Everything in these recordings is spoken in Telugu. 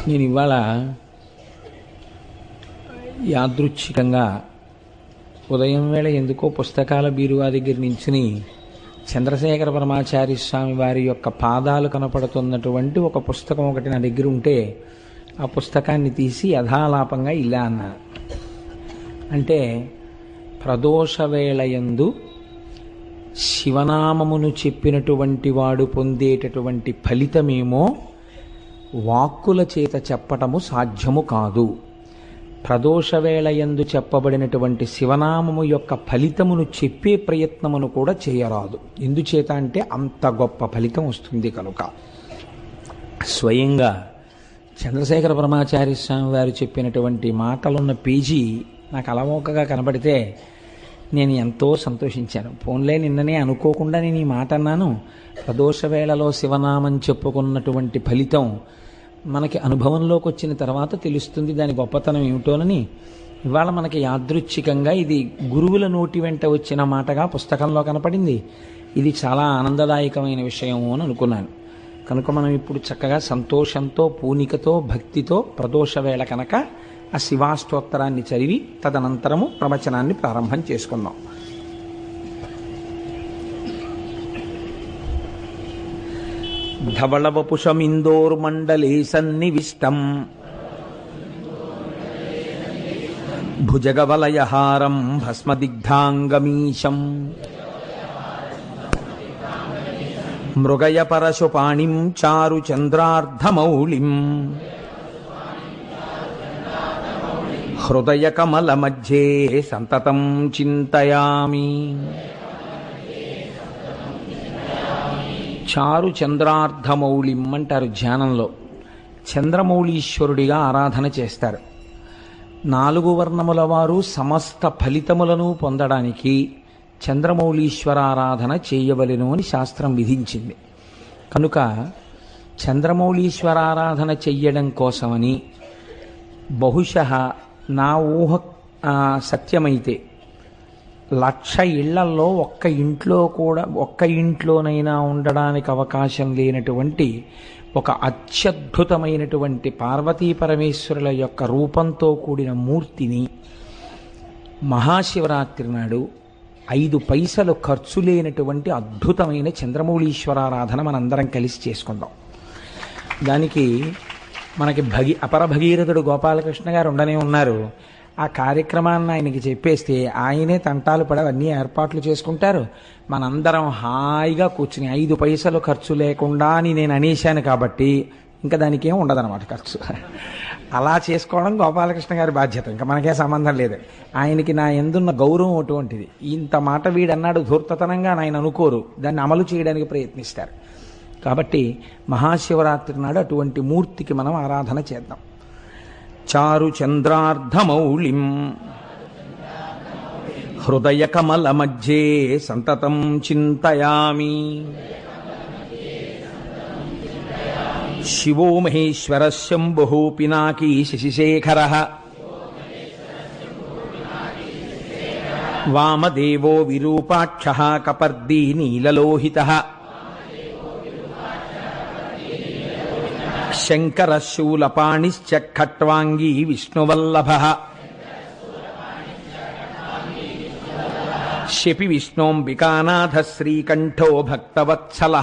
నేను ఇవాళ యాదృచ్ఛికంగా ఉదయం వేళ ఎందుకో పుస్తకాల బీరువా దగ్గర నించుని చంద్రశేఖర పరమాచార్య స్వామి వారి యొక్క పాదాలు కనపడుతున్నటువంటి ఒక పుస్తకం ఒకటి నా దగ్గర ఉంటే ఆ పుస్తకాన్ని తీసి యథాలాపంగా ఇలా అన్నాను. అంటే ప్రదోషవేళయందు శివనామమును చెప్పినటువంటి వాడు పొందేటటువంటి ఫలితమేమో వాక్కుల చేత చెప్పటము సాధ్యము కాదు. ప్రదోషవేళయందు చెప్పబడినటువంటి శివనామము యొక్క ఫలితమును చెప్పే ప్రయత్నమును కూడా చేయరాదు. ఎందుచేత అంటే అంత గొప్ప ఫలితం వస్తుంది కనుక. స్వయంగా చంద్రశేఖర పరమాచార్య స్వామి వారు చెప్పినటువంటి మాటలున్న పేజీ నాకు అలవోకగా కనబడితే నేను ఎంతో సంతోషించాను. పోన్లే, నిన్ననే అనుకోకుండా నేను ఈ మాట అన్నాను. ప్రదోషవేళలో శివనామం చెప్పుకున్నటువంటి ఫలితం మనకి అనుభవంలోకి వచ్చిన తర్వాత తెలుస్తుంది దాని గొప్పతనం ఏమిటోనని. ఇవాళ మనకి యాదృచ్ఛికంగా ఇది గురువుల నోటి వెంట వచ్చిన మాటగా పుస్తకంలో కనపడింది. ఇది చాలా ఆనందదాయకమైన విషయము అని అనుకున్నాను. కనుక మనం ఇప్పుడు చక్కగా సంతోషంతో, పూనికతో, భక్తితో ప్రదోషవేళ కనుక ఆ శివాష్టోత్తరాన్ని చదివి తదనంతరము ప్రవచనాన్ని ప్రారంభం చేసుకుందాం. ధవళవపుషమిందోర్మండలే సన్నివిష్టం భుజగవలయహారం భస్మదిగ్ధాంగమీశం మృగయ పరశుపాణిం చారు చంద్రార్ధమౌళిం హృదయ కమల మధ్యే సంతతం చింతయామి. చారు చంద్రార్ధమౌళిం అంటారు ధ్యానంలో. చంద్రమౌళీశ్వరుడిగా ఆరాధన చేస్తారు. 4 వర్ణముల వారు సమస్త ఫలితములను పొందడానికి చంద్రమౌళీశ్వరారాధన చేయవలెను అని శాస్త్రం విధించింది. కనుక చంద్రమౌళీశ్వరారాధన చెయ్యడం కోసమని బహుశः నా ఊహ సత్యమైతే 1,00,000 ఇళ్లల్లో ఒక్క ఇంట్లోనైనా ఉండడానికి అవకాశం లేనటువంటి ఒక అత్యద్భుతమైనటువంటి పార్వతీ పరమేశ్వరుల యొక్క రూపంతో కూడిన మూర్తిని మహాశివరాత్రి నాడు 5 పైసలు ఖర్చు లేనటువంటి అద్భుతమైన చంద్రమౌళీశ్వరారాధన మనందరం కలిసి చేసుకుందాం. దానికి మనకి అపర భగీరథుడు గోపాలకృష్ణ గారు ఉండనే ఉన్నారు. ఆ కార్యక్రమాన్ని ఆయనకి చెప్పేస్తే ఆయనే తంటాలు పడి అన్నీ ఏర్పాట్లు చేసుకుంటారు. మనందరం హాయిగా కూర్చుని 5 పైసలు ఖర్చు లేకుండా అని నేను అనేశాను కాబట్టి ఇంకా దానికి ఏం ఉండదన్నమాట ఖర్చు. అలా చేసుకోవడం గోపాలకృష్ణ గారి బాధ్యత, ఇంకా మనకే సంబంధం లేదు. ఆయనకి నా ఎందున్న గౌరవం అటువంటిది. ఇంత మాట వీడన్నాడు ధూర్తతనంగా ఆయన అనుకోరు, దాన్ని అమలు చేయడానికి ప్రయత్నిస్తారు. కాబట్టి మహాశివరాత్రి నాడు అటువంటి మూర్తికి మనం ఆరాధన చేద్దాం. చారు చంద్రార్ధమౌళిం హృదయ కమల మధ్యే సంతతం చింతయామి. శివో మహేశ్వర శంభు పినాకీ శశిశేఖర వామదేవో విరూపాక్ష కపర్దీ నీలలోహిత శంకర శూలపాణిశ్చ ఖట్వాంగీ విష్ణువల్లభ శపి విష్ణోంబికానాథ శ్రీకంఠో భక్తవత్సల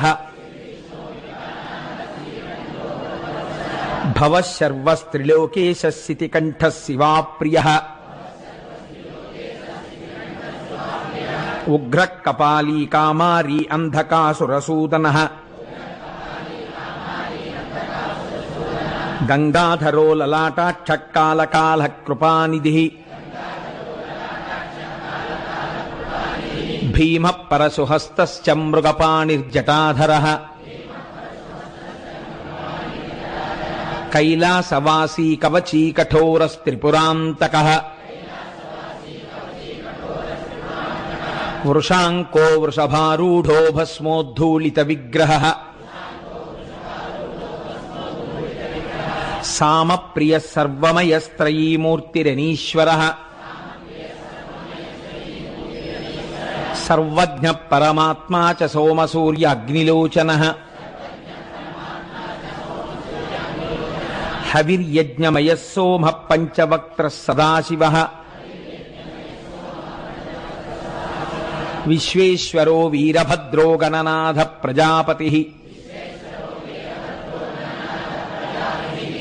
భవశర్వస్త్రిలోకేశ స్థితికంఠ శివాప్రియ ఉగ్ర కపాలీ కామారీ అంధకాసురసూదన గంగాధరో లలాటాక్షకాలకాల కృపానిధి భీమ పరశుహస్త మృగపాణిర్జటాధర కైలాసవాసీ కవచీ కఠోరస్త్రిపురాంతక వృషాంకో వృషభారూఢో భస్మోద్ధూళిత విగ్రహ సామప్రియ సర్వమయస్త్రయీమూర్తిరనీశ్వర సర్వజ్ఞ పరమాత్మా చ సోమసూర్య అగ్నిలోచన హవిర్యజ్ఞమయ సోమ పంచవక్త్ర సదాశివ విశ్వేశ్వరో వీరభద్రో గణనాథ ప్రజాపతి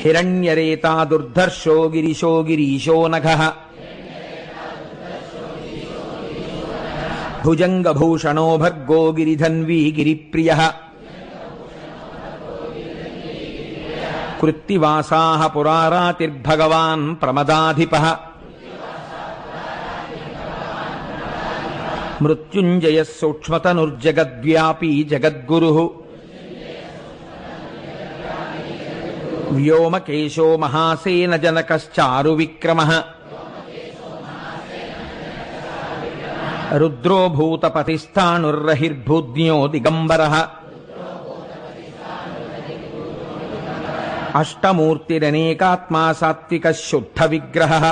హిరణ్యరేతా దుర్ధర్షో గిరిశో గిరీశో నఘః భుజంగభూషణో భర్గో గిరిధన్వీ గిరిప్రియః కృత్తివాసాః పురారాతిర్భగవాన్ ప్రమదాధిపః మృత్యుంజయ సూక్ష్మతనుర్జగద్వ్యాపీ జగద్గురుః వ్యోమకేశో మహాసేన జనకశ్చారు విక్రమః రుద్రో భూతపతిస్థాణుర్రహిర్భూజ్ఞో దిగంబరః అష్టమూర్తిరనేకాత్మా సాత్విక శుద్ధ విగ్రహః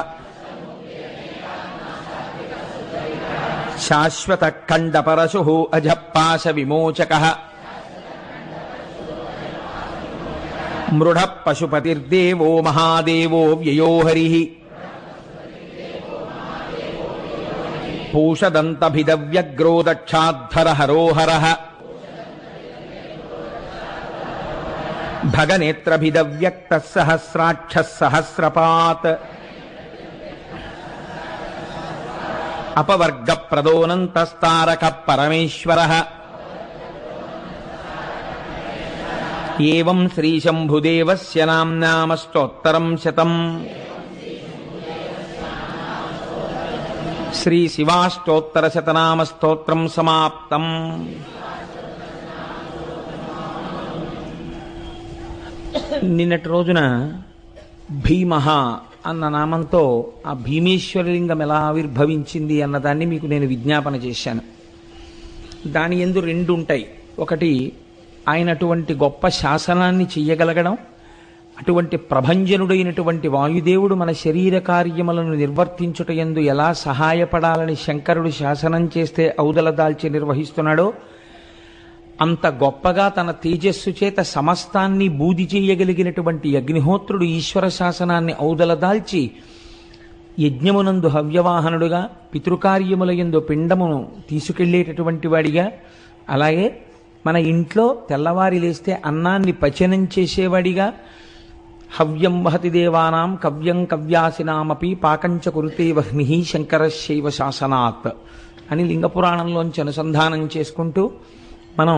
శాశ్వత ఖండ పరశుః అజపాశ విమోచకః మృఢ పశుపతిర్దేవో మహాదేవో వ్యయో హరిః పూషదంతభిదవ్యగ్రో దక్షాధ్వర హరోహరః భగనేత్రభిదవ్యక్త సహస్రాక్ష సహస్రపాత్ అపవర్గ ప్రదోనంతస్తారక పరమేశ్వరః ఏవం శ్రీశంభుదేవస్య నామ్నామష్టోత్తరం శతం శ్రీ శివాష్టోత్తరశతనామస్తోత్రం సమాప్తం. నిన్నటి రోజున భీమః అన్న నామంతో ఆ భీమేశ్వరలింగం ఎలా ఆవిర్భవించింది అన్నదాన్ని మీకు నేను విజ్ఞాపన చేశాను. దాని యందు రెండు ఉంటాయి. ఒకటి, ఆయన అటువంటి గొప్ప శాసనాన్ని చెయ్యగలగడం, అటువంటి ప్రభంజనుడైనటువంటి వాయుదేవుడు మన శరీర కార్యములను నిర్వర్తించుట యందు ఎలా సహాయపడాలని శంకరుడు శాసనం చేస్తే ఔదల దాల్చి నిర్వహిస్తున్నాడో అంత గొప్పగా తన తేజస్సు చేత సమస్తాన్ని బూది చేయగలిగినటువంటి అగ్నిహోత్రుడు ఈశ్వర శాసనాన్ని ఔదల దాల్చి యజ్ఞమునందు హవ్యవాహనుడుగా, పితృకార్యముల యందు పిండమును తీసుకెళ్లేటటువంటి వాడిగా, అలాగే మన ఇంట్లో తెల్లవారి లేస్తే అన్నాన్ని పచనం చేసేవాడిగా, హవ్యం వహతి దేవానాం కవ్యం కవ్యాసినామపి పాకంచ కురుతే వహ్నిః శంకరశైవ శాసనాత్ అని లింగపురాణంలోంచి అనుసంధానం చేసుకుంటూ మనం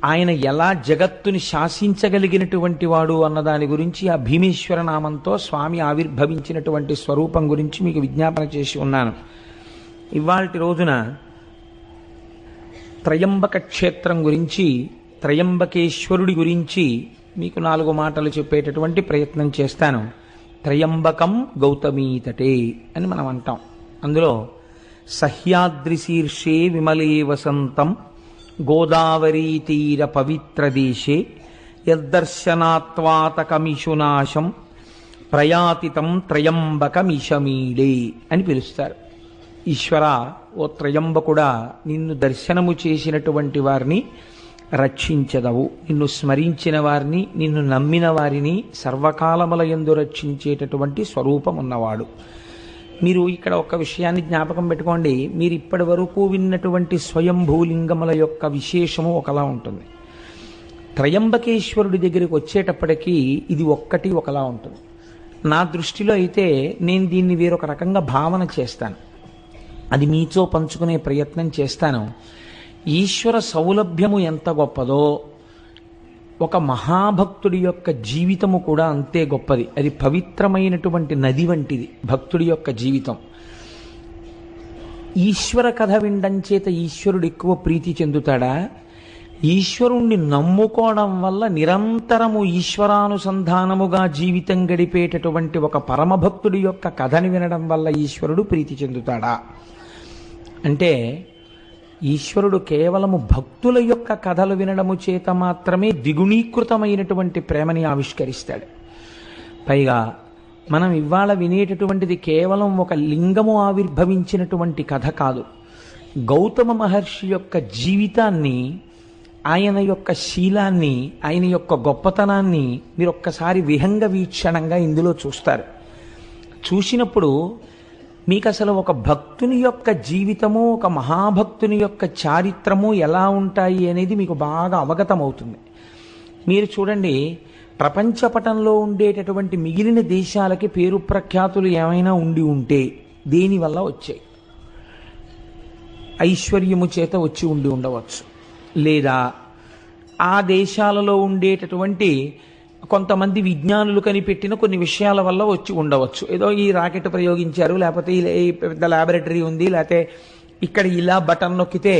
ఆయన ఎలా జగత్తుని శాసించగలిగినటువంటి వాడు అన్నదాని గురించి ఆ భీమేశ్వర నామంతో స్వామి ఆవిర్భవించినటువంటి స్వరూపం గురించి మీకు విజ్ఞాపన చేసి ఉన్నాను. ఇవాల్టి రోజున త్రయంబక క్షేత్రం గురించి, త్రయంబకేశ్వరుడి గురించి మీకు 4 మాటలు చెప్పేటటువంటి ప్రయత్నం చేస్తాను. త్రయంబకం గౌతమీతటే అని మనం అంటాం. అందులో సహ్యాద్రి శీర్షే విమలే వసంతం గోదావరీ తీర పవిత్ర దేశే యద్దర్శనాత్వాతకమిషునాశం ప్రయాతితం త్రయంబకమిషమీడే అని పిలుస్తారు. ఈశ్వర, ఓ త్రయంబకుడా, నిన్ను దర్శనము చేసినటువంటి వారిని రక్షించదవు, నిన్ను స్మరించిన వారిని, నిన్ను నమ్మిన వారిని సర్వకాలముల యందు రక్షించేటటువంటి స్వరూపం ఉన్నవాడు. మీరు ఇక్కడ ఒక విషయాన్ని జ్ఞాపకం పెట్టుకోండి. మీరు ఇప్పటి వరకు విన్నటువంటి స్వయంభూలింగముల యొక్క విశేషము ఒకలా ఉంటుంది. త్రయంబకేశ్వరుడి దగ్గరికి వచ్చేటప్పటికీ ఇది ఒక్కటి ఒకలా ఉంటుంది. నా దృష్టిలో అయితే నేను దీన్ని వేరొక రకంగా భావన చేస్తాను, అది మీతో పంచుకునే ప్రయత్నం చేస్తాను. ఈశ్వర సౌలభ్యము ఎంత గొప్పదో ఒక మహాభక్తుడి యొక్క జీవితము కూడా అంతే గొప్పది. అది పవిత్రమైనటువంటి నది వంటిది భక్తుడి యొక్క జీవితం. ఈశ్వర కథ వినడం చేత ఈశ్వరుడు ఎక్కువ ప్రీతి చెందుతాడా? ఈశ్వరుణ్ణి నమ్ముకోవడం వల్ల నిరంతరము ఈశ్వరానుసంధానముగా జీవితం గడిపేటటువంటి ఒక పరమభక్తుడి యొక్క కథని వినడం వల్ల ఈశ్వరుడు ప్రీతి చెందుతాడా? అంటే ఈశ్వరుడు కేవలము భక్తుల యొక్క కథలు వినడము చేత మాత్రమే ద్విగుణీకృతమైనటువంటి ప్రేమని ఆవిష్కరిస్తాడు. పైగా మనం ఇవాళ వినేటటువంటిది కేవలం ఒక లింగము ఆవిర్భవించినటువంటి కథ కాదు. గౌతమ మహర్షి యొక్క జీవితాన్ని ఆయన యొక్క శీలాన్ని, ఆయన యొక్క గొప్పతనాన్ని మీరు ఒక్కసారి విహంగ వీక్షణంగా ఇందులో చూస్తారు. చూసినప్పుడు మీకు అసలు ఒక భక్తుని యొక్క జీవితము, ఒక మహాభక్తుని యొక్క చారిత్రము ఎలా ఉంటాయి అనేది మీకు బాగా అవగతమవుతుంది. మీరు చూడండి, ప్రపంచపటంలో ఉండేటటువంటి మిగిలిన దేశాలకి పేరు ప్రఖ్యాతులు ఏమైనా ఉండి ఉంటే దేనివల్ల వచ్చాయి? ఐశ్వర్యము చేత వచ్చి ఉండి ఉండవచ్చు, లేదా ఆ దేశాలలో ఉండేటటువంటి కొంతమంది విజ్ఞానులు కనిపెట్టిన కొన్ని విషయాల వల్ల వచ్చి ఉండవచ్చు. ఏదో ఈ రాకెట్ ప్రయోగించారు, లేకపోతే ఈ పెద్ద ల్యాబొరేటరీ ఉంది, లేకపోతే ఇక్కడ ఇలా బటన్ నొక్కితే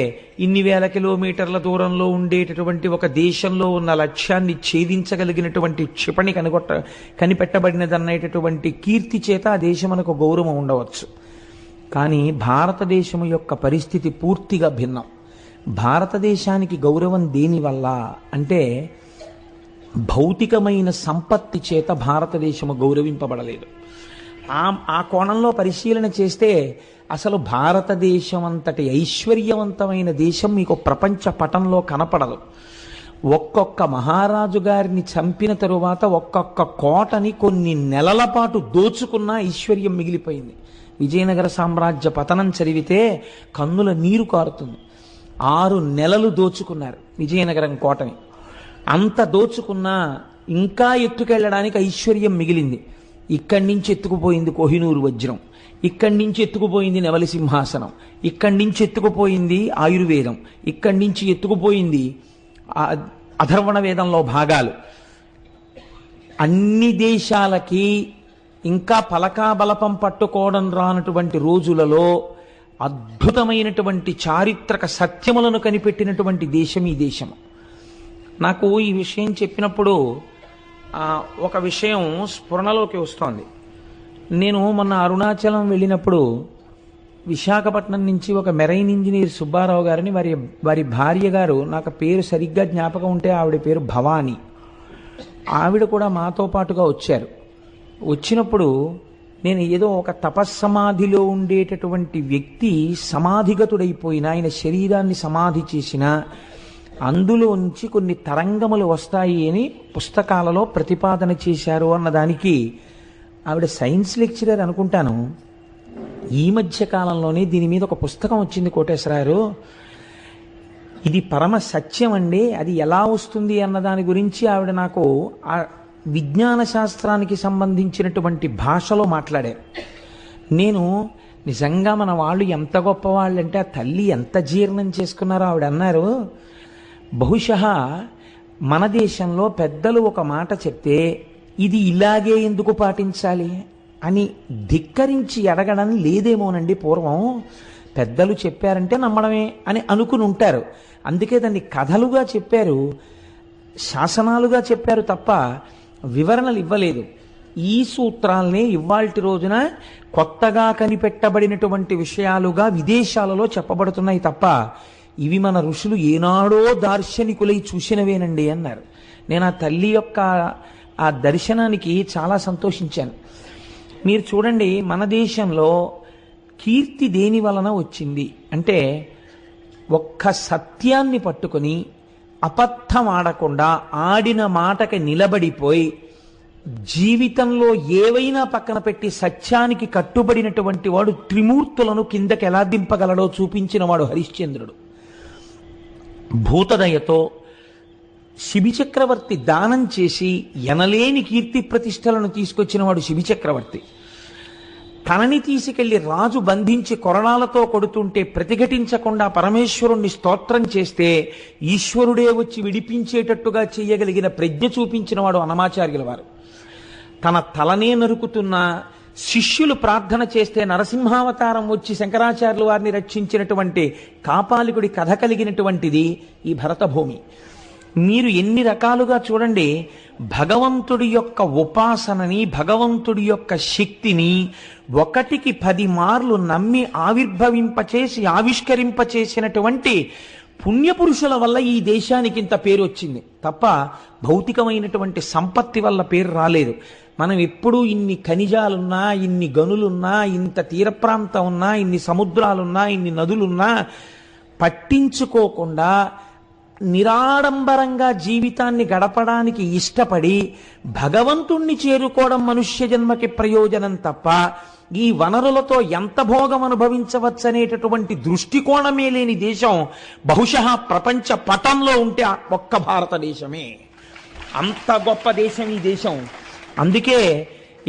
ఇన్ని వేల కిలోమీటర్ల దూరంలో ఉండేటటువంటి ఒక దేశంలో ఉన్న లక్ష్యాన్ని ఛేదించగలిగినటువంటి క్షిపణి కనిపెట్టబడినదనేటటువంటి కీర్తి చేత ఆ దేశమునకు గౌరవం ఉండవచ్చు. కానీ భారతదేశం యొక్క పరిస్థితి పూర్తిగా భిన్నం. భారతదేశానికి గౌరవం దేనివల్ల అంటే భౌతికమైన సంపత్తి చేత భారతదేశము గౌరవింపబడలేదు. ఆ కోణంలో పరిశీలన చేస్తే అసలు భారతదేశం అంతటి ఐశ్వర్యవంతమైన దేశం మీకు ప్రపంచ పటంలో కనపడదు. ఒక్కొక్క మహారాజు గారిని చంపిన తరువాత ఒక్కొక్క కోటని కొన్ని నెలల పాటు దోచుకున్న ఐశ్వర్యం మిగిలిపోయింది. విజయనగర సామ్రాజ్య పతనం చదివితే కన్నుల నీరు కారుతుంది. 6 నెలలు దోచుకున్నారు విజయనగరం కోటని. అంత దోచుకున్నా ఇంకా ఎత్తుకెళ్ళడానికి ఐశ్వర్యం మిగిలింది. ఇక్కడి నుంచి ఎత్తుకుపోయింది కోహినూరు వజ్రం, ఇక్కడి నుంచి ఎత్తుకుపోయింది నెమలి సింహాసనం, ఇక్కడి నుంచి ఎత్తుకుపోయింది ఆయుర్వేదం, ఇక్కడి నుంచి ఎత్తుకుపోయింది అథర్వణ వేదంలో భాగాలు. అన్ని దేశాలకి ఇంకా పలకాబలపం పట్టుకోవడం రానటువంటి రోజులలో అద్భుతమైనటువంటి చారిత్రక సత్యములను కనిపెట్టినటువంటి దేశం ఈ దేశం. నాకు ఈ విషయం చెప్పినప్పుడు ఒక విషయం స్ఫురణలోకి వస్తోంది. నేను మొన్న అరుణాచలం వెళ్ళినప్పుడు విశాఖపట్నం నుంచి ఒక మెరైన్ ఇంజనీర్ సుబ్బారావు గారిని, వారి భార్య గారు, నాకు పేరు సరిగ్గా జ్ఞాపకం ఉంటే ఆవిడ పేరు భవానీ, ఆవిడ కూడా మాతో పాటుగా వచ్చారు. వచ్చినప్పుడు నేను ఏదో ఒక తపస్సమాధిలో ఉండేటటువంటి వ్యక్తి సమాధిగతుడైపోయిన, ఆయన శరీరాన్ని సమాధి చేసిన అందులోంచి కొన్ని తరంగములు వస్తాయి అని పుస్తకాలలో ప్రతిపాదన చేశారు అన్నదానికి ఆవిడ సైన్స్ లెక్చరర్ అనుకుంటాను. ఈ మధ్య కాలంలోనే దీని మీద ఒక పుస్తకం వచ్చింది కోటేశ్వరారు, ఇది పరమ సత్యం అండి, అది ఎలా వస్తుంది అన్న దాని గురించి ఆవిడ నాకు ఆ విజ్ఞాన శాస్త్రానికి సంబంధించినటువంటి భాషలో మాట్లాడారు. నేను నిజంగా మన వాళ్ళు ఎంత గొప్పవాళ్ళంటే ఆ తల్లి ఎంత జీర్ణం చేసుకున్నారో ఆవిడ అన్నారు. బహుశः మన దేశంలో పెద్దలు ఒక మాట చెప్తే ఇది ఇలాగే ఎందుకు పాటించాలి అని ధిక్కరించి అడగడం లేదేమోనండి. పూర్వం పెద్దలు చెప్పారంటే నమ్మడమే అని అనుకుని ఉంటారు. అందుకే దాన్ని కథలుగా చెప్పారు, శాసనాలుగా చెప్పారు తప్ప వివరణలు ఇవ్వలేదు. ఈ సూత్రాల్ని ఇవాల్టి రోజున కొత్తగా కనిపెట్టబడినటువంటి విషయాలుగా విదేశాలలో చెప్పబడుతున్నాయి తప్ప ఇవి మన ఋషులు ఏనాడో దార్శనికులై చూసినవేనండి అన్నారు. నేను ఆ తల్లి యొక్క ఆ దర్శనానికి చాలా సంతోషించాను. మీరు చూడండి, మన దేశంలో కీర్తి దేని వలన వచ్చింది అంటే ఒక్క సత్యాన్ని పట్టుకొని అబద్ధం ఆడకుండా ఆడిన మాటకి నిలబడిపోయి జీవితంలో ఏవైనా పక్కన పెట్టి సత్యానికి కట్టుబడినటువంటి వాడు త్రిమూర్తులను కిందకి ఎలా దింపగలడో చూపించిన వాడు హరిశ్చంద్రుడు. భూతదయతో శిబిచక్రవర్తి దానం చేసి ఎనలేని కీర్తి ప్రతిష్టలను తీసుకొచ్చిన వాడు శిబిచక్రవర్తి. తనని తీసుకెళ్లి రాజు బంధించి కొరడాలతో కొడుతుంటే ప్రతిఘటించకుండా పరమేశ్వరుణ్ణి స్తోత్రం చేస్తే ఈశ్వరుడే వచ్చి విడిపించేటట్టుగా చేయగలిగిన ప్రజ్ఞ చూపించిన వాడు అన్నమాచార్యుల వారు. తన తలనే నరుకుతున్న శిష్యులు ప్రార్థన చేస్తే నరసింహావతారం వచ్చి శంకరాచార్యుల వారిని రక్షించినటువంటి కాపాలికుడి కథ కలిగినటువంటిది ఈ భరతభూమి. మీరు ఎన్ని రకాలుగా చూడండి, భగవంతుడి యొక్క ఉపాసనని, భగవంతుడి యొక్క శక్తిని 1కి 10 మార్లు నమ్మి ఆవిర్భవింపచేసి ఆవిష్కరింపచేసినటువంటి పుణ్యపురుషుల వల్ల ఈ దేశానికి ఇంత పేరు వచ్చింది తప్ప భౌతికమైనటువంటి సంపత్తి వల్ల పేరు రాలేదు. మనం ఎప్పుడూ ఇన్ని ఖనిజాలున్నా, ఇన్ని గనులున్నా, ఇంత తీర ప్రాంతం ఉన్నా, ఇన్ని సముద్రాలున్నా, ఇన్ని నదులున్నా పట్టించుకోకుండా నిరాడంబరంగా జీవితాన్ని గడపడానికి ఇష్టపడి భగవంతుణ్ణి చేరుకోవడం మనుష్య జన్మకి ప్రయోజనం తప్ప ఈ వనరులతో ఎంత భోగం అనుభవించవచ్చనేటటువంటి దృష్టికోణమే లేని దేశం బహుశः ప్రపంచ పటంలో ఉంటే ఒక్క భారతదేశమే. అంత గొప్ప దేశం ఈ దేశం. అందుకే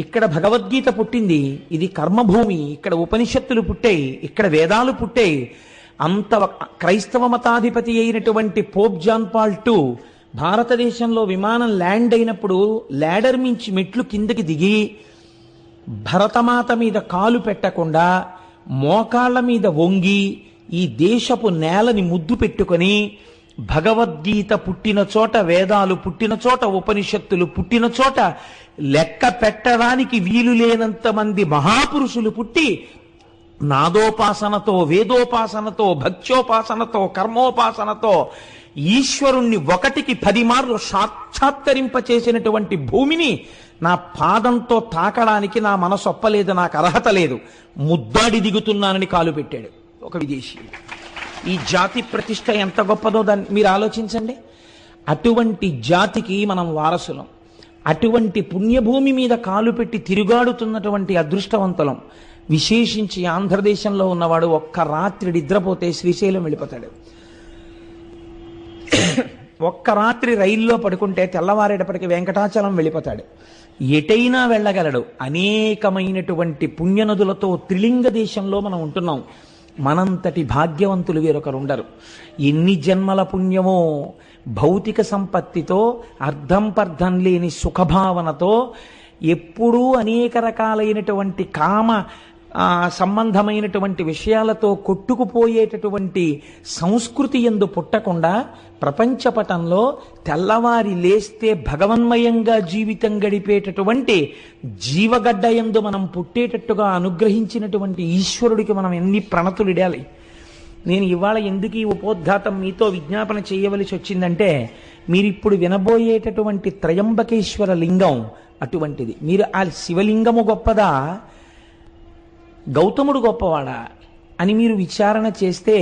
ఇక్కడ భగవద్గీత పుట్టింది. ఇది కర్మభూమి. ఇక్కడ ఉపనిషత్తులు పుట్టాయి, ఇక్కడ వేదాలు పుట్టాయి. అంత క్రైస్తవ మతాధిపతి అయినటువంటి పోప్ జాన్ పాల్ II భారతదేశంలో విమానం ల్యాండ్ అయినప్పుడు ల్యాడర్ మించి మెట్లు కిందకి దిగి భరతమాత మీద కాలు పెట్టకుండా మోకాళ్ల మీద వంగి ఈ దేశపు నేలని ముద్దు పెట్టుకొని భగవద్గీత పుట్టిన చోట, వేదాలు పుట్టిన చోట, ఉపనిషత్తులు పుట్టిన చోట లెక్క పెట్టడానికి వీలు లేనంత మంది మహాపురుషులు పుట్టి నాదోపాసనతో, వేదోపాసనతో, భక్త్యోపాసనతో, కర్మోపాసనతో ఈశ్వరుణ్ణి 1కి 10 మార్లు సాక్షాత్కరింపచేసినటువంటి భూమిని నా పాదంతో తాకడానికి నా మనసు ఒప్పలేదు, నాకు అర్హత లేదు, ముద్దాడి దిగుతున్నానని కాలు పెట్టాడు ఒక విదేశీ. ఈ జాతి ప్రతిష్ట ఎంత గొప్పదో దాన్ని మీరు ఆలోచించండి. అటువంటి జాతికి మనం వారసులం. అటువంటి పుణ్యభూమి మీద కాలు పెట్టి తిరుగాడుతున్నటువంటి అదృష్టవంతులం. విశేషించి ఆంధ్రదేశంలో ఉన్నవాడు ఒక్క రాత్రి నిద్రపోతే శ్రీశైలం వెళ్ళిపోతాడు. ఒక్క రాత్రి రైల్లో పడుకుంటే తెల్లవారేటప్పటికి వెంకటాచలం వెళ్ళిపోతాడు. ఎటైనా వెళ్ళగలడు. అనేకమైనటువంటి పుణ్యనదులతో త్రిలింగ దేశంలో మనం ఉంటున్నాం. మనంతటి భాగ్యవంతులు వేరొకరు ఉండరు. ఎన్ని జన్మల పుణ్యమో భౌతిక సంపత్తితో, అర్థం పర్థం లేని సుఖభావనతో, ఎప్పుడూ అనేక రకాలైనటువంటి కామ సంబంధమైనటువంటి విషయాలతో కొట్టుకుపోయేటటువంటి సంస్కృతి యందు పుట్టకుండా ప్రపంచపటంలో తెల్లవారి లేస్తే భగవన్మయంగా జీవితం గడిపేటటువంటి జీవగడ్డ యందు మనం పుట్టేటట్టుగా అనుగ్రహించినటువంటి ఈశ్వరుడికి మనం ఎన్ని ప్రణతులిడాలి. నేను ఇవాళ ఎందుకు ఈ ఉపోద్ఘాతం మీతో విజ్ఞాపన చేయవలసి వచ్చిందంటే, మీరిప్పుడు వినబోయేటటువంటి త్రయంబకేశ్వర లింగం అటువంటిది. మీరు ఆ శివలింగము గొప్పదా, గౌతముడు గొప్పవాడా అని మీరు విచారణ చేస్తే,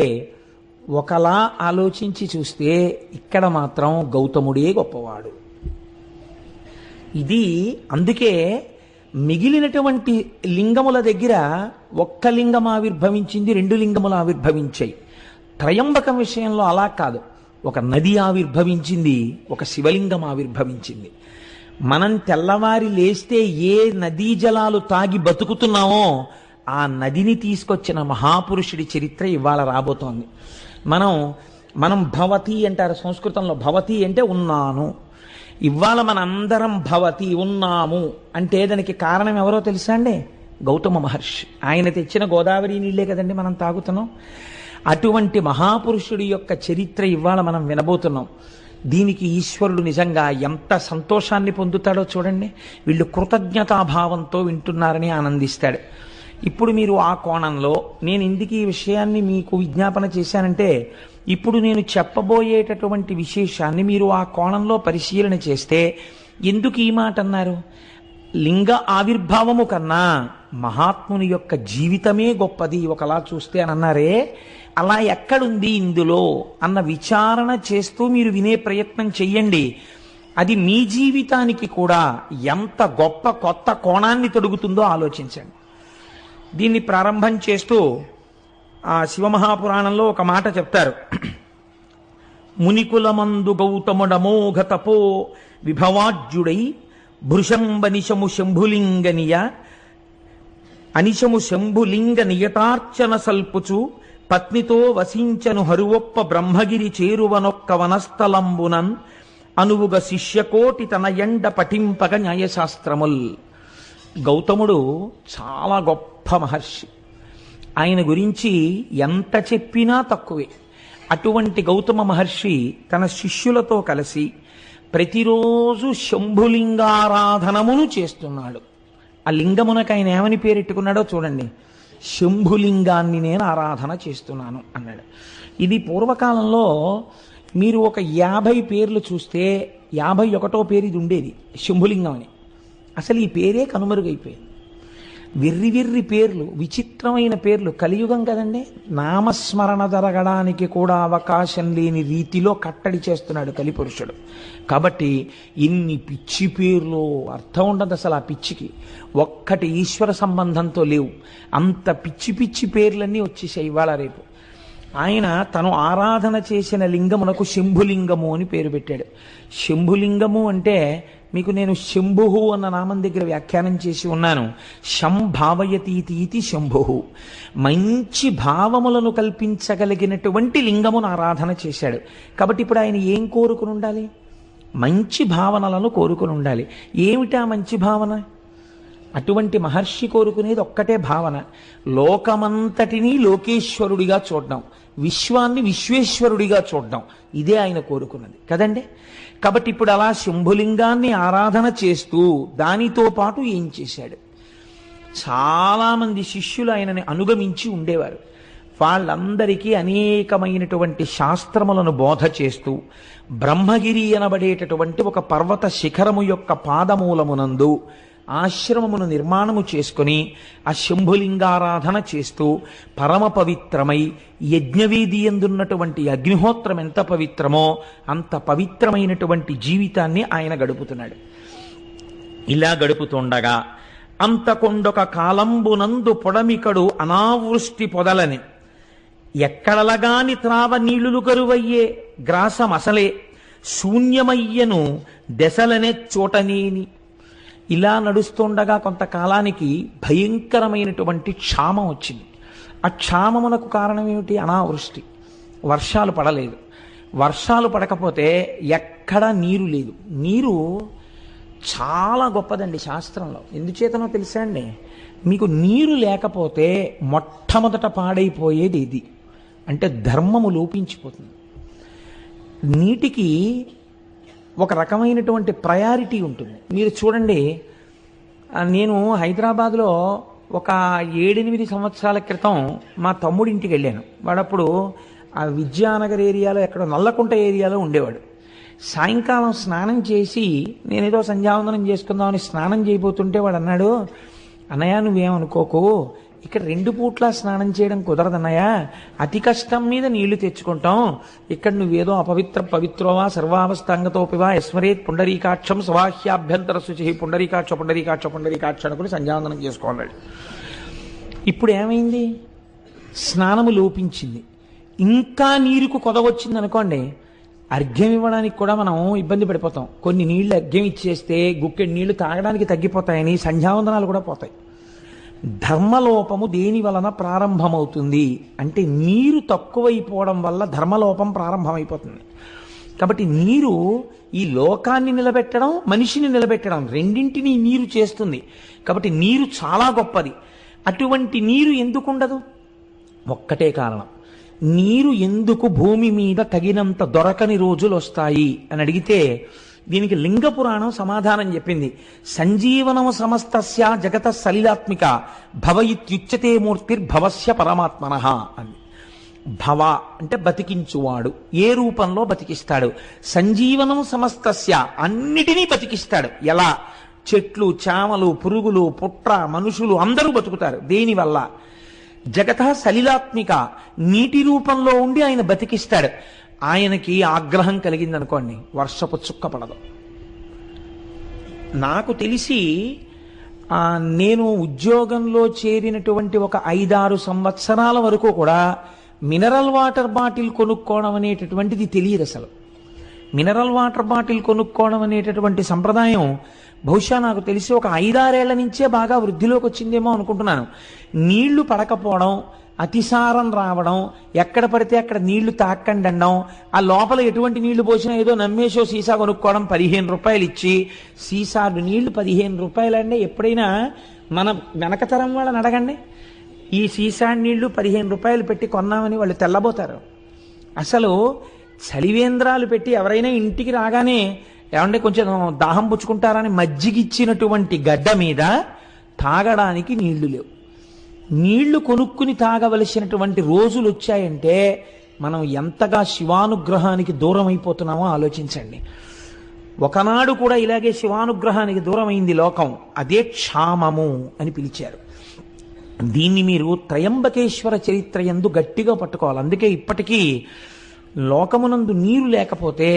ఒకలా ఆలోచించి చూస్తే ఇక్కడ మాత్రం గౌతముడే గొప్పవాడు. ఇది అందుకే మిగిలినటువంటి లింగముల దగ్గర ఒక్క లింగం ఆవిర్భవించింది, 2 లింగములు ఆవిర్భవించాయి. త్రయంబకం విషయంలో అలా కాదు. ఒక నది ఆవిర్భవించింది, ఒక శివలింగం ఆవిర్భవించింది. మనం తెల్లవారి లేస్తే ఏ నదీ జలాలు తాగి బతుకుతున్నామో ఆ నదిని తీసుకొచ్చిన మహాపురుషుడి చరిత్ర ఇవాళ రాబోతోంది. మనం భవతి అంటారు సంస్కృతంలో. భవతి అంటే ఉన్నాను. ఇవాళ మనందరం భవతి ఉన్నాము అంటే దానికి కారణం ఎవరో తెలుసా అండి? గౌతమ మహర్షి. ఆయన తెచ్చిన గోదావరి నీళ్లే కదండి మనం తాగుతున్నాం. అటువంటి మహాపురుషుడి యొక్క చరిత్ర ఇవాళ మనం వినబోతున్నాం. దీనికి ఈశ్వరుడు నిజంగా ఎంత సంతోషాన్ని పొందుతాడో చూడండి. వీళ్ళు కృతజ్ఞతాభావంతో వింటున్నారని ఆనందిస్తాడు. ఇప్పుడు మీరు ఆ కోణంలో నేను ఎందుకు ఈ విషయాన్ని మీకు విజ్ఞాపన చేశానంటే, ఇప్పుడు నేను చెప్పబోయేటటువంటి విశేషాన్ని మీరు ఆ కోణంలో పరిశీలన చేస్తే, ఎందుకు ఈ మాట అన్నారు? లింగ ఆవిర్భావము కన్నా మహాత్ముని యొక్క జీవితమే గొప్పది ఒకలా చూస్తే అని అన్నారే, అలా ఎక్కడుంది ఇందులో అన్న విచారణ చేస్తూ మీరు వినే ప్రయత్నం చెయ్యండి. అది మీ జీవితానికి కూడా ఎంత గొప్ప కొత్త కోణాన్ని తొడుగుతుందో ఆలోచించండి. దీన్ని ప్రారంభం చేస్తూ ఆ శివమహాపురాణంలో ఒక మాట చెప్తారు. మునికులమందు గౌతముడమోఘ తపో విభవాజ్యుడై భృశంబనిశము శంభులింగనియ అనిశము శంభులింగ నియతార్చన సల్పుచు పత్నితో వసించను హరువొప్ప బ్రహ్మగిరి చేరువనొక్క వనస్థలంబునన్ అనువుగ శిష్యకోటి తన ఎండ పఠింపగ న్యాయశాస్త్రముల్. గౌతముడు చాలా గొప్ప మహర్షి. ఆయన గురించి ఎంత చెప్పినా తక్కువే. అటువంటి గౌతమ మహర్షి తన శిష్యులతో కలిసి ప్రతిరోజు శంభులింగారాధనమును చేస్తున్నాడు. ఆ లింగమునకు ఆయన ఏమని పేరెట్టుకున్నాడో చూడండి. శంభులింగాన్ని నేను ఆరాధన చేస్తున్నాను అన్నాడు. ఇది పూర్వకాలంలో మీరు ఒక 50 పేర్లు చూస్తే 51వ పేరు ఇది ఉండేది, శంభులింగం అని. అసలు ఈ పేరే కనుమరుగైపోయింది. వెర్రి వెర్రి పేర్లు, విచిత్రమైన పేర్లు. కలియుగం కదండి, నామస్మరణ జరగడానికి కూడా అవకాశం లేని రీతిలో కట్టడి చేస్తున్నాడు కలిపురుషుడు. కాబట్టి ఇన్ని పిచ్చి పేర్లు, అర్థం ఉండదు అసలు ఆ పిచ్చికి. ఒక్కటి ఈశ్వర సంబంధంతో లేవు. అంత పిచ్చి పిచ్చి పేర్లన్నీ వచ్చేసాయి ఇవాళ రేపు. ఆయన తను ఆరాధన చేసిన లింగమునకు శంభులింగము అని పేరు పెట్టాడు. శంభులింగము అంటే మీకు నేను శంభుహు అన్న నామం దగ్గర వ్యాఖ్యానం చేసి ఉన్నాను. శంభావయతీతి శంభుహు, మంచి భావములను కల్పించగలిగినటువంటి లింగమును ఆరాధన చేశాడు. కాబట్టి ఇప్పుడు ఆయన ఏం కోరుకుని ఉండాలి? మంచి భావనలను కోరుకుని ఉండాలి. ఏమిటా మంచి భావన? అటువంటి మహర్షి కోరుకునేది ఒక్కటే భావన, లోకమంతటినీ లోకేశ్వరుడిగా చూడడం, విశ్వాన్ని విశ్వేశ్వరుడిగా చూడడం. ఇదే ఆయన కోరుకున్నది కదండి. కాబట్టి ఇప్పుడు అలా శంభులింగాన్ని ఆరాధన చేస్తూ దానితో పాటు ఏం చేశాడు? చాలామంది శిష్యులు ఆయనని అనుగమించి ఉండేవారు. వాళ్ళందరికీ అనేకమైనటువంటి శాస్త్రములను బోధ చేస్తూ బ్రహ్మగిరి అనబడేటటువంటి ఒక పర్వత శిఖరము యొక్క పాదమూలమునందు ఆశ్రమమును నిర్మాణము చేసుకుని ఆ శంభులింగారాధన చేస్తూ పరమ పవిత్రమై, యజ్ఞవేది ఎందున్నటువంటి అగ్నిహోత్రం ఎంత పవిత్రమో అంత పవిత్రమైనటువంటి జీవితాన్ని ఆయన గడుపుతున్నాడు. ఇలా గడుపుతుండగా అంతకొండొక కాలంబునందు పొడమికడు అనావృష్టి పొదలని, ఎక్కడలగాని త్రావ నీళ్లు కరువయ్యే గ్రాసమసలే శూన్యమయ్యను దశలనే చోటనేని. ఇలా నడుస్తుండగా కొంతకాలానికి భయంకరమైనటువంటి క్షామం వచ్చింది. ఆ క్షామమునకు కారణం ఏమిటి? అనావృష్టి. వర్షాలు పడలేదు. వర్షాలు పడకపోతే ఎక్కడా నీరు లేదు. నీరు చాలా గొప్పదండి శాస్త్రంలో. ఎందుచేతనో తెలుసా అండి? మీకు నీరు లేకపోతే మొట్టమొదట పాడైపోయేది ఇది అంటే ధర్మము లోపించిపోతుంది. నీటికి ఒక రకమైనటువంటి ప్రయారిటీ ఉంటుంది. మీరు చూడండి, నేను హైదరాబాద్లో ఒక 7-8 సంవత్సరాల క్రితం మా తమ్ముడింటికి వెళ్ళాను. వాడప్పుడు ఆ విద్యానగర్ ఏరియాలో ఎక్కడో నల్లకుంట ఏరియాలో ఉండేవాడు. సాయంకాలం స్నానం చేసి నేనేదో సంధ్యావందనం చేసుకుందామని స్నానం చేయబోతుంటే వాడు అన్నాడు, అన్నయ్య నువ్వేమనుకోకు, ఇక్కడ 2 పూట్ల స్నానం చేయడం కుదరదన్నయ్య, అతి కష్టం మీద నీళ్లు తెచ్చుకుంటాం. ఇక్కడ నువ్వేదో పవిత్రోవా సర్వావస్థాంగతోపివా యస్మరేత్ పుండరీకాక్షం స్వాహ్యాభ్యంతర శుచి పుండరీకాక్ష పుండరీకాక్ష పుండరీకాక్ష అనుకుని సంధ్యావందనం చేసుకోవాలి. ఇప్పుడు ఏమైంది? స్నానము లోపించింది. ఇంకా నీరుకు కొదవచ్చింది అనుకోండి, అర్ఘ్యం ఇవ్వడానికి కూడా మనం ఇబ్బంది పడిపోతాం. కొన్ని నీళ్లు అర్ఘ్యం ఇచ్చేస్తే గుక్కెడు నీళ్లు తాగడానికి తగ్గిపోతాయని సంధ్యావందనాలు కూడా పోతాయి. ధర్మలోపము దేని వలన ప్రారంభమవుతుంది అంటే నీరు తక్కువైపోవడం వల్ల ధర్మలోపం ప్రారంభమైపోతుంది. కాబట్టి నీరు ఈ లోకాన్ని నిలబెట్టడం, మనిషిని నిలబెట్టడం రెండింటినీ నీరు చేస్తుంది. కాబట్టి నీరు చాలా గొప్పది. అటువంటి నీరు ఎందుకు ఉండదు? ఒక్కటే కారణం, నీరు ఎందుకు భూమి మీద తగినంత దొరకని రోజులు వస్తాయి అని అడిగితే దీనికి లింగ పురాణం సమాధానం చెప్పింది. సంజీవనము సమస్తస్య జగత సలిలాత్మిక భవయిత్యుచ్యతే మూర్తిర్భవస్య పరమాత్మనః అని. భవ అంటే బతికించువాడు, ఏ రూపంలో బతికిస్తాడు? సంజీవనం సమస్తస్య, అన్నిటినీ బతికిస్తాడు. ఎలా? చెట్లు, చామలు, పురుగులు, పుట్ర, మనుషులు అందరూ బతుకుతారు. దేనివల్ల? జగత సలిలాత్మిక, నీటి రూపంలో ఉండి ఆయన బతికిస్తాడు. ఆయనకి ఆగ్రహం కలిగిందనుకోండి, వర్షపు చుక్క పడదు. నాకు తెలిసి నేను ఉద్యోగంలో చేరినటువంటి ఒక 5-6 సంవత్సరాల వరకు కూడా మినరల్ వాటర్ బాటిల్ కొనుక్కోవడం అనేటటువంటిది తెలియదు అసలు. మినరల్ వాటర్ బాటిల్ కొనుక్కోవడం అనేటటువంటి సంప్రదాయం బహుశా నాకు తెలిసి ఒక 5-6 ఏళ్ల నుంచే బాగా వృద్ధిలోకి వచ్చిందేమో అనుకుంటున్నాను. నీళ్లు పడకపోవడం, అతిసారం రావడం, ఎక్కడ పడితే అక్కడ నీళ్లు తాకండి అనడం, ఆ లోపల ఎటువంటి నీళ్లు పోసినా ఏదో నమ్మేసో సీసా కొనుక్కోవడం, 15 రూపాయలు ఇచ్చి సీసాలు నీళ్లు 15 రూపాయలు అండి. ఎప్పుడైనా మన వెనకతరం వాళ్ళని అడగండి, ఈ సీసా నీళ్లు 15 రూపాయలు పెట్టి కొన్నామని వాళ్ళు తెల్లబోతారు. అసలు చలివేంద్రాలు పెట్టి ఎవరైనా ఇంటికి రాగానే ఏమంటే కొంచెం దాహం పుచ్చుకుంటారని మజ్జిగిచ్చినటువంటి గడ్డ మీద తాగడానికి నీళ్లు లేవు. నీళ్లు కొనుక్కుని తాగవలసినటువంటి రోజులు వచ్చాయంటే మనం ఎంతగా శివానుగ్రహానికి దూరం అయిపోతున్నామో ఆలోచించండి. ఒకనాడు కూడా ఇలాగే శివానుగ్రహానికి దూరం అయింది లోకం. అదే క్షామము అని పిలిచారు. దీన్ని మీరు త్రయంబకేశ్వర చరిత్ర యందు గట్టిగా పట్టుకోవాలి. అందుకే ఇప్పటికీ లోకమునందు నీరు లేకపోతే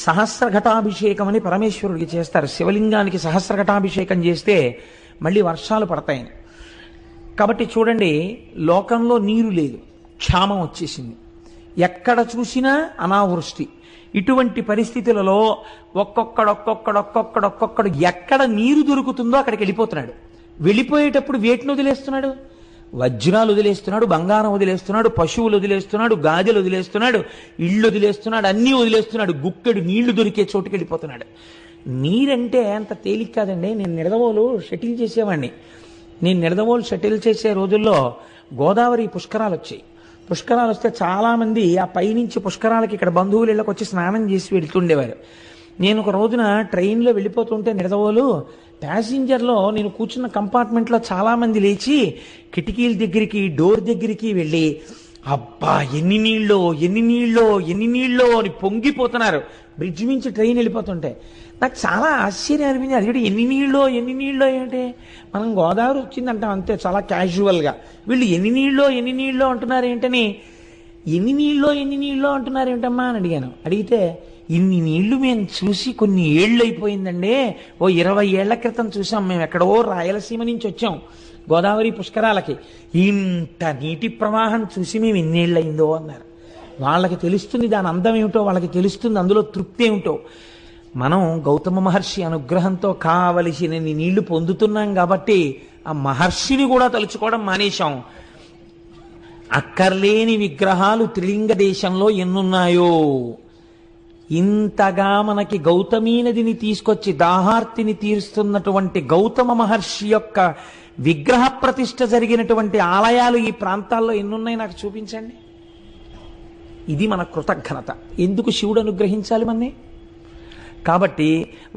సహస్రఘటాభిషేకం అని పరమేశ్వరుడికి చేస్తారు. శివలింగానికి సహస్రఘటాభిషేకం చేస్తే మళ్ళీ వర్షాలు పడతాయని. కాబట్టి చూడండి, లోకంలో నీరు లేదు, క్షామం వచ్చేసింది, ఎక్కడ చూసినా అనావృష్టి. ఇటువంటి పరిస్థితులలో ఒక్కొక్కడు ఎక్కడ నీరు దొరుకుతుందో అక్కడికి వెళ్ళిపోతున్నాడు. వెళ్ళిపోయేటప్పుడు వేటిని వదిలేస్తున్నాడు? వజ్రాలు వదిలేస్తున్నాడు, బంగారం వదిలేస్తున్నాడు, పశువులు వదిలేస్తున్నాడు, గాజులు వదిలేస్తున్నాడు, ఇళ్ళు వదిలేస్తున్నాడు, అన్నీ వదిలేస్తున్నాడు. గుక్కెడు నీళ్లు దొరికే చోటుకి వెళ్ళిపోతున్నాడు. నీరంటే అంత తేలిక కాదండి. నేను నిడదవోలు షటిల్ చేసేవాడిని. నేను నిడదవోలు షటిల్ చేసే రోజుల్లో గోదావరి పుష్కరాలు వచ్చాయి. పుష్కరాలు వస్తే చాలామంది ఆ పైనుంచి పుష్కరాలకి ఇక్కడ బంధువులు ఇళ్ళకి వచ్చి స్నానం చేసి వెళ్తుండేవారు. నేను ఒక రోజున ట్రైన్లో వెళ్ళిపోతుంటే నిడదవోలు ప్యాసింజర్లో నేను కూర్చున్న కంపార్ట్మెంట్లో చాలామంది లేచి కిటికీల దగ్గరికి, డోర్ దగ్గరికి వెళ్ళి అబ్బా ఎన్ని నీళ్ళో ఎన్ని నీళ్ళో ఎన్ని నీళ్ళో అని పొంగిపోతున్నారు. బ్రిడ్జ్ నుంచి ట్రైన్ వెళ్ళిపోతుంటే నాకు చాలా ఆశ్చర్యం అనిపించింది. అది ఎన్ని నీళ్ళో ఎన్ని నీళ్ళో ఏంటి, మనం గోదావరి వచ్చిందంటాం అంతే చాలా క్యాజువల్గా. వీళ్ళు ఎన్ని నీళ్ళో అంటున్నారు ఏంటని, ఎన్ని నీళ్ళో అంటున్నారు ఏంటమ్మా అని అడిగాను. అడిగితే ఇన్ని నీళ్లు మేము చూసి కొన్ని ఏళ్ళు అయిపోయిందండి, ఓ 20 ఏళ్ల క్రితం చూసాం, మేము ఎక్కడో రాయలసీమ నుంచి వచ్చాం గోదావరి పుష్కరాలకి, ఇంత నీటి ప్రవాహం చూసి మేము ఎన్నేళ్ళు అయిందో అన్నారు. వాళ్ళకి తెలుస్తుంది దాని అందం ఏమిటో, వాళ్ళకి తెలుస్తుంది అందులో తృప్తి ఏమిటో. మనం గౌతమ మహర్షి అనుగ్రహంతో కావలసినన్ని నీళ్లు పొందుతున్నాం కాబట్టి ఆ మహర్షిని కూడా తలుచుకోవడం మానేశాం. అక్కర్లేని విగ్రహాలు త్రిలింగ దేశంలో ఎన్నున్నాయో, ఇంతగా మనకి గౌతమీ నదిని తీసుకొచ్చి దాహార్తిని తీరుస్తున్నటువంటి గౌతమ మహర్షి యొక్క విగ్రహ ప్రతిష్ఠ జరిగినటువంటి ఆలయాలు ఈ ప్రాంతాల్లో ఎన్నున్నాయి నాకు చూపించండి. ఇది మన కృతజ్ఞత. ఎందుకు శివుడు అనుగ్రహించాలి మనని? కాబట్టి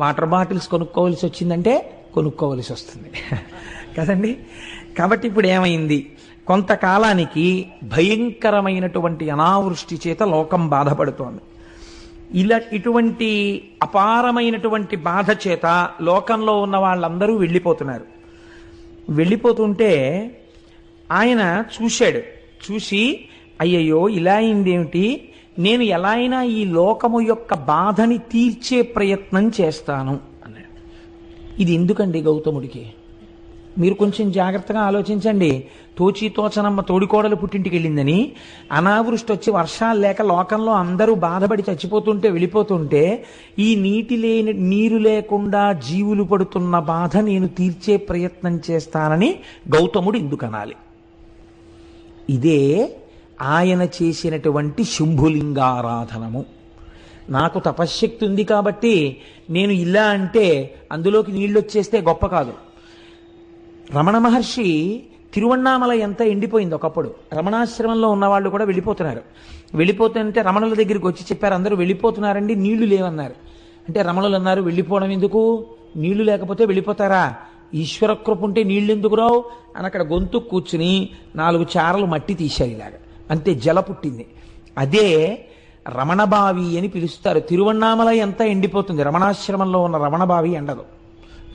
వాటర్ బాటిల్స్ కొనుక్కోవలసి వచ్చిందంటే కొనుక్కోవలసి వస్తుంది కదండి. కాబట్టి ఇప్పుడు ఏమైంది, కొంతకాలానికి భయంకరమైనటువంటి అనావృష్టి చేత లోకం బాధపడుతోంది. ఇటువంటి అపారమైనటువంటి బాధ చేత లోకంలో ఉన్న వాళ్ళందరూ వెళ్ళిపోతున్నారు. వెళ్ళిపోతుంటే ఆయన చూశాడు. చూసి అయ్యయ్యో ఇలా అయిందేమిటి, నేను ఎలా అయినా ఈ లోకము యొక్క బాధని తీర్చే ప్రయత్నం చేస్తాను అన్నాడు. ఇది ఎందుకండి గౌతముడికి? మీరు కొంచెం జాగ్రత్తగా ఆలోచించండి. తోచనమ్మ తోడికోడలు పుట్టింటికి వెళ్ళిందని అనావృష్టి వచ్చి వర్షాలు లేక లోకంలో అందరూ బాధపడి చచ్చిపోతుంటే వెళ్ళిపోతుంటే ఈ నీరు లేకుండా జీవులు పడుతున్న బాధ నేను తీర్చే ప్రయత్నం చేస్తానని గౌతముడు ఎందుకు అనాలి? ఇదే ఆయన చేసినటువంటి శంభులింగారాధనము. నాకు తపశ్శక్తి ఉంది కాబట్టి నేను ఇలా అంటే అందులోకి నీళ్ళు వచ్చేస్తే గొప్ప కాదు. రమణ మహర్షి తిరువణ్ణామల ఎంత ఎండిపోయింది ఒకప్పుడు. రమణాశ్రమంలో ఉన్నవాళ్ళు కూడా వెళ్ళిపోతున్నారు. వెళ్ళిపోతుంటే రమణుల దగ్గరికి వచ్చి చెప్పారు, అందరూ వెళ్ళిపోతున్నారండి, నీళ్లు లేవన్నారు. అంటే రమణులు అన్నారు, వెళ్ళిపోవడం ఎందుకు, నీళ్లు లేకపోతే వెళ్ళిపోతారా, ఈశ్వర కృప ఉంటే నీళ్ళు ఎందుకు రావు అని అక్కడ గొంతు కూర్చుని 4 చారలు మట్టి తీశారు. ఇలాగా అంతే జల పుట్టింది. అదే రమణబావి అని పిలుస్తారు. తిరువణ్ణామల ఎంత ఎండిపోతుంది, రమణాశ్రమంలో ఉన్న రమణబావి ఎండదు.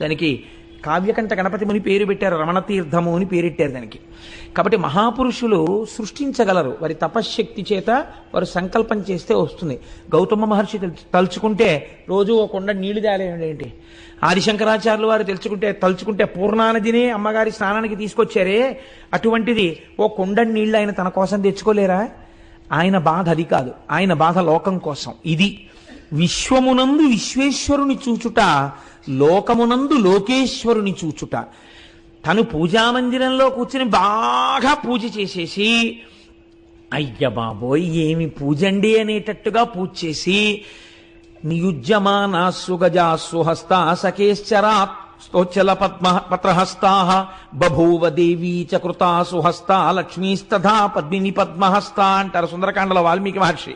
దానికి కావ్యకంఠ గణపతి ముని పేరు పెట్టారు, రమణ తీర్థము అని పేరెట్టారు దానికి. కాబట్టి మహాపురుషులు సృష్టించగలరు, వారి తపశ్శక్తి చేత వారు సంకల్పం చేస్తే వస్తుంది. గౌతమ మహర్షి తలుచుకుంటే రోజు ఒక కొండ నీళ్లు తేలేంటి, ఆదిశంకరాచార్యులు వారు తలుచుకుంటే పూర్ణానదినే అమ్మగారి స్నానానికి తీసుకొచ్చారే, అటువంటిది ఓ కొండ నీళ్లు ఆయన తన కోసం తెచ్చుకోలేరా? ఆయన బాధ అది కాదు, ఆయన బాధ లోకం కోసం. ఇది విశ్వమునందు విశ్వేశ్వరుని చూచుట, లోకమునందు లోకేశ్వరుని చూచుట. తను పూజామందిరంలో కూర్చుని బాగా పూజ చేసేసి అయ్య బాబోయ్ ఏమి పూజండి అనేటట్టుగా పూజ చేసి నియుజ్యమానా సుగజా సుహస్తా సకేశ్చరా స్తోచల పత్రహస్తా బభూవ దేవీ చకృతా సుహస్తా లక్ష్మీస్తథా పద్మిని పద్మహస్తా అంటారు సుందరకాండలో వాల్మీకి మహర్షి.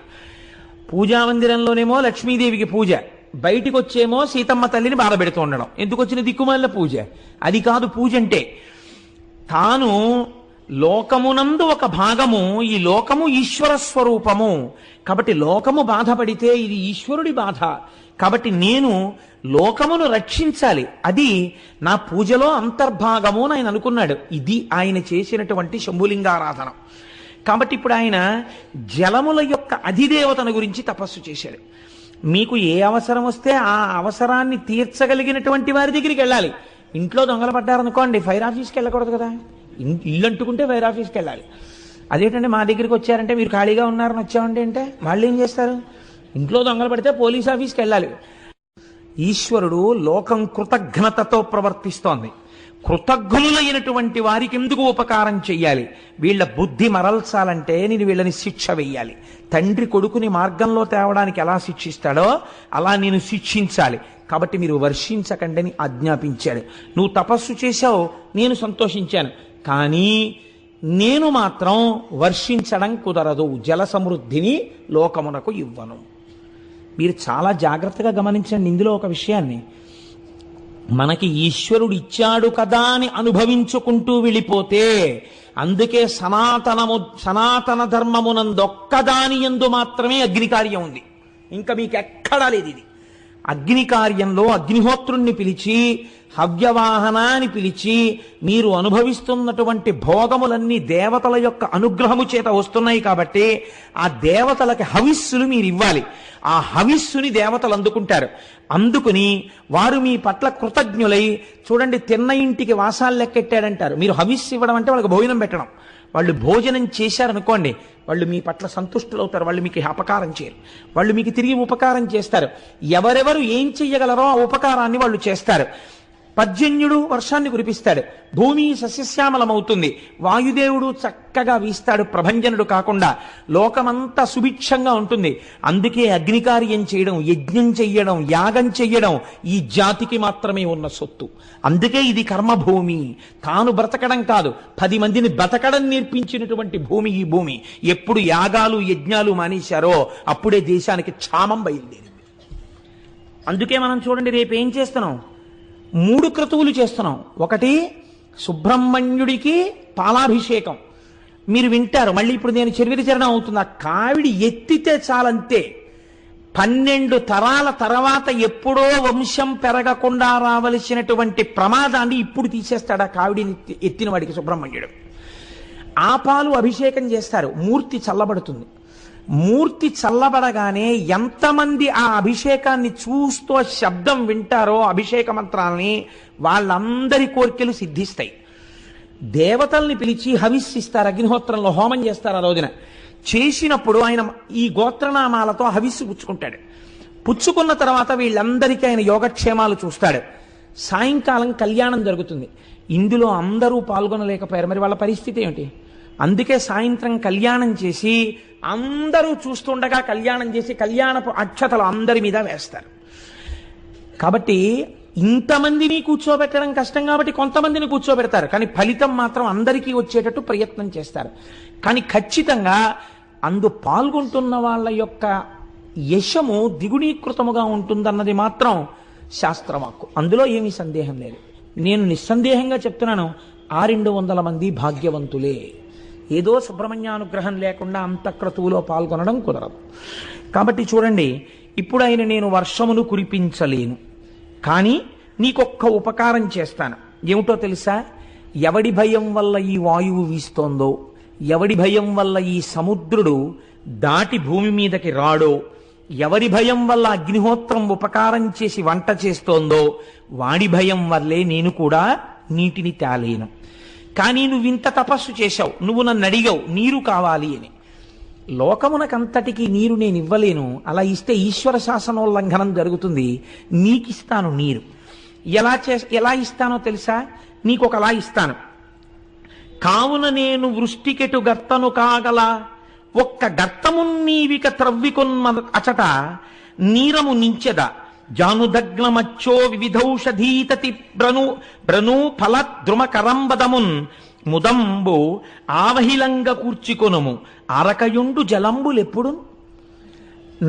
పూజామందిరంలోనేమో లక్ష్మీదేవికి పూజ, బయటికి వచ్చేమో సీతమ్మ తల్లిని బాధ పెడుతూ ఉండడం. ఎందుకు వచ్చిన దిక్కుమాలిన పూజ? అది కాదు పూజ అంటే. తాను లోకమునందు ఒక భాగము, ఈ లోకము ఈశ్వర స్వరూపము కాబట్టి లోకము బాధపడితే ఇది ఈశ్వరుడి బాధ కాబట్టి నేను లోకమును రక్షించాలి, అది నా పూజలో అంతర్భాగము అని ఆయన అనుకున్నాడు. ఇది ఆయన చేసినటువంటి శంభులింగారాధన. కాబట్టి ఇప్పుడు ఆయన జలముల యొక్క అధిదేవతను గురించి తపస్సు చేశాడు. మీకు ఏ అవసరం వస్తే ఆ అవసరాన్ని తీర్చగలిగినటువంటి వారి దగ్గరికి వెళ్ళాలి. ఇంట్లో దొంగలు పడ్డారనుకోండి, ఫైర్ ఆఫీస్కి వెళ్ళకూడదు కదా, ఇల్లు అంటుకుంటే ఫైర్ ఆఫీస్కి వెళ్ళాలి. అదేంటంటే మా దగ్గరికి వచ్చారంటే మీరు ఖాళీగా ఉన్నారని వచ్చామంటే అంటే వాళ్ళు ఏం చేస్తారు? ఇంట్లో దొంగలు పడితే పోలీస్ ఆఫీస్కి వెళ్ళాలి. ఈశ్వరుడు లోకం కృతజ్ఞతతో ప్రవర్తిస్తోంది. కృతజ్ఞులైనటువంటి వారికి ఎందుకు ఉపకారం చెయ్యాలి? వీళ్ళ బుద్ధి మరల్చాలంటే నేను వీళ్ళని శిక్ష వెయ్యాలి. తండ్రి కొడుకుని మార్గంలో తేవడానికి ఎలా శిక్షిస్తాడో అలా నేను శిక్షించాలి. కాబట్టి మీరు వర్షించకండి అని ఆజ్ఞాపించాడు. నువ్వు తపస్సు చేశావు, నేను సంతోషించాను, కానీ నేను మాత్రం వర్షించడం కుదరదు, జల సమృద్ధిని లోకమునకు ఇవ్వను. మీరు చాలా జాగ్రత్తగా గమనించండి ఇందులో ఒక విషయాన్ని. మనకి ఈశ్వరుడు ఇచ్చాడు కదా అని అనుభవించుకుంటూ వెళ్ళిపోతే, అందుకే సనాతన ధర్మమునందొక్కదాని యందు మాత్రమే అగ్నికార్యం ఉంది, ఇంకా మీకు ఎక్కడా లేదు. ఇది అగ్నికార్యంలో అగ్నిహోత్రుణ్ణి పిలిచి హవ్యవాహనాన్ని పిలిచి మీరు అనుభవిస్తున్నటువంటి భోగములన్నీ దేవతల యొక్క అనుగ్రహము చేత వస్తున్నాయి కాబట్టి ఆ దేవతలకి హవిస్సులు మీరు ఇవ్వాలి. ఆ హవిస్సుని దేవతలు అందుకుంటారు. అందుకుని వారు మీ పట్ల కృతజ్ఞులై, చూడండి తిన్న ఇంటికి వాసాలు లెక్కెట్టాడంటారు. మీరు హవిస్సు ఇవ్వడం అంటే వాళ్ళకి భోజనం పెట్టడం. వాళ్ళు భోజనం చేశారనుకోండి, వాళ్ళు మీ పట్ల సంతుష్టులు అవుతారు, వాళ్ళు మీకు అపకారం చేయరు, వాళ్ళు మీకు తిరిగి ఉపకారం చేస్తారు. ఎవరెవరు ఏం చెయ్యగలరో ఆ ఉపకారాన్ని వాళ్ళు చేస్తారు. పర్జన్యుడు వర్షాన్ని కురిపిస్తాడు, భూమి సస్యశ్యామలమవుతుంది, వాయుదేవుడు చక్కగా వీస్తాడు, ప్రభంజనుడు కాకుండా లోకమంతా సుభిక్షంగా ఉంటుంది. అందుకే అగ్నికార్యం చేయడం, యజ్ఞం చెయ్యడం, యాగం చెయ్యడం ఈ జాతికి మాత్రమే ఉన్న సొత్తు. అందుకే ఇది కర్మభూమి. తాను బ్రతకడం కాదు, 10 మందిని బ్రతకడం నేర్పించినటువంటి భూమి ఈ భూమి. ఎప్పుడు యాగాలు యజ్ఞాలు మానేశారో అప్పుడే దేశానికి క్షామం బయలుదేరింది. అందుకే మనం చూడండి రేపు ఏం చేస్తున్నాం, 3 క్రతువులు చేస్తున్నాం. ఒకటి సుబ్రహ్మణ్యుడికి పాలాభిషేకం, మీరు వింటారు. మళ్ళీ ఇప్పుడు నేను చరివిరచరణం అవుతుంది. ఆ కావిడి ఎత్తితే చాలంతే 12 తరాల తర్వాత ఎప్పుడో వంశం పెరగకుండా రావలసినటువంటి ప్రమాదాన్ని ఇప్పుడు తీసేస్తాడు ఆ కావిడిని ఎత్తిన వాడికి సుబ్రహ్మణ్యుడు. ఆ పాలు అభిషేకం చేస్తారు, మూర్తి చల్లబడుతుంది. మూర్తి చల్లబడగానే ఎంతమంది ఆ అభిషేకాన్ని చూస్తూ శబ్దం వింటారో అభిషేక మంత్రాలని, వాళ్ళందరి కోరికలు సిద్ధిస్తాయి. దేవతల్ని పిలిచి హవిస్సిస్తారు, అగ్నిహోత్రంలో హోమం చేస్తారు. ఆ రోజున చేసినప్పుడు ఆయన ఈ గోత్రనామాలతో హవిస్సు పుచ్చుకుంటాడు. పుచ్చుకున్న తర్వాత వీళ్ళందరికీ ఆయన యోగక్షేమాలు చూస్తాడు. సాయంకాలం కళ్యాణం జరుగుతుంది. ఇందులో అందరూ పాల్గొనలేకపోయారు, మరి వాళ్ళ పరిస్థితి ఏమిటి? అందుకే సాయంత్రం కళ్యాణం చేసి అందరూ చూస్తుండగా కళ్యాణం చేసి కళ్యాణపు అక్షతలు అందరి మీద వేస్తారు. కాబట్టి ఇంతమందిని కూర్చోబెట్టడం కష్టం కాబట్టి కొంతమందిని కూర్చోబెడతారు, కానీ ఫలితం మాత్రం అందరికీ వచ్చేటట్టు ప్రయత్నం చేస్తారు. కానీ ఖచ్చితంగా పాల్గొంటున్న వాళ్ళ యొక్క యశము ద్విగుణీకృతముగా ఉంటుందన్నది మాత్రం శాస్త్రవాక్కు. అందులో ఏమీ సందేహం లేదు. నేను నిస్సందేహంగా చెప్తున్నాను, 200 మంది భాగ్యవంతులే. ఏదో సుబ్రహ్మణ్యానుగ్రహం లేకుండా అంత క్రతువులో పాల్గొనడం కుదరదు. కాబట్టి చూడండి, ఇప్పుడు ఆయన నేను వర్షమును కురిపించలేను, కానీ నీకొక్క ఉపకారం చేస్తాను. ఏమిటో తెలుసా? ఎవడి భయం వల్ల ఈ వాయువు వీస్తోందో, ఎవడి భయం వల్ల ఈ సముద్రుడు దాటి భూమి మీదకి రాడో, ఎవరి భయం వల్ల అగ్నిహోత్రం ఉపకారం చేసి వంట చేస్తోందో, వాడి భయం వల్లే నేను కూడా నీటిని తేలేను. కానీ నువ్వు ఇంత తపస్సు చేశావు, నువ్వు నన్ను అడిగావు నీరు కావాలి అని. లోకమునకంతటికి నీరు నేను ఇవ్వలేను, అలా ఇస్తే ఈశ్వర శాసనోల్లంఘనం జరుగుతుంది. నీకిస్తాను నీరు. ఎలా ఇస్తానో తెలుసా? నీకొకలా ఇస్తాను. కావున నేను వృష్టికెటు గర్తను కాగల, ఒక్క గర్తము నీవిక త్రవ్వికొన్న అచట నీరము నించెద, జానుదగ్నమచ్చో వివిధౌషధీతతి బ్రను ఫల ద్రుమ కరంబదమున్ ముదంబు ఆవహిలంగ కూర్చికొనుము అరకయుండు జలంబులెప్పుడు.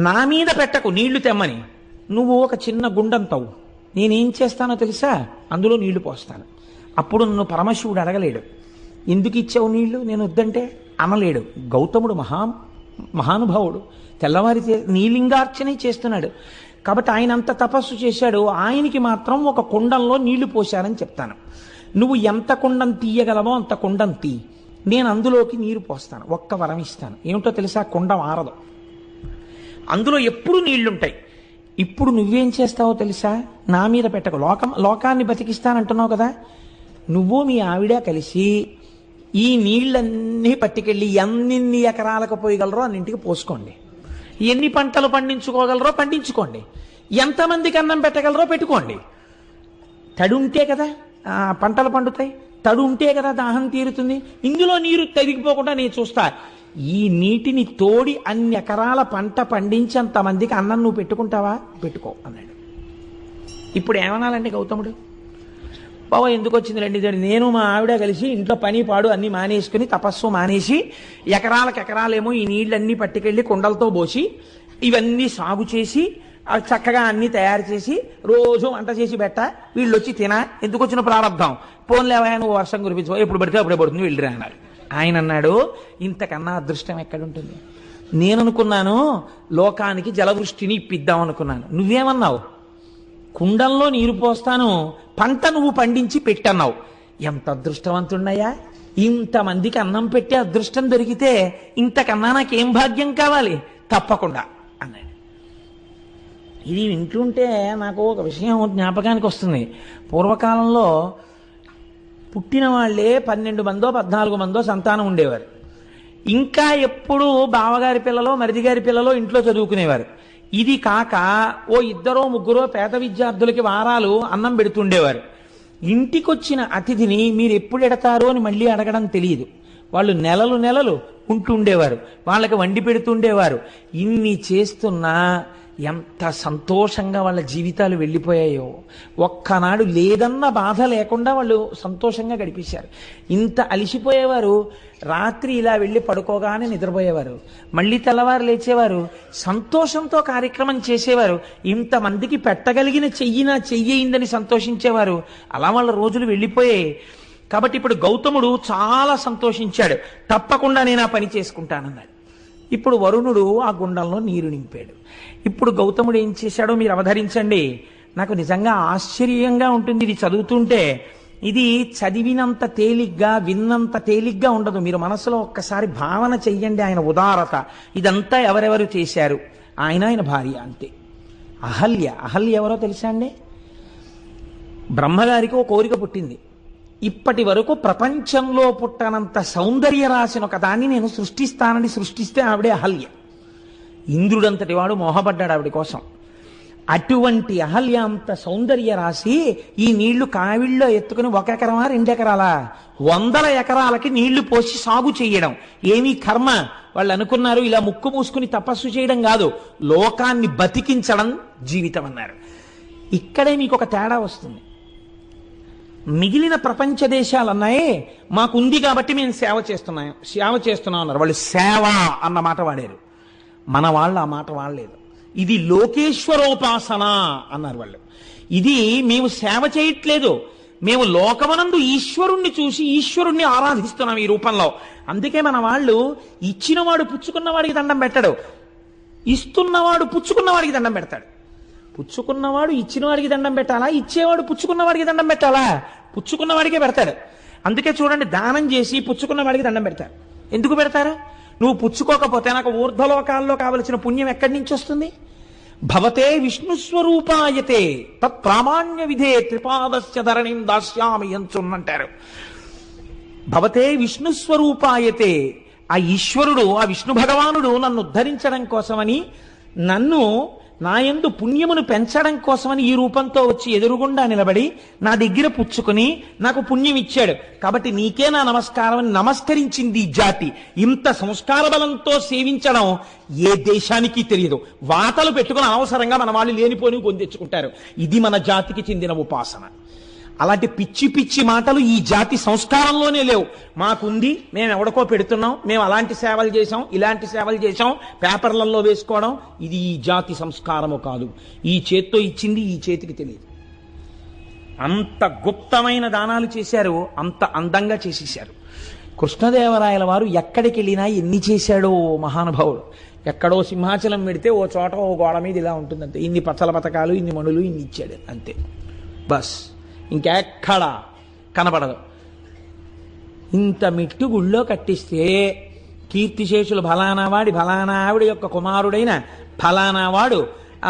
నా మీద పెట్టకు నీళ్లు తెమ్మని, నువ్వు ఒక చిన్న గుండంతవు, నేనేం చేస్తానో తెలుసా? అందులో నీళ్లు పోస్తాను. అప్పుడు నన్ను పరమశివుడు అడగలేడు, ఎందుకు ఇచ్చావు నీళ్లు, నేను వద్దంటే అనలేడు. గౌతముడు మహానుభావుడు, తెల్లవారి నీలింగార్చనే చేస్తున్నాడు. కాబట్టి ఆయన అంత తపస్సు చేశాడు. ఆయనకి మాత్రం ఒక కుండంలో నీళ్లు పోశారని చెప్తాను. నువ్వు ఎంత కుండం తీయగలవో అంత కుండం తీ, నేను అందులోకి నీరు పోస్తాను, ఒక్క వరం ఇస్తాను. ఏమిటో తెలుసా? కుండం ఆరదు, అందులో ఎప్పుడు నీళ్లుంటాయి. ఇప్పుడు నువ్వేం చేస్తావో తెలుసా? నా మీద పెట్టకు, లోకాన్ని బతికిస్తానంటున్నావు కదా, నువ్వు మీ ఆవిడ కలిసి ఈ నీళ్ళన్నీ పట్టుకెళ్ళి ఎన్ని ఎకరాలకు పోయగలరో అన్నింటికి పోసుకోండి, ఎన్ని పంటలు పండించుకోగలరో పండించుకోండి, ఎంతమందికి అన్నం పెట్టగలరో పెట్టుకోండి. తడి ఉంటే కదా పంటలు పండుతాయి, తడు ఉంటే కదా దాహం తీరుతుంది. ఇందులో నీరు తరిగిపోకుండా నేను చూస్తా. ఈ నీటిని తోడి అన్ని ఎకరాల పంట పండించేంతమందికి అన్నం నువ్వు పెట్టుకుంటావా? పెట్టుకో అన్నాడు. ఇప్పుడు ఏమనాలండి గౌతముడు? బాబా ఎందుకు వచ్చింది రండి, నేను మా ఆవిడ కలిసి ఇంట్లో పని పాడు అన్ని మానేసుకుని తపస్సు మానేసి ఎకరాలకేమో ఈ నీళ్ళన్నీ పట్టుకెళ్ళి కుండలతో పోసి ఇవన్నీ సాగు చేసి చక్కగా అన్ని తయారు చేసి రోజు వంట చేసి పెట్ట, వీళ్ళు వచ్చి తినా, ఎందుకు వచ్చిన ప్రారంభం, పోన్లేవా నువ్వు వర్షం కురిపించు, ఎప్పుడు పడితే అప్పుడే పడుతుంది వెళ్ళిరా అన్నారు. ఆయన అన్నాడు, ఇంతకన్నా అదృష్టం ఎక్కడుంటుంది? నేను అనుకున్నాను లోకానికి జలవృష్టిని ఇప్పిద్దాం అనుకున్నాను, నువ్వేమన్నావు? కుండంలో నీరు పోస్తాను, పంట నువ్వు పండించి పెట్టన్నావు. ఎంత అదృష్టవంతున్నయ్యా! ఇంతమందికి అన్నం పెట్టే అదృష్టం దొరికితే ఇంతకన్నా నాకేం భాగ్యం కావాలి? తప్పకుండా అన్నాడు. ఇది వింటుంటే నాకు ఒక విషయం జ్ఞాపకానికి వస్తుంది. పూర్వకాలంలో పుట్టిన వాళ్ళే 12 మందో 14 మందో సంతానం ఉండేవారు. ఇంకా ఎప్పుడు బావగారి పిల్లలో మరిది గారి పిల్లలో ఇంట్లో చదువుకునేవారు. ఇది కాక ఓ 2 3 పేద విద్యార్థులకి వారాలు అన్నం పెడుతుండేవారు. ఇంటికొచ్చిన అతిథిని మీరు ఎప్పుడు ఎడతారో అని మళ్ళీ అడగడం తెలియదు. వాళ్ళు నెలలు ఉంటుండేవారు, వాళ్ళకి వండి పెడుతుండేవారు. ఇన్ని చేస్తున్నా ఎంత సంతోషంగా వాళ్ళ జీవితాలు వెళ్ళిపోయాయో. ఒక్కనాడు లేదన్న బాధ లేకుండా వాళ్ళు సంతోషంగా గడిపేశారు. ఇంత అలిసిపోయేవారు, రాత్రి ఇలా వెళ్ళి పడుకోగానే నిద్రపోయేవారు, మళ్ళీ తెల్లవారు లేచేవారు, సంతోషంతో కార్యక్రమం చేసేవారు. ఇంతమందికి పెట్టగలిగిన చెయ్యిందని సంతోషించేవారు. అలా వాళ్ళ రోజులు వెళ్ళిపోయాయి. కాబట్టి ఇప్పుడు గౌతముడు చాలా సంతోషించాడు. తప్పకుండా నేను ఆ పని చేసుకుంటానన్నాడు. ఇప్పుడు వరుణుడు ఆ గుండంలో నీరు నింపాడు. ఇప్పుడు గౌతముడు ఏం చేశాడో మీరు అవధరించండి. నాకు నిజంగా ఆశ్చర్యంగా ఉంటుంది ఇది చదువుతుంటే. ఇది చదివినంత తేలిగ్గా విన్నంత తేలిగ్గా ఉండదు. మీరు మనసులో ఒక్కసారి భావన చెయ్యండి ఆయన ఉదారత. ఇదంతా ఎవరెవరు చేశారు? ఆయన భార్య అంతే. అహల్య ఎవరో తెలుసా అండి? బ్రహ్మగారికి ఓ కోరిక పుట్టింది. ఇప్పటి వరకు ప్రపంచంలో పుట్టనంత సౌందర్య రాశిని ఒక దాన్ని నేను సృష్టిస్తానని సృష్టిస్తే ఆవిడే అహల్య. ఇంద్రుడంతటి వాడు మోహపడ్డాడు ఆవిడ కోసం. అటువంటి అహల్య అంత సౌందర్య రాశి ఈ నీళ్లు కావిళ్ళలో ఎత్తుకుని 1 ఎకరమా 2 ఎకరాలా 100 ఎకరాలకి నీళ్లు పోసి సాగు చేయడం ఏమీ కర్మ. వాళ్ళు అనుకున్నారు ఇలా ముక్కు మూసుకుని తపస్సు చేయడం కాదు, లోకాన్ని బతికించడం జీవితం అన్నారు. ఇక్కడే మీకు ఒక తేడా వస్తుంది. మిగిలిన ప్రపంచ దేశాలు అన్నాయే మాకుంది కాబట్టి మేము సేవ చేస్తున్నాం అన్నారు. వాళ్ళు సేవ అన్న మాట వాడారు. మన వాళ్ళు ఆ మాట వాడలేదు. ఇది లోకేశ్వరోపాసన అన్నారు వాళ్ళు. ఇది మేము సేవ చేయట్లేదు, మేము లోకమనందు ఈశ్వరుణ్ణి చూసి ఈశ్వరుణ్ణి ఆరాధిస్తున్నాం ఈ రూపంలో. అందుకే మన వాళ్ళు ఇచ్చినవాడు పుచ్చుకున్నవాడికి దండం పెట్టడు, ఇస్తున్నవాడు పుచ్చుకున్నవాడికి దండం పెడతాడు. పుచ్చుకున్నవాడు ఇచ్చిన వాడికి దండం పెట్టాలా, ఇచ్చేవాడు పుచ్చుకున్నవాడికి దండం పెట్టాలా? పుచ్చుకున్నవాడికే పెడతాడు. అందుకే చూడండి, దానం చేసి పుచ్చుకున్నవాడికి దండం పెడతారు. ఎందుకు పెడతారు? నువ్వు పుచ్చుకోకపోతే నాకు ఊర్ధ్వలోకాల్లో కావలసిన పుణ్యం ఎక్కడి నుంచి వస్తుంది? భవతే విష్ణుస్వరూపాయతే తత్ ప్రామాణ్య విధే త్రిపాదస్య ధరణిం దాస్యామి అంటారు. భవతే విష్ణుస్వరూపాయతే, ఆ ఈశ్వరుడు ఆ విష్ణు భగవానుడు నన్ను ఉద్ధరించడం కోసమని, నన్ను నాయందు పుణ్యమును పెంచడం కోసమని ఈ రూపంతో వచ్చి ఎదురుగుండా నిలబడి నా దగ్గర పుచ్చుకుని నాకు పుణ్యం ఇచ్చాడు. కాబట్టి నీకే నా నమస్కారం అని నమస్కరించింది ఈ జాతి. ఇంత సంస్కార బలంతో సేవించడం ఏ దేశానికి తెలియదు. వాతలు పెట్టుకుని అనవసరంగా మన వాళ్ళు లేనిపోని పొందెచ్చుకుంటారు. ఇది మన జాతికి చెందిన ఉపాసన. అలాంటి పిచ్చి పిచ్చి మాటలు ఈ జాతి సంస్కారంలోనే లేవు. మాకుంది, మేము ఎవడికో పెడుతున్నాం, మేము అలాంటి సేవలు చేశాం, ఇలాంటి సేవలు చేశాం, పేపర్లలో వేసుకోవడం, ఇది ఈ జాతి సంస్కారము కాదు. ఈ చేత్తో ఇచ్చింది ఈ చేతికి తెలియదు. అంత గుప్తమైన దానాలు చేశారు, అంత అందంగా చేసేశారు. కృష్ణదేవరాయల వారు ఎక్కడికి వెళ్ళినా ఎన్ని చేశాడో మహానుభావుడు. ఎక్కడో సింహాచలం పెడితే ఓ చోట ఓ గోడ మీద ఇలా ఉంటుందంతే, ఇన్ని పచ్చల పథకాలు, ఇన్ని మణులు, ఇన్ని ఇచ్చాడు అంతే, బస్ ఇంకెక్కడా కనపడదు. ఇంత మిట్టు గుళ్ళో కట్టిస్తే కీర్తిశేషులు ఫలానా వాడి ఫలానా ఆవిడ యొక్క కుమారుడైన ఫలానా వాడు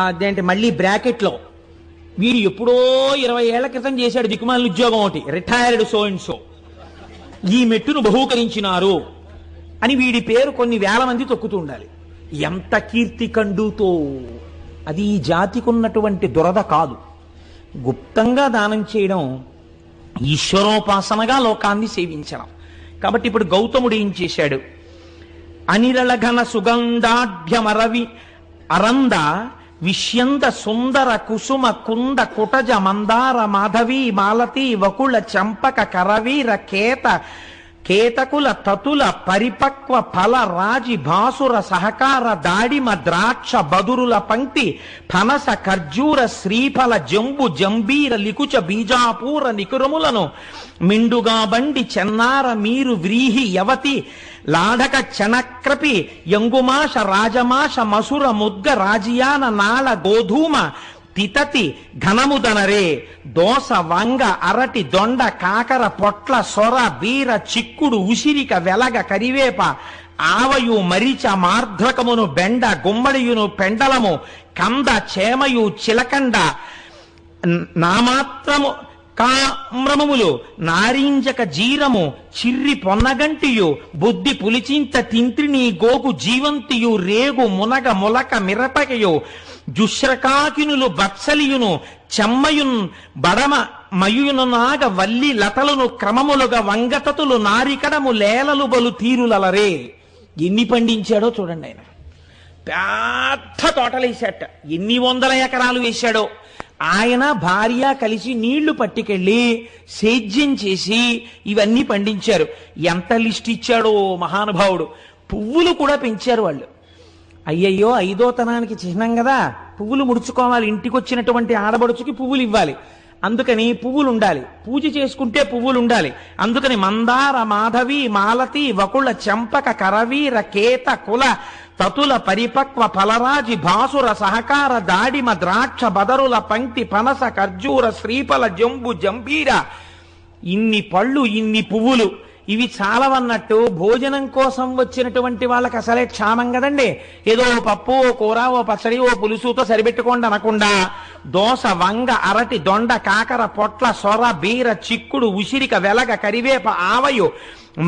అదేంటి మళ్ళీ బ్రాకెట్లో వీడు ఎప్పుడో 20 ఏళ్ల క్రితం చేశాడు దిక్కుమాల ఉద్యోగం ఒకటి, రిటైర్డ్ సో అండ్ సో, ఈ మెట్టును బహూకరించినారు అని వీడి పేరు కొన్ని వేల మంది తొక్కుతూ ఉండాలి. ఎంత కీర్తి కండుతో! అది ఈ జాతికి ఉన్నటువంటి దురద కాదు. గుప్తంగా దానం చేయడం ఈశ్వరోపాసనగా లోకాన్ని సేవించడం. కాబట్టి ఇప్పుడు గౌతముడు ఏం చేశాడు? అనిరళఘన సుగంధాఢ్యమరవి అరంద విష్యంద సుందర కుసుమ కుంద కుటజ మందార మాధవి మాలతి వకుళ చంపక కరవీర కేతకుల తతుల పరిపక్వ ఫల రాజి భాసుర సహకార దాడిమ ద్రాక్ష బదురుల పంక్తి ఫనస ఖర్జూర శ్రీఫల జంబు జంబీర లికుచ బీజాపూర నికురములను మిండుగా బండి చెన్నార మీరు వ్రీహి యవతి లాఢక చనక్రపి యంగుమాష రాజమాష మసుర ముద్గ రాజియాన నాళ గోధూమ తితతి ఘనముదనరే దోస వంగ అరటి దొండ కాకర పొట్ల సొర బీర చిక్కుడు ఉసిరిక వెలగ కరివేప ఆవయు మరిచ మార్ధ్రకమును బెండ గుమ్మడియును పెండలము కంద చేమయు చిలకండ నామాత్రము కామ్రమములు నారింజక జీరము చిర్రి పొన్నగంటియు బుద్ధి పులిచింత తింత్రిని గోగు జీవంతియు రేగు మునగ ములక మిరపకయు జుశ్రకాకినులు బత్సలియును చెమ్మయున్ బడమ మయును నాగ వల్లి లతలను క్రమములుగా వంగతతులు నారికడము లేలలు బలు తీరులలరే. ఎన్ని పండించాడో చూడండి. ఆయన పెద్ద తోటలేశాట, ఎన్ని 100 ఎకరాలు వేశాడో. ఆయన భార్య కలిసి నీళ్లు పట్టుకెళ్ళి సేద్యం చేసి ఇవన్నీ పండించారు. ఎంత లిస్ట్ ఇచ్చాడో మహానుభావుడు. పువ్వులు కూడా పెంచారు వాళ్ళు. అయ్యయ్యో 5వ తనానికి చిహ్నం కదా, పువ్వులు ముడుచుకోవాలి, ఇంటికి వచ్చినటువంటి ఆడబడుచుకి పువ్వులు ఇవ్వాలి, అందుకని పువ్వులు ఉండాలి, పూజ చేసుకుంటే పువ్వులు ఉండాలి. అందుకని మందార మాధవి మాలతి వకుళ చంపక కరవీర కేత కుల తతుల పరిపక్వ ఫలరాజి భాసుర సహకార దాడిమ ద్రాక్ష బదరుల పంక్తి పనస ఖర్జూర శ్రీఫల జంబు జంబీర, ఇన్ని పళ్ళు ఇన్ని పువ్వులు, ఇవి చాలవన్నట్టు భోజనం కోసం వచ్చినటువంటి వాళ్ళకి అసలే క్షామం కదండి. ఏదో పప్పు ఓ కూర ఓ పచ్చడి ఓ పులుసుతో సరిపెట్టుకోండి అనకుండా దోస వంగ అరటి దొండ కాకర పొట్ల సొర బీర చిక్కుడు ఉసిరిక వెలగ కరివేప ఆవయు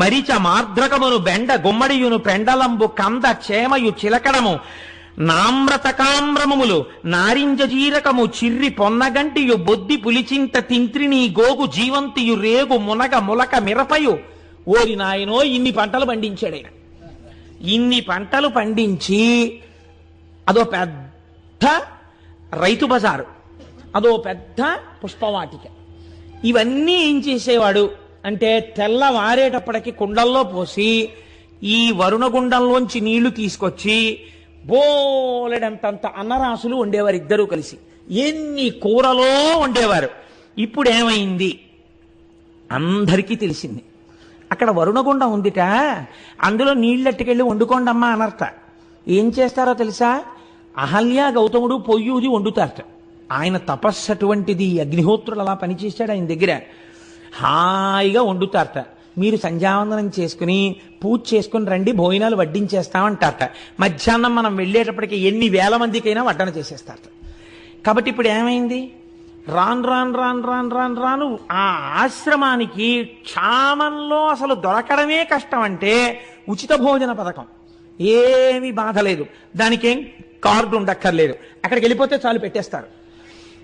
మరిచ మార్ధ్రకమును బెండ గుమ్మడియును పెండలంబు కంద చేమయు చిలకడము నామ్రతకామ్రమములు నారింజ జీరకము చిర్రి పొన్నగంటియు బొద్ది పులిచింత తింత్రిని గోగు జీవంతియు రేగు మునగ ములక మిరపయు. ఓరి నాయనో, ఇన్ని పంటలు పండించాడు ఆయన. ఇన్ని పంటలు పండించి అదో పెద్ద రైతు బజారు, అదో పెద్ద పుష్పవాటిక. ఇవన్నీ ఏం చేసేవాడు అంటే తెల్లవారేటప్పటికి కుండల్లో పోసి ఈ వరుణగుండంలోంచి నీళ్లు తీసుకొచ్చి బోలెడంతంత అన్నరాసులు వండేవారు ఇద్దరూ కలిసి. ఎన్ని కూరలో వండేవారు. ఇప్పుడు ఏమైంది అందరికీ తెలిసింది. అక్కడ వరుణగుండం ఉందిట, అందులో నీళ్ళెట్టుకెళ్ళి వండుకోండమ్మా అనర్ట. ఏం చేస్తారో తెలుసా? అహల్య గౌతముడు పొయ్యూది వండుతారట. ఆయన తపస్సు అటువంటిది. అగ్నిహోత్రులు అలా పనిచేశాడు ఆయన దగ్గర. హాయిగా వండుతారట. మీరు సంధ్యావందనం చేసుకుని పూజ చేసుకుని రండి, భోజనాలు వడ్డించేస్తామంటారట. మధ్యాహ్నం మనం వెళ్ళేటప్పటికి ఎన్ని వేల మందికైనా వడ్డన చేసేస్తారట. కాబట్టి ఇప్పుడు ఏమైంది? రాను రాను రాను రాను రాను రాను ఆ ఆశ్రమానికి క్షామంలో అసలు దొరకడమే కష్టం. అంటే ఉచిత భోజన పథకం ఏమీ బాధ లేదు, దానికేం కార్డు ఉండక్కర్లేదు, అక్కడికి వెళ్ళిపోతే చాలు పెట్టేస్తారు.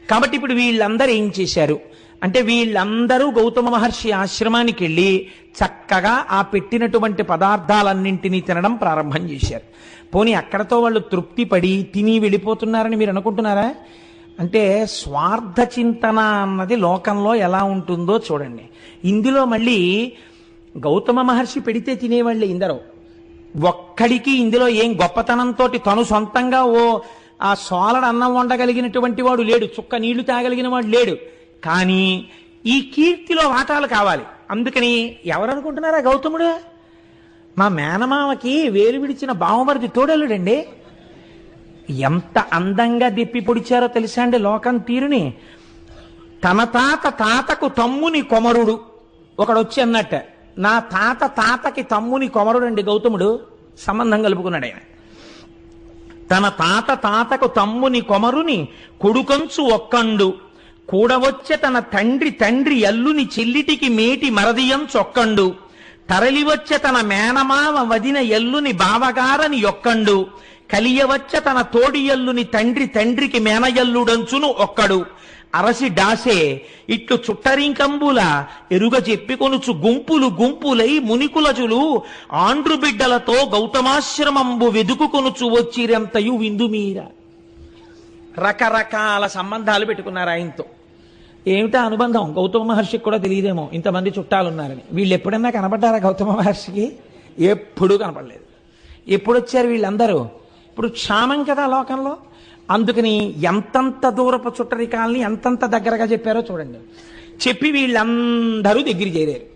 కాబట్టి ఇప్పుడు వీళ్ళందరూ ఏం చేశారు అంటే వీళ్ళందరూ గౌతమ మహర్షి ఆశ్రమానికి వెళ్ళి చక్కగా ఆ పెట్టినటువంటి పదార్థాలన్నింటినీ తినడం ప్రారంభం చేశారు. పోనీ అక్కడతో వాళ్ళు తృప్తి పడి తిని వెళ్ళిపోతున్నారని మీరు అనుకుంటున్నారా? అంటే స్వార్థ చింతన అన్నది లోకంలో ఎలా ఉంటుందో చూడండి. ఇందులో మళ్ళీ గౌతమ మహర్షి పెడితే తినేవాళ్ళే ఇందరూ. ఒక్కడికి ఇందులో ఏం గొప్పతనంతో తను సొంతంగా ఆ సోలడ అన్నం వండగలిగినటువంటి వాడు లేడు, చుక్క నీళ్లు తాగలిగిన వాడు లేడు. కానీ ఈ కీర్తిలో వాటాలు కావాలి. అందుకని ఎవరనుకుంటున్నారా? గౌతముడు మా మేనమామకి వేలు విడిచిన బావమరిది తోడలుడండి. ఎంత అందంగా దిప్పి పొడిచారో తెలుసా అండి లోకం తీరుని. తన తాతకు తమ్ముని కొమరుడు ఒకడు వచ్చి అన్నట్ట, నా తాతకి తమ్ముని కొమరుడు అండి గౌతముడు. సంబంధం కలుపుకున్నాడు ఆయన. తన తాతకు తమ్ముని కొమరుని కొడుకంచు ఒక్కండు కూడవచ్చే తన తండ్రి ఎల్లుని చెల్లిటికి మేటి మరదియంచొక్కండు తరలివచ్చే తన మేనమావ వదిన ఎల్లుని బావగారని యొక్కండు కలియవచ్చ తన తోడి ఎల్లుని తండ్రికి మేనయల్లుడంచును ఒక్కడు అరసి డాసే ఇట్లు చుట్టరింకంబుల ఎరుగ చెప్పికొనుచు గుంపులై మునికులజులు ఆండ్రు బిడ్డలతో గౌతమాశ్రమంబు వెదుకుకొనుచు వచ్చిరంతయు విందుమీర. రకరకాల సంబంధాలు పెట్టుకున్నారు ఆయనతో. ఏమిటా అనుబంధం గౌతమ మహర్షికి కూడా తెలియదేమో ఇంతమంది చుట్టాలున్నారని. వీళ్ళు ఎప్పుడన్నా కనపడ్డారా గౌతమ మహర్షికి? ఎప్పుడూ కనపడలేదు. ఎప్పుడు వచ్చారు వీళ్ళందరూ? ఇప్పుడు క్షామం కదా లోకంలో. అందుకని ఎంతంత దూరపు చుట్టరికాలని ఎంతంత దగ్గరగా చెప్పారో చూడండి. చెప్పి వీళ్ళందరూ దగ్గర చేరారు.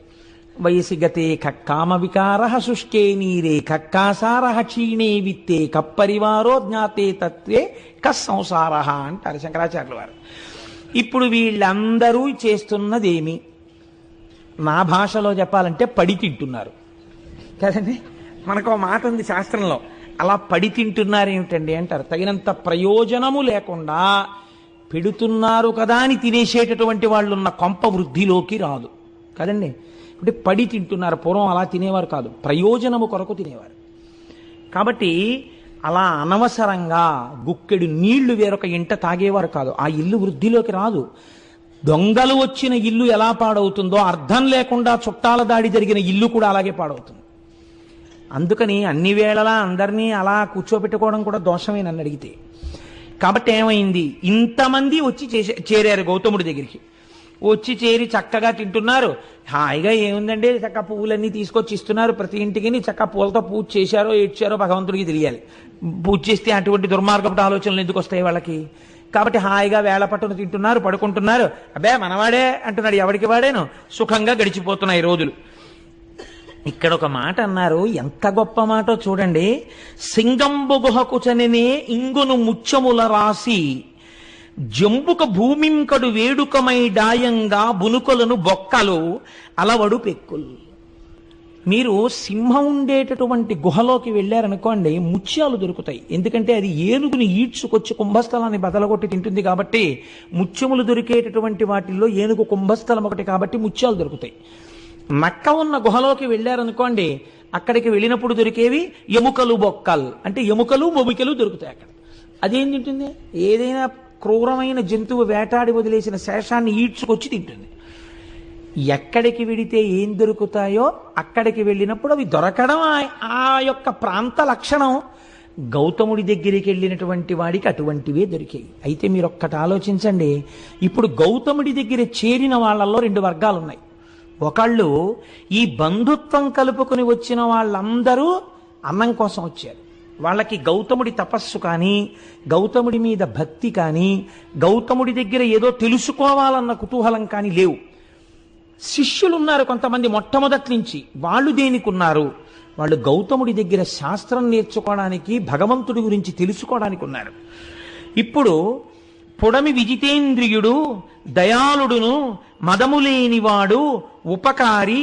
వయసి గతే కక్కామ వికార శుష్కే నీరే కక్కాసార క్షీణే విత్తే కప్పరివారో జ్ఞాతే తత్వే కస్సంసార అంటారు శంకరాచార్యుల వారు. ఇప్పుడు వీళ్ళందరూ చేస్తున్నదేమి? నా భాషలో చెప్పాలంటే పడి తింటున్నారు కదండి. మనకు మాట ఉంది శాస్త్రంలో, అలా పడి తింటున్నారు ఏమిటండి అంటారు. తగినంత ప్రయోజనము లేకుండా పెడుతున్నారు కదా అని తినేసేటటువంటి వాళ్ళు ఉన్న కొంప వృద్ధిలోకి రాదు కదండి. అంటే పడి తింటున్నారు. పూర్వం అలా తినేవారు కాదు, ప్రయోజనము కొరకు తినేవారు. కాబట్టి అలా అనవసరంగా గుక్కెడు నీళ్లు వేరొక ఇంట తాగేవారు కాదు. ఆ ఇల్లు వృద్ధిలోకి రాదు. దొంగలు వచ్చిన ఇల్లు ఎలా పాడవుతుందో అర్థం లేకుండా చుట్టాల దాడి జరిగిన ఇల్లు కూడా అలాగే పాడవుతుంది. అందుకని అన్ని వేళలా అందరినీ అలా కూర్చోబెట్టుకోవడం కూడా దోషమే నన్ను అడిగితే. కాబట్టి ఏమైంది, ఇంతమంది వచ్చి చేరారు గౌతముడి దగ్గరికి. వచ్చి చేరి చక్కగా తింటున్నారు. హాయిగా ఏముందండి, చక్క పువ్వులన్నీ తీసుకొచ్చి ఇస్తున్నారు ప్రతి ఇంటికి. చక్క పూలతో పూజ చేశారో ఏడ్చారో భగవంతుడికి తెలియాలి. పూజ చేస్తే అటువంటి దుర్మార్గపు ఆలోచనలు ఎందుకు వస్తాయి వాళ్ళకి? కాబట్టి హాయిగా వేళ పట్టును తింటున్నారు, పడుకుంటున్నారు. అబ్బే మనవాడే అంటున్నాడు, ఎవరికి వాడేను. సుఖంగా గడిచిపోతున్నాయి రోజులు. ఇక్కడ ఒక మాట అన్నారు, ఎంత గొప్ప మాటో చూడండి. సింగంబు గుహకు చనినే ఇంగును ముచ్చముల రాసి జంబుక భూమింకడు వేడుకమై డాయంగా బునుకొలను బొక్కలు అలవడు పెక్కులు. మీరు సింహం ఉండేటటువంటి గుహలోకి వెళ్ళారనుకోండి, ముత్యాలు దొరుకుతాయి. ఎందుకంటే అది ఏనుగుని ఈడ్చుకొచ్చి కుంభస్థలాన్ని బదలగొట్టి తింటుంది కాబట్టి. ముత్యములు దొరికేటటువంటి వాటిల్లో ఏనుగు కుంభస్థలం ఒకటి కాబట్టి ముత్యాలు దొరుకుతాయి. నక్క ఉన్న గుహలోకి వెళ్ళారనుకోండి, అక్కడికి వెళ్ళినప్పుడు దొరికేవి ఎముకలు బొక్కలు, అంటే ఎముకలు మొబికలు దొరుకుతాయి అక్కడ. అదేం తింటుంది? ఏదైనా క్రూరమైన జంతువు వేటాడి వదిలేసిన శేషాన్ని ఈడ్చుకొచ్చి తింటుంది. ఎక్కడికి వెడితే ఏం దొరుకుతాయో అక్కడికి వెళ్ళినప్పుడు అవి దొరకడం ఆ యొక్క ప్రాంత లక్షణం. గౌతముడి దగ్గరికి వెళ్ళినటువంటి వాడికి అటువంటివే దొరికాయి. అయితే మీరు ఒక్కటి ఆలోచించండి. ఇప్పుడు గౌతముడి దగ్గర చేరిన వాళ్ళల్లో రెండు వర్గాలు ఉన్నాయి. ఒకళ్ళు ఈ బంధుత్వం కలుపుకొని వచ్చిన వాళ్ళందరూ అన్నం కోసం వచ్చారు. వాళ్ళకి గౌతముడి తపస్సు కానీ, గౌతముడి మీద భక్తి కానీ, గౌతముడి దగ్గర ఏదో తెలుసుకోవాలన్న కుతూహలం కానీ లేవు. శిష్యులు ఉన్నారు కొంతమంది మొట్టమొదటి నుంచి. వాళ్ళు దేనికున్నారు? వాళ్ళు గౌతముడి దగ్గర శాస్త్రం నేర్చుకోవడానికి, భగవంతుడి గురించి తెలుసుకోవడానికి ఉన్నారు. ఇప్పుడు పొడమి విజితేంద్రియుడు, దయాళుడును, మదములేనివాడు, ఉపకారి,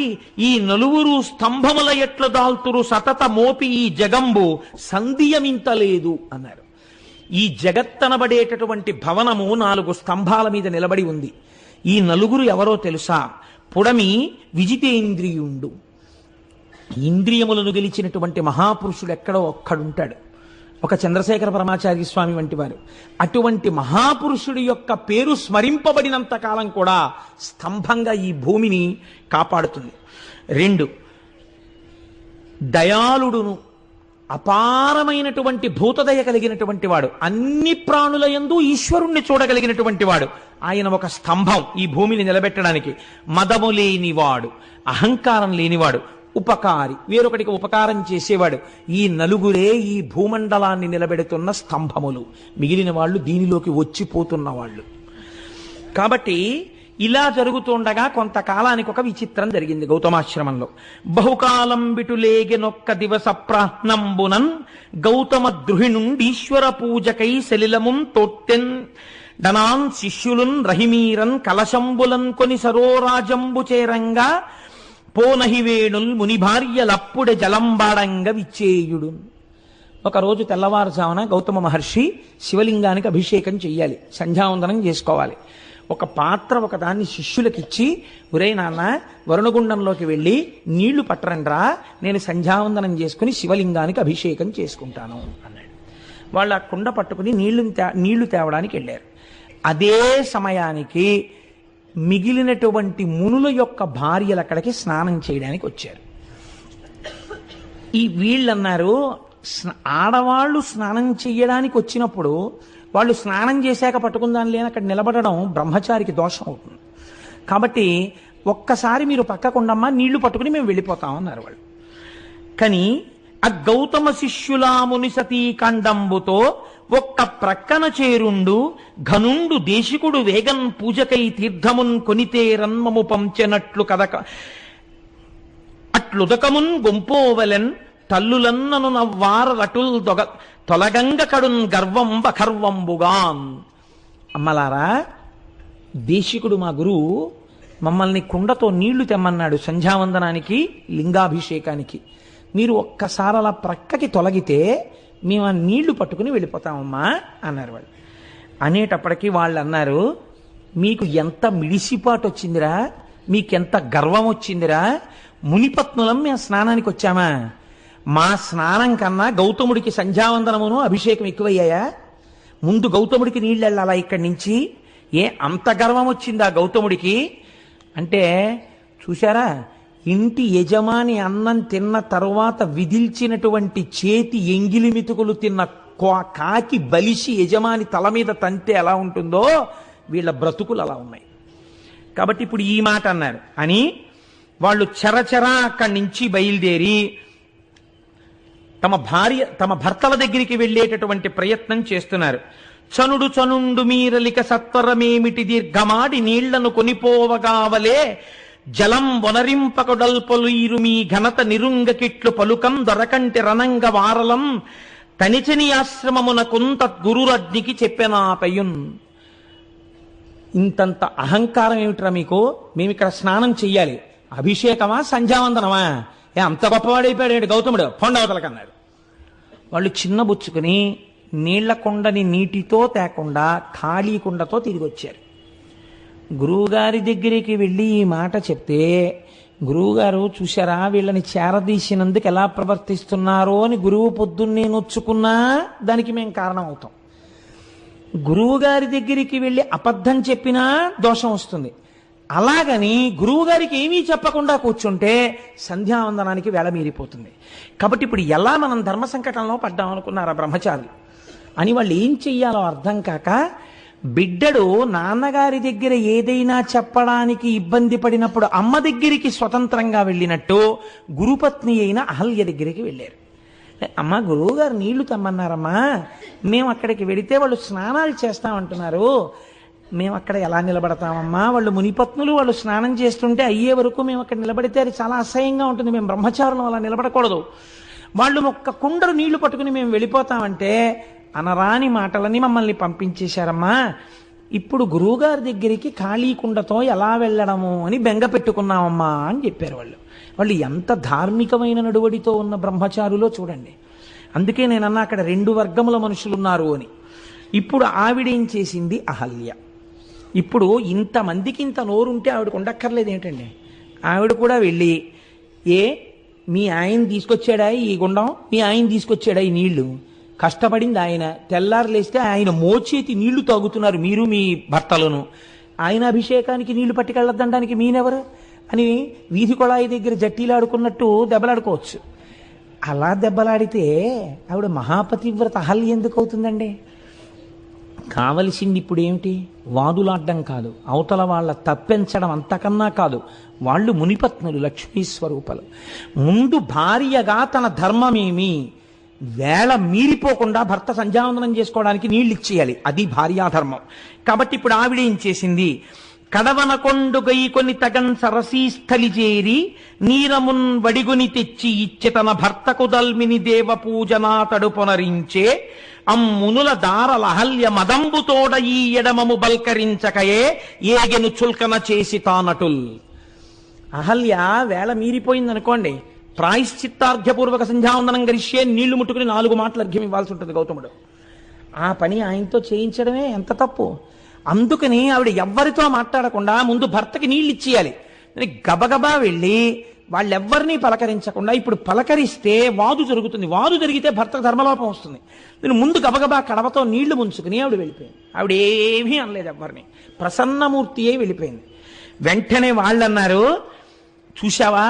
ఈ నలుగురు స్తంభముల ఎట్ల దాల్తురు సతత మోపి ఈ జగంబు సంధియమింతలేదు అన్నారు. ఈ జగత్తనబడేటటువంటి భవనము 4 స్తంభాల మీద నిలబడి ఉంది. ఈ నలుగురు ఎవరో తెలుసా? పుడమి విజితేంద్రియుండు. ఇంద్రియములను గెలిచినటువంటి మహాపురుషుడు ఎక్కడో ఒక్కడుంటాడు, ఒక చంద్రశేఖర పరమాచార్య స్వామి వంటి వారు. అటువంటి మహాపురుషుడి యొక్క పేరు స్మరింపబడినంత కాలం కూడా స్తంభంగా ఈ భూమిని కాపాడుతుంది. 2, దయాళుడును, అపారమైనటువంటి భూతదయ కలిగినటువంటి వాడు, అన్ని ప్రాణుల యందు ఈశ్వరుణ్ణి చూడగలిగినటువంటి వాడు. ఆయన ఒక స్తంభం ఈ భూమిని నిలబెట్టడానికి. మదము లేనివాడు, అహంకారం లేనివాడు, ఉపకారి, వేరొకటికి ఉపకారం చేసేవాడు. ఈ నలుగురే ఈ భూమండలాన్ని నిలబెడుతున్న స్తంభములు. మిగిలిన వాళ్ళు దీనిలోకి వచ్చిపోతున్న వాళ్ళు. కాబట్టి ఇలా జరుగుతుండగా కొంతకాలానికి ఒక విచిత్రం జరిగింది గౌతమాశ్రమంలో. బహుకాలం బిటులేగెనొక్క దివస ప్రాహ్నంబునన్ గౌతమ ద్రుహిణుండీశ్వర పూజకై సలిలమున్ తోట్టెన్ డనాన్ శిష్యులున్ రహిమీరన్ కలశంబులన్ కొని సరోరాజంబు చేరంగా పోనహివేణుల్ ముని భార్యలప్పుడే జలంబాడంగ విచ్చేయుడు. ఒకరోజు తెల్లవారుజామున గౌతమ మహర్షి శివలింగానికి అభిషేకం చెయ్యాలి, సంధ్యావందనం చేసుకోవాలి. ఒక పాత్ర ఒకదాన్ని శిష్యులకిచ్చి, ఒరే నాన్న వరుణగుండంలోకి వెళ్ళి నీళ్లు పట్టరండ్రా, నేను సంధ్యావందనం చేసుకుని శివలింగానికి అభిషేకం చేసుకుంటాను అన్నాడు. వాళ్ళు ఆ కుండ పట్టుకుని నీళ్లు తేవడానికి వెళ్ళారు. అదే సమయానికి మిగిలినటువంటి మునుల యొక్క భార్యలు అక్కడికి స్నానం చేయడానికి వచ్చారు. ఈ వీళ్ళన్నారు, ఆడవాళ్ళు స్నానం చెయ్యడానికి వచ్చినప్పుడు వాళ్ళు స్నానం చేశాక పట్టుకుందాని లేని అక్కడ నిలబడడం బ్రహ్మచారికి దోషం అవుతుంది. కాబట్టి ఒక్కసారి మీరు పక్కకుండమ్మా, నీళ్లు పట్టుకుని మేము వెళ్ళిపోతాం అన్నారు వాళ్ళు. కానీ ఆ గౌతమ శిష్యులాముని సతీకాండంబుతో ఒక్క ప్రక్కన చేరుండు ఘనుండు దేశికుడు వేగన్ పూజకై తీర్థమున్ కొనితే రన్మము పంచెనట్లు కదక అట్లుదకమున్ గొంపోవలెన్ తల్లులన్నను నవ్వార రటుల్ తొలగంగ కడున్ గర్వం బఖర్వంబుగాన్. అమ్మలారా, దేశికుడు మా గురువు మమ్మల్ని కుండతో నీళ్లు తెమ్మన్నాడు సంధ్యావందనానికి, లింగాభిషేకానికి. మీరు ఒక్కసారి అలా ప్రక్కకి తొలగితే మేము ఆ నీళ్లు పట్టుకుని వెళ్ళిపోతామమ్మా అన్నారు వాళ్ళు. అనేటప్పటికీ వాళ్ళు అన్నారు, మీకు ఎంత మిడిసిపాటు వచ్చిందిరా, మీకెంత గర్వం వచ్చిందిరా, మునిపత్నులం మేము స్నానానికి వచ్చామా? మా స్నానం కన్నా గౌతముడికి సంధ్యావందనమును అభిషేకం ఎక్కువయ్యాయా? ముందు గౌతముడికి నీళ్ళు వెళ్ళాలా ఇక్కడి నుంచి? అంత గర్వం వచ్చిందా గౌతముడికి అంటే? చూశారా, ఇంటి యజమాని అన్నం తిన్న తరువాత విదిల్చినటువంటి చేతి ఎంగిలి మితుకులు తిన్న కాకి బలిసి యజమాని తల మీద తంతే ఎలా ఉంటుందో వీళ్ళ బ్రతుకులు అలా ఉన్నాయి. కాబట్టి ఇప్పుడు ఈ మాట అన్నారు అని వాళ్ళు చరచరా అక్కడి నుంచి బయలుదేరి తమ భర్తల దగ్గరికి వెళ్ళేటటువంటి ప్రయత్నం చేస్తున్నారు. చనుండు మీరలిక సత్వరమేమిటి దీర్ఘమాడి నీళ్లను కొనిపోవగావలే జలం వనరింపకొడల్పలుయిరు మీ ఘనత నిరుంగకిట్లు పలుకం దొరకంటి రణంగ వారలం తనిచని ఆశ్రమమునకుంత గురురజ్ఞికి చెప్పెనాపయున్. ఇంతంత అహంకారం ఏమిట్రా మీకు? మేమిక్కడ స్నానం చెయ్యాలి, అభిషేకమా సంధ్యావందనమా? అంత గొప్పవాడైపోయాడు గౌతముడు, పొండవతలకన్నాడు. వాళ్ళు చిన్నబుచ్చుకుని నీళ్ల కుండని నీటితో తేకుండా ఖాళీ కుండతో తిరిగి వచ్చారు. గురువుగారి దగ్గరికి వెళ్ళి ఈ మాట చెప్తే, గురువుగారు చూశారా వీళ్ళని చేరదీసినందుకు ఎలా ప్రవర్తిస్తున్నారో అని గురువు పొద్దున్నే నొచ్చుకున్నా దానికి మేము కారణం అవుతాం. గురువుగారి దగ్గరికి వెళ్ళి అబద్ధం చెప్పినా దోషం వస్తుంది. అలాగని గురువుగారికి ఏమీ చెప్పకుండా కూర్చుంటే సంధ్యావందనానికి వేళ మీరిపోతుంది. కాబట్టి ఇప్పుడు ఎలా మనం ధర్మ సంకటంలో పడ్డాం అనుకున్నారా బ్రహ్మచారులు అని వాళ్ళు ఏం చెయ్యాలో అర్థం కాక, బిడ్డడు నాన్నగారి దగ్గర ఏదైనా చెప్పడానికి ఇబ్బంది పడినప్పుడు అమ్మ దగ్గరికి స్వతంత్రంగా వెళ్ళినట్టు గురుపత్ని అయిన అహల్య దగ్గరికి వెళ్ళారు. అమ్మ, గురువుగారు నీళ్లు తెమ్మన్నారమ్మా, మేము అక్కడికి వెడితే వాళ్ళు స్నానాలు చేస్తామంటున్నారు, మేము అక్కడ ఎలా నిలబడతామమ్మా? వాళ్ళు మునిపత్నులు, వాళ్ళు స్నానం చేస్తుంటే అయ్యే వరకు మేము అక్కడ నిలబడితే అది చాలా అసహ్యంగా ఉంటుంది, మేము బ్రహ్మచారులు అలా నిలబడకూడదు. వాళ్ళు ఒక్క కుండరు నీళ్లు పట్టుకుని మేము వెళ్ళిపోతామంటే అనరాని మాటలని మమ్మల్ని పంపించేశారమ్మా. ఇప్పుడు గురువుగారి దగ్గరికి ఖాళీ కుండతో ఎలా వెళ్ళడము అని బెంగ పెట్టుకున్నామమ్మా అని చెప్పారు వాళ్ళు. వాళ్ళు ఎంత ధార్మికమైన నడువడితో ఉన్న బ్రహ్మచారులో చూడండి. అందుకే నేనన్నా అక్కడ రెండు వర్గముల మనుషులు ఉన్నారు అని. ఇప్పుడు ఆవిడేం చేసింది? అహల్య. ఇప్పుడు ఇంతమందికి ఇంత నోరుంటే ఆవిడకు ఉండక్కర్లేదు ఏంటండి? ఆవిడ కూడా వెళ్ళి, మీ ఆయన తీసుకొచ్చాడా ఈ గుండం, మీ ఆయన తీసుకొచ్చాడా ఈ నీళ్లు, కష్టపడింది ఆయన, తెల్లారు లేస్తే ఆయన మోచేతి నీళ్లు తాగుతున్నారు మీరు మీ భర్తలను, ఆయన అభిషేకానికి నీళ్లు పట్టుకెళ్ళొద్దనడానికి మీనెవరు అని వీధి కొళాయి దగ్గర జట్టీలాడుకున్నట్టు దెబ్బలాడుకోవచ్చు. అలా దెబ్బలాడితే ఆవిడ మహాపతివ్రత అహల్య ఎందుకు అవుతుందండి? కావలసింది ఇప్పుడు ఏమిటి? వాదులాడ్డం కాదు, అవతల వాళ్ళ తప్పించడం అంతకన్నా కాదు. వాళ్ళు మునిపత్నులు, లక్ష్మీ స్వరూపాలు. ముందు భార్యగా తన ధర్మమేమి వేళ మీరిపోకుండా భర్త సంధ్యావందనం చేసుకోవడానికి నీళ్ళు ఇచ్చేయాలి, అది భార్యాధర్మం. కాబట్టి ఇప్పుడు ఆవిడ ఏం చేసింది? కడవన కొండు గైకొని తగన్ సరసీస్థలి చేరి నీరమున్ వడిగుని తెచ్చి ఇచ్చి తన భర్తకు దల్మిని దేవ పూజనాతడు పునరించే అమ్మునుల దారలహల్య మదంబుతోడ ఈ ఎడమము బల్కరించకయే ఏగెను చుల్కన చేసి తానటుల్. అహల్య వేళ మీరిపోయిందనుకోండి, ప్రాయశ్చిత్తార్ఘ్యపూర్వక సంధ్యావందనం గరిష్యే నీళ్లు ముట్టుకుని 4 మాటలు అర్ఘ్యం ఇవ్వాల్సి ఉంటుంది గౌతముడు. ఆ పని ఆయనతో చేయించడమే ఎంత తప్పు. అందుకని ఆవిడ ఎవ్వరితో మాట్లాడకుండా ముందు భర్తకి నీళ్ళు ఇచ్చేయాలి. గబగబా వెళ్ళి వాళ్ళెవ్వరినీ పలకరించకుండా, ఇప్పుడు పలకరిస్తే వాదు జరుగుతుంది, వాదు జరిగితే భర్తకు ధర్మలోపం వస్తుంది. నేను ముందు గబగబా కడవతో నీళ్లు ముంచుకుని ఆవిడ వెళ్ళిపోయింది. ఆవిడ ఏమీ అనలేదు ఎవ్వరిని, ప్రసన్నమూర్తి అయి వెళ్ళిపోయింది. వెంటనే వాళ్ళన్నారు, చూశావా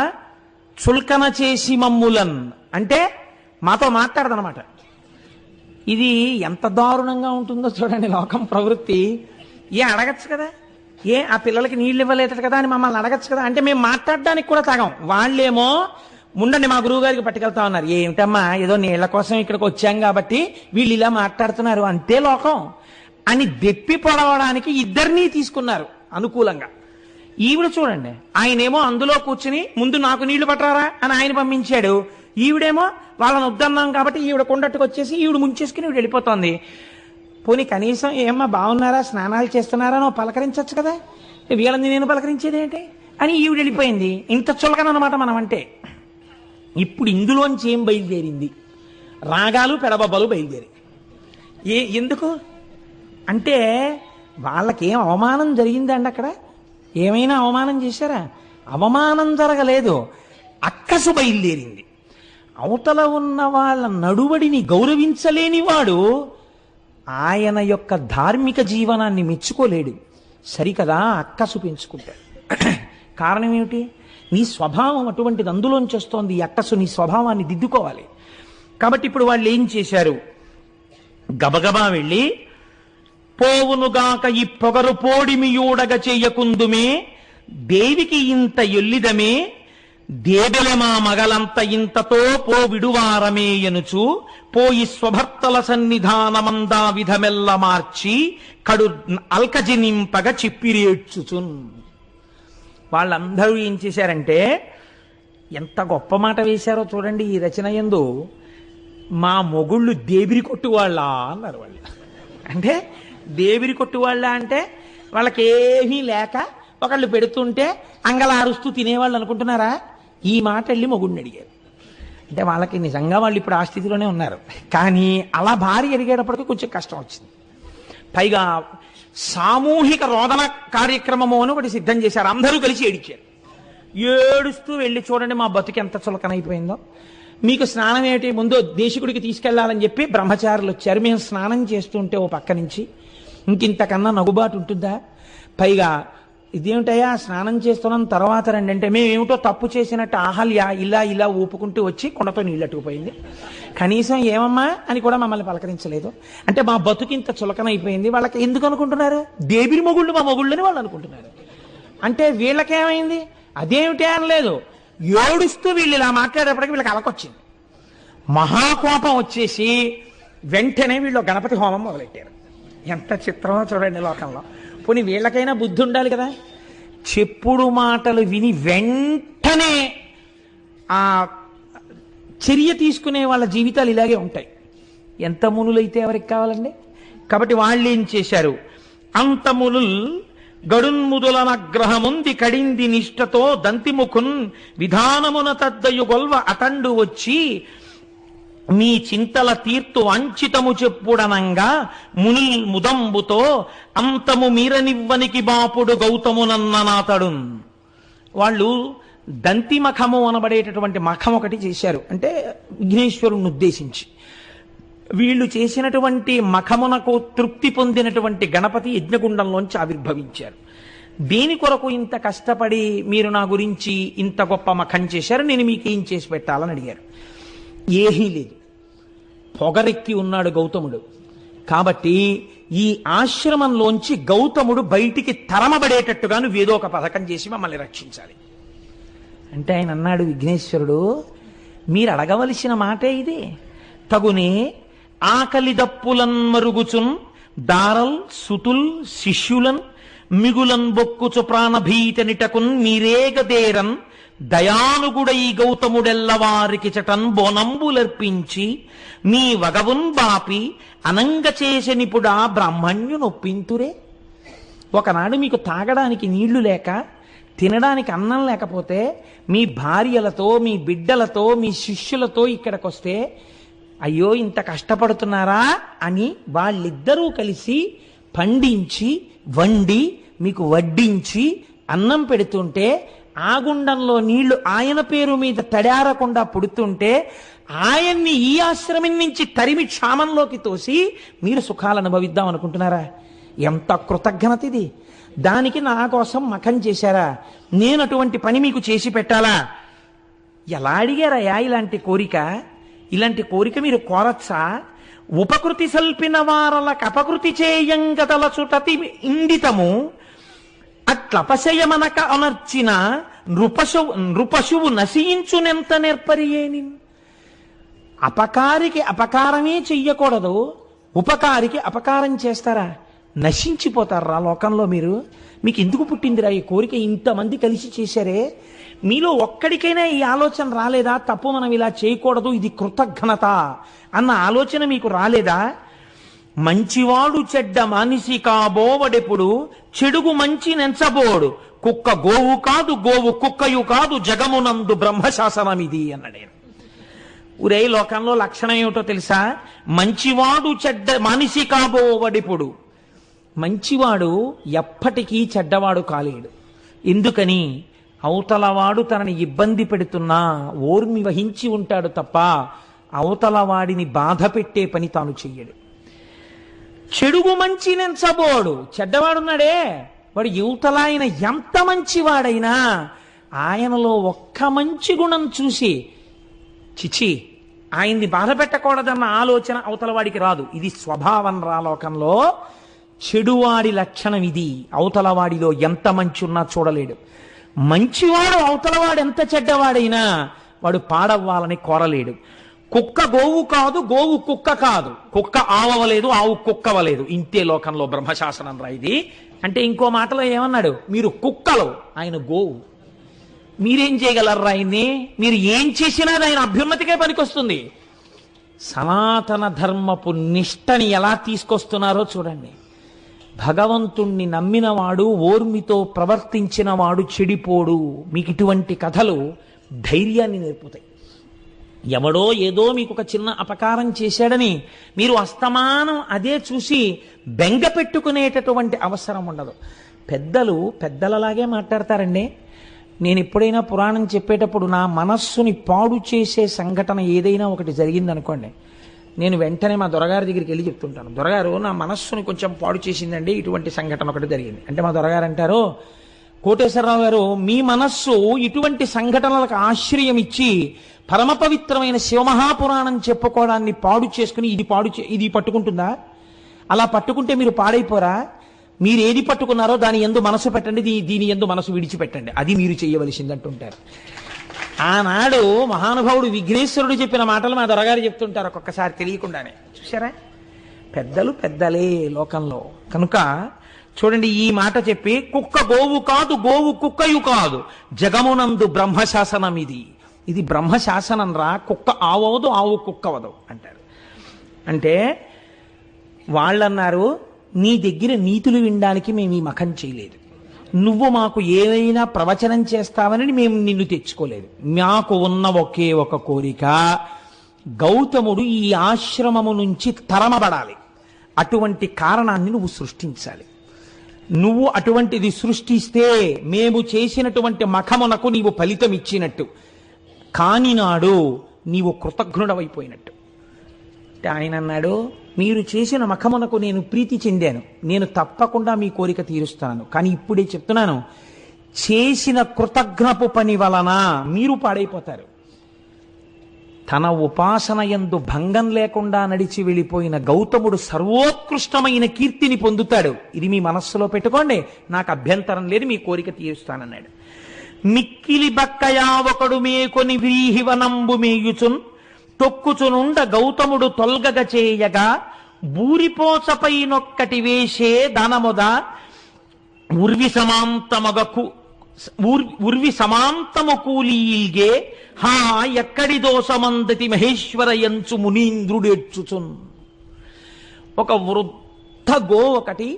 చుల్కన చేసి మమ్ములన్ అంటే మాతో మాట్లాడదనమాట. ఇది ఎంత దారుణంగా ఉంటుందో చూడండి లోకం ప్రవృత్తి. అడగచ్చు కదా, ఆ పిల్లలకి నీళ్ళు ఇవ్వలేదు కదా అని మమ్మల్ని అడగచ్చు కదా అంటే మేము మాట్లాడడానికి కూడా తాగం. వాళ్ళేమో ముండండి మా గురువు గారికి పట్టుకెళ్తా ఉన్నారు. ఏమిటమ్మా ఏదో నీళ్ల కోసం ఇక్కడికి వచ్చాం కాబట్టి వీళ్ళు ఇలా మాట్లాడుతున్నారు అంతే లోకం అని దెప్పి పొడవడానికి ఇద్దరినీ తీసుకున్నారు అనుకూలంగా. ఈవిడ చూడండి, ఆయనేమో అందులో కూర్చుని ముందు నాకు నీళ్లు పట్టరారా అని ఆయన పంపించాడు. ఈవిడేమో వాళ్ళని వద్దన్నాం కాబట్టి ఈవిడ కొండట్టుకు వచ్చేసి ఈవిడ ముంచేసుకుని ఈవిడ వెళ్ళిపోతోంది. పోనీ కనీసం ఏమ్మా బాగున్నారా, స్నానాలు చేస్తున్నారా నువ్వు పలకరించవచ్చు కదా, వీళ్ళని నేను పలకరించేది ఏంటి అని ఈవిడ వెళ్ళిపోయింది. ఇంత చులకనమాట మనం అంటే. ఇప్పుడు ఇందులోంచి ఏం బయలుదేరింది? రాగాలు పెడబబ్బలు బయలుదేరి. ఎందుకు అంటే వాళ్ళకేం అవమానం జరిగిందండి అక్కడ? ఏమైనా అవమానం చేశారా? అవమానం జరగలేదు, అక్కసు బయలుదేరింది. అవతల ఉన్న వాళ్ళ నడువడిని గౌరవించలేని వాడు ఆయన యొక్క ధార్మిక జీవనాన్ని మెచ్చుకోలేడు. సరికదా, అక్కసు పెంచుకుంటాడు. కారణం ఏమిటి? నీ స్వభావం అటువంటిది, అందులోంచి వస్తోంది ఈ అక్కసు. నీ స్వభావాన్ని దిద్దుకోవాలి. కాబట్టి ఇప్పుడు వాళ్ళు ఏం చేశారు? గబగబా వెళ్ళి పోవునుగాక ఈ పొగరు పోడిమియూడగ చేయకుందుమే దేవికి ఇంత ఎల్లిదమే దేబెలమా మగలంత ఇంతతో పో విడువారమే ఎనుచు పోయి స్వభర్తల సన్నిధానమందా విధమెల్ల మార్చి కడు అల్కజి నింపగ చిప్పిరేడ్చుచున్. వాళ్ళందరూ ఏం చేశారంటే ఎంత గొప్ప మాట వేశారో చూడండి ఈ రచన యందు. మా మొగుళ్ళు దేవిరి కొట్టువాళ్ళ అన్నారు వాళ్ళు. అంటే దేవిరి కొట్టువాళ్ళ అంటే వాళ్ళకేమీ లేక ఒకళ్ళు పెడుతుంటే అంగలారుస్తూ తినేవాళ్ళు అనుకుంటున్నారా? ఈ మాట వెళ్ళి మొగుడిని అడిగారు. అంటే వాళ్ళకి నిజంగా వాళ్ళు ఇప్పుడు ఆ స్థితిలోనే ఉన్నారు. కానీ అలా భార్య అడిగేటప్పటికీ కొంచెం కష్టం వచ్చింది. పైగా సామూహిక రోదన కార్యక్రమము అని ఒకటి సిద్ధం చేశారు. అందరూ కలిసి ఏడిచారు. ఏడుస్తూ వెళ్ళి చూడండి మా బతుకు ఎంత చులకనైపోయిందో. మీకు స్నానం ఏమిటి, ముందు దేశికుడికి తీసుకెళ్లాలని చెప్పి బ్రహ్మచారులు వచ్చారు. మేము స్నానం చేస్తుంటే ఓ పక్క నుంచి ఇంకింతకన్నా నగుబాటు ఉంటుందా? పైగా ఇదేమిటయ్యా స్నానం చేస్తున్నాం తర్వాత రండి అంటే మేమేమిటో తప్పు చేసినట్టు అహల్య ఇలా ఇలా ఊపుకుంటూ వచ్చి కొండతో నీళ్ళట్టుకుపోయింది. కనీసం ఏమమ్మా అని కూడా మమ్మల్ని పలకరించలేదు. అంటే మా బతుకింత చులకనైపోయింది. వాళ్ళకి ఎందుకు అనుకుంటున్నారు? దేవిరి మొగుళ్ళు మా మొగుళ్ళని వాళ్ళు అనుకుంటున్నారు. అంటే వీళ్ళకేమైంది? అదేమిటి అనలేదు. ఏడుస్తూ వీళ్ళు ఇలా మాట్లాడేప్పటికీ వీళ్ళకి అలకొచ్చింది. మహాకోపం వచ్చేసి వెంటనే వీళ్ళు గణపతి హోమం మొదలెట్టారు. ఎంత చిత్రమో చూడండి లోకంలో. పోనీ వీళ్ళకైనా బుద్ధి ఉండాలి కదా. చెప్పుడు మాటలు విని వెంటనే ఆ చర్య తీసుకునే వాళ్ళ జీవితాలు ఇలాగే ఉంటాయి. ఎంత మునులైతే ఎవరికి కావాలండి? కాబట్టి వాళ్ళు ఏం చేశారు? అంత మునుల్ గడున్ముదులనగ్రహముంది కడింది నిష్టతో దంతిముఖున్ విధానమున తద్దయు గొల్వ అతండు వచ్చి మీ చింతల తీర్తు అంచితము చెప్పుడనంగా మునుల్ ముదంబుతో అంతము మీరనివ్వనికి బాపుడు గౌతమునన్ననాతడు. వాళ్ళు దంతి మఖము అనబడేటటువంటి మఖం ఒకటి చేశారు. అంటే విఘ్నేశ్వరుణ్ణి ఉద్దేశించి వీళ్ళు చేసినటువంటి మఖమునకు తృప్తి పొందినటువంటి గణపతి యజ్ఞగుండంలోంచి ఆవిర్భవించారు. దేని కొరకు ఇంత కష్టపడి మీరు నా గురించి ఇంత గొప్ప మఖం చేశారు, నేను మీకు ఏం చేసి పెట్టాలని అడిగారు. ఏమీ లేదు, పొగరెక్కి ఉన్నాడు గౌతముడు. కాబట్టి ఈ ఆశ్రమంలోంచి గౌతముడు బయటికి తరమబడేటట్టుగా నువ్వేదో ఒక పథకం చేసి మమ్మల్ని రక్షించాలి అంటే ఆయన అన్నాడు, విఘ్నేశ్వరుడు మీరు అడగవలసిన మాటే ఇది. తగునే ఆకలి దప్పులన్ మరుగుచున్ దారల్ సుతుల్ శిష్యులన్ మిగులన్ బొక్కుచు ప్రాణభీతనిటకున్ మీరేగదేరన్ దయానుగుడై గౌతముడెల్లవారికి చటన్ బోనంబులర్పించి మీ వగవున్ బాపి అనంగ చేసెనిపుడా బ్రాహ్మణ్యు నొప్పింతురే. ఒకనాడు మీకు తాగడానికి నీళ్లు లేక, తినడానికి అన్నం లేకపోతే మీ భార్యలతో, మీ బిడ్డలతో, మీ శిష్యులతో ఇక్కడికొస్తే అయ్యో ఇంత కష్టపడుతున్నారా అని వాళ్ళిద్దరూ కలిసి పండించి వండి మీకు వడ్డించి అన్నం పెడుతుంటే, ఆ గుండంలో నీళ్లు ఆయన పేరు మీద తడారకుండా పుడుతుంటే ఆయన్ని ఈ ఆశ్రమం నుంచి తరిమి క్షామంలోకి తోసి మీరు సుఖాలు అనుభవిద్దాం అనుకుంటున్నారా? ఎంత కృతజ్ఞత ఇది! దానికి నా కోసం మఖం చేశారా? నేను అటువంటి పని మీకు చేసి పెట్టాలా? ఎలా అడిగారయ్యా ఇలాంటి కోరిక? ఇలాంటి కోరిక మీరు కోరచ్చా? ఉపకృతి సల్పిన వారలకు అపకృతి చేయంగతలచుటతి ఇండితము అట్లపశయమనక అనర్చిన నృపశువు నశించునెంత నేర్పరియేని. అపకారికి అపకారమే చెయ్యకూడదు, ఉపకారికి అపకారం చేస్తారా? నశించిపోతారా లోకంలో మీరు? మీకు ఎందుకు పుట్టిందిరా ఈ కోరిక? ఇంతమంది కలిసి చేశారే, మీలో ఒక్కడికైనా ఈ ఆలోచన రాలేదా? తప్పు, మనం ఇలా చేయకూడదు, ఇది కృతజ్ఞత అన్న ఆలోచన మీకు రాలేదా? మంచివాడు చెడ్డ మనిషి కాబోవడెప్పుడు, చెడుగు మంచి నెంచబోడు. కుక్క గోవు కాదు, గోవు కుక్కయు కాదు, జగమునందు బ్రహ్మశాసనమిది అన్నాడు. ఊరే లోకంలో లక్షణం ఏమిటో తెలుసా? మంచివాడు చెడ్డ మనిషి కాబోవడెప్పుడు. మంచివాడు ఎప్పటికీ చెడ్డవాడు కాలేడు. ఎందుకని? అవతలవాడు తనని ఇబ్బంది పెడుతున్నా ఓర్మి వహించి ఉంటాడు తప్ప అవతలవాడిని బాధ పెట్టే పని తాను చెయ్యడు. చెడుగు మంచి నెంచబోడు. చెడ్డవాడున్నాడే వాడు యువతల ఆయన ఎంత మంచివాడైనా ఆయనలో ఒక్క మంచి గుణం చూసి చిచి ఆయన్ని బాధ పెట్టకూడదన్న ఆలోచన అవతలవాడికి రాదు. ఇది స్వభావం రా లోకంలో. చెడువాడి లక్షణం ఇది. అవతలవాడిలో ఎంత మంచి ఉన్నా చూడలేడు. మంచివాడు అవతలవాడు ఎంత చెడ్డవాడైనా వాడు పాడవ్వాలని కోరలేడు. కుక్క గోవు కాదు, గోవు కుక్క కాదు. కుక్క ఆవవలేదు, ఆవు కుక్కవలేదు. ఇంతే లోకంలో బ్రహ్మశాసనం రా ఇది. అంటే ఇంకో మాటలో ఏమన్నాడు? మీరు కుక్కలు, ఆయన గోవు. మీరేం చేయగలరా ఆయన్ని? మీరు ఏం చేసినా ఆయన అభ్యున్నతికే పనికొస్తుంది. సనాతన ధర్మపు నిష్టని ఎలా తీసుకొస్తున్నారో చూడండి. భగవంతుణ్ణి నమ్మినవాడు, ఓర్మితో ప్రవర్తించిన వాడు చెడిపోడు. మీకు ఇటువంటి కథలు ధైర్యాన్ని నేర్పుతాయి. ఎవడో ఏదో మీకు ఒక చిన్న అపకారం చేశాడని మీరు అస్తమానం అదే చూసి బెంగ పెట్టుకునేటటువంటి అవసరం ఉండదు. పెద్దలు పెద్దలలాగే మాట్లాడతారండి. నేను ఎప్పుడైనా పురాణం చెప్పేటప్పుడు నా మనస్సుని పాడు చేసే సంఘటన ఏదైనా ఒకటి జరిగిందనుకోండి, నేను వెంటనే మా దొరగారి దగ్గరికి వెళ్ళి చెప్తుంటాను, దొరగారు నా మనస్సుని కొంచెం పాడు చేసిందండి, ఇటువంటి సంఘటన ఒకటి జరిగింది అంటే మా దొరగారు అంటారు, కోటేశ్వరరావు గారు మీ మనస్సు ఇటువంటి సంఘటనలకు ఆశ్రయం ఇచ్చి పరమ పవిత్రమైన శివమహాపురాణం చెప్పుకోవడాన్ని పాడు చేసుకుని ఇది పట్టుకుంటుందా? అలా పట్టుకుంటే మీరు పాడైపోరా? మీరు ఏది పట్టుకున్నారో దాని యందు మనసు పెట్టండి, దీని యందు మనసు విడిచిపెట్టండి, అది మీరు చేయవలసింది అంటుంటారు. ఆనాడు మహానుభావుడు విఘ్నేశ్వరుడు చెప్పిన మాటలు మా దొరగారు చెప్తుంటారు ఒక్కొక్కసారి తెలియకుండానే. చూసారా? పెద్దలు పెద్దలే లోకంలో. కనుక చూడండి, ఈ మాట చెప్పి కుక్క గోవు కాదు, గోవు కుక్కయు కాదు, జగమునందు బ్రహ్మశాసనం ఇది. ఇది బ్రహ్మశాసనం రా. కుక్క ఆవదు, ఆవు కుక్కవదు అంటారు. అంటే వాళ్ళన్నారు, నీ దగ్గర నీతులు వినడానికి మేము ఈ మఖం చేయలేదు, నువ్వు మాకు ఏవైనా ప్రవచనం చేస్తావని మేము నిన్ను తెచ్చుకోలేదు. మాకు ఉన్న ఒకే ఒక కోరిక, గౌతముడు ఈ ఆశ్రమము నుంచి తరమబడాలి. అటువంటి కారణాన్ని నువ్వు సృష్టించాలి. నువ్వు అటువంటిది సృష్టిస్తే మేము చేసినటువంటి మఖమునకు నీవు ఫలితం ఇచ్చినట్టు, కాని నాడు నీవు కృతజ్ఞుడవైపోయినట్టు. ఆయన అన్నాడు, మీరు చేసిన మఖమునకు నేను ప్రీతి చెందాను, నేను తప్పకుండా మీ కోరిక తీరుస్తాను. కానీ ఇప్పుడే చెప్తున్నాను, చేసిన కృతజ్ఞపు పని వలన మీరు పాడైపోతారు. తన ఉపాసన యందు భంగం లేకుండా నడిచి వెళ్ళిపోయిన గౌతముడు సర్వోత్కృష్టమైన కీర్తిని పొందుతాడు. ఇది మీ మనస్సులో పెట్టుకోండి, నాకు అభ్యంతరం లేదు, మీ కోరిక తీరుస్తానన్నాడు. మిక్కిలి బక్కయా ఒకడు మేకొని వ్రీహివనంబు మేయుచున్ తొక్కుచునుండ గౌతముడు తొల్గగ చేయగా బూరిపోచపై నొక్కటి వేసే దానముద ఉర్వి సమాంతము కూలీల్గే హా ఎక్కడి దోషమందతి మహేశ్వర యంచు మునీంద్రుడేడ్చుచున్. ఒక వృద్ధ గో ఒకటి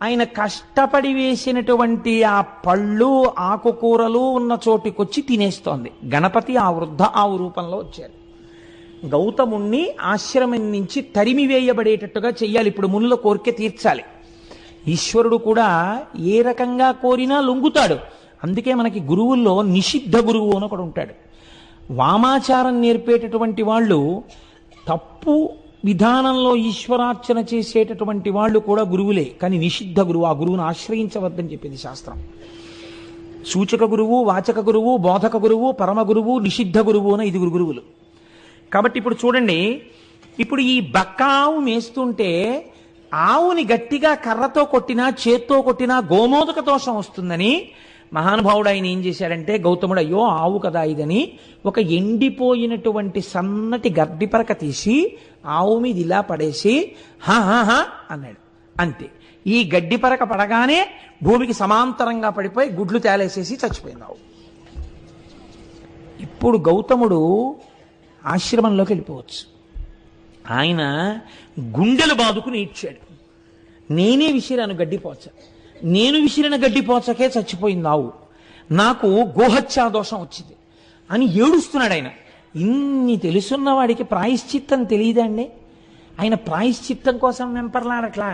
ఆయన కష్టపడి వేసినటువంటి ఆ పళ్ళు ఆకుకూరలు ఉన్న చోటికొచ్చి తినేస్తోంది. గణపతి ఆ వృద్ధ ఆవు రూపంలో వచ్చారు. గౌతముణ్ణి ఆశ్రమం నుంచి తరిమి వేయబడేటట్టుగా చెయ్యాలి. ఇప్పుడు మునుల కోరిక తీర్చాలి. ఈశ్వరుడు కూడా ఏ రకంగా కోరినా లొంగుతాడు. అందుకే మనకి గురువుల్లో నిషిద్ధ గురువు అని ఒకడు ఉంటాడు. వామాచారం నేర్పేటటువంటి వాళ్ళు, తప్పు విధానంలో ఈశ్వరార్చన చేసేటటువంటి వాళ్ళు కూడా గురువులే, కానీ నిషిద్ధ గురువు. ఆ గురువును ఆశ్రయించవద్దని చెప్పింది శాస్త్రం. సూచక గురువు, వాచక గురువు, బోధక గురువు, పరమ గురువు, నిషిద్ధ గురువు అని 5 గురువులు. కాబట్టి ఇప్పుడు చూడండి, ఇప్పుడు ఈ బక్కావు మేస్తుంటే ఆవుని గట్టిగా కర్రతో కొట్టినా చేత్తో కొట్టినా గోమోదక దోషం వస్తుందని మహానుభావుడు ఆయన ఏం చేశాడంటే, గౌతముడు అయ్యో ఆవు కదా ఇదని ఒక ఎండిపోయినటువంటి సన్నటి గడ్డిపరక తీసి ఆవు మీద ఇలా పడేసి హా హా హా అన్నాడు. అంతే. ఈ గడ్డిపరక పడగానే భూమికి సమాంతరంగా పడిపోయి గుడ్లు తేలేసేసి చచ్చిపోయింది ఆవు. ఇప్పుడు గౌతముడు ఆశ్రమంలోకి వెళ్ళిపోవచ్చు. ఆయన గుండెలు బాదుకుని ఇచ్చాడు. నేనే విసిరాను గడ్డిపోచ, నేను విసిరిన గడ్డిపోచకే చచ్చిపోయింది ఆవు, నాకు గోహత్యా దోషం వచ్చింది అని ఏడుస్తున్నాడు ఆయన. ఇన్ని తెలుసున్న వాడికి ప్రాయశ్చిత్తం తెలియదండి. ఆయన ప్రాయశ్చిత్తం కోసం వెంపర్లాడట్లా.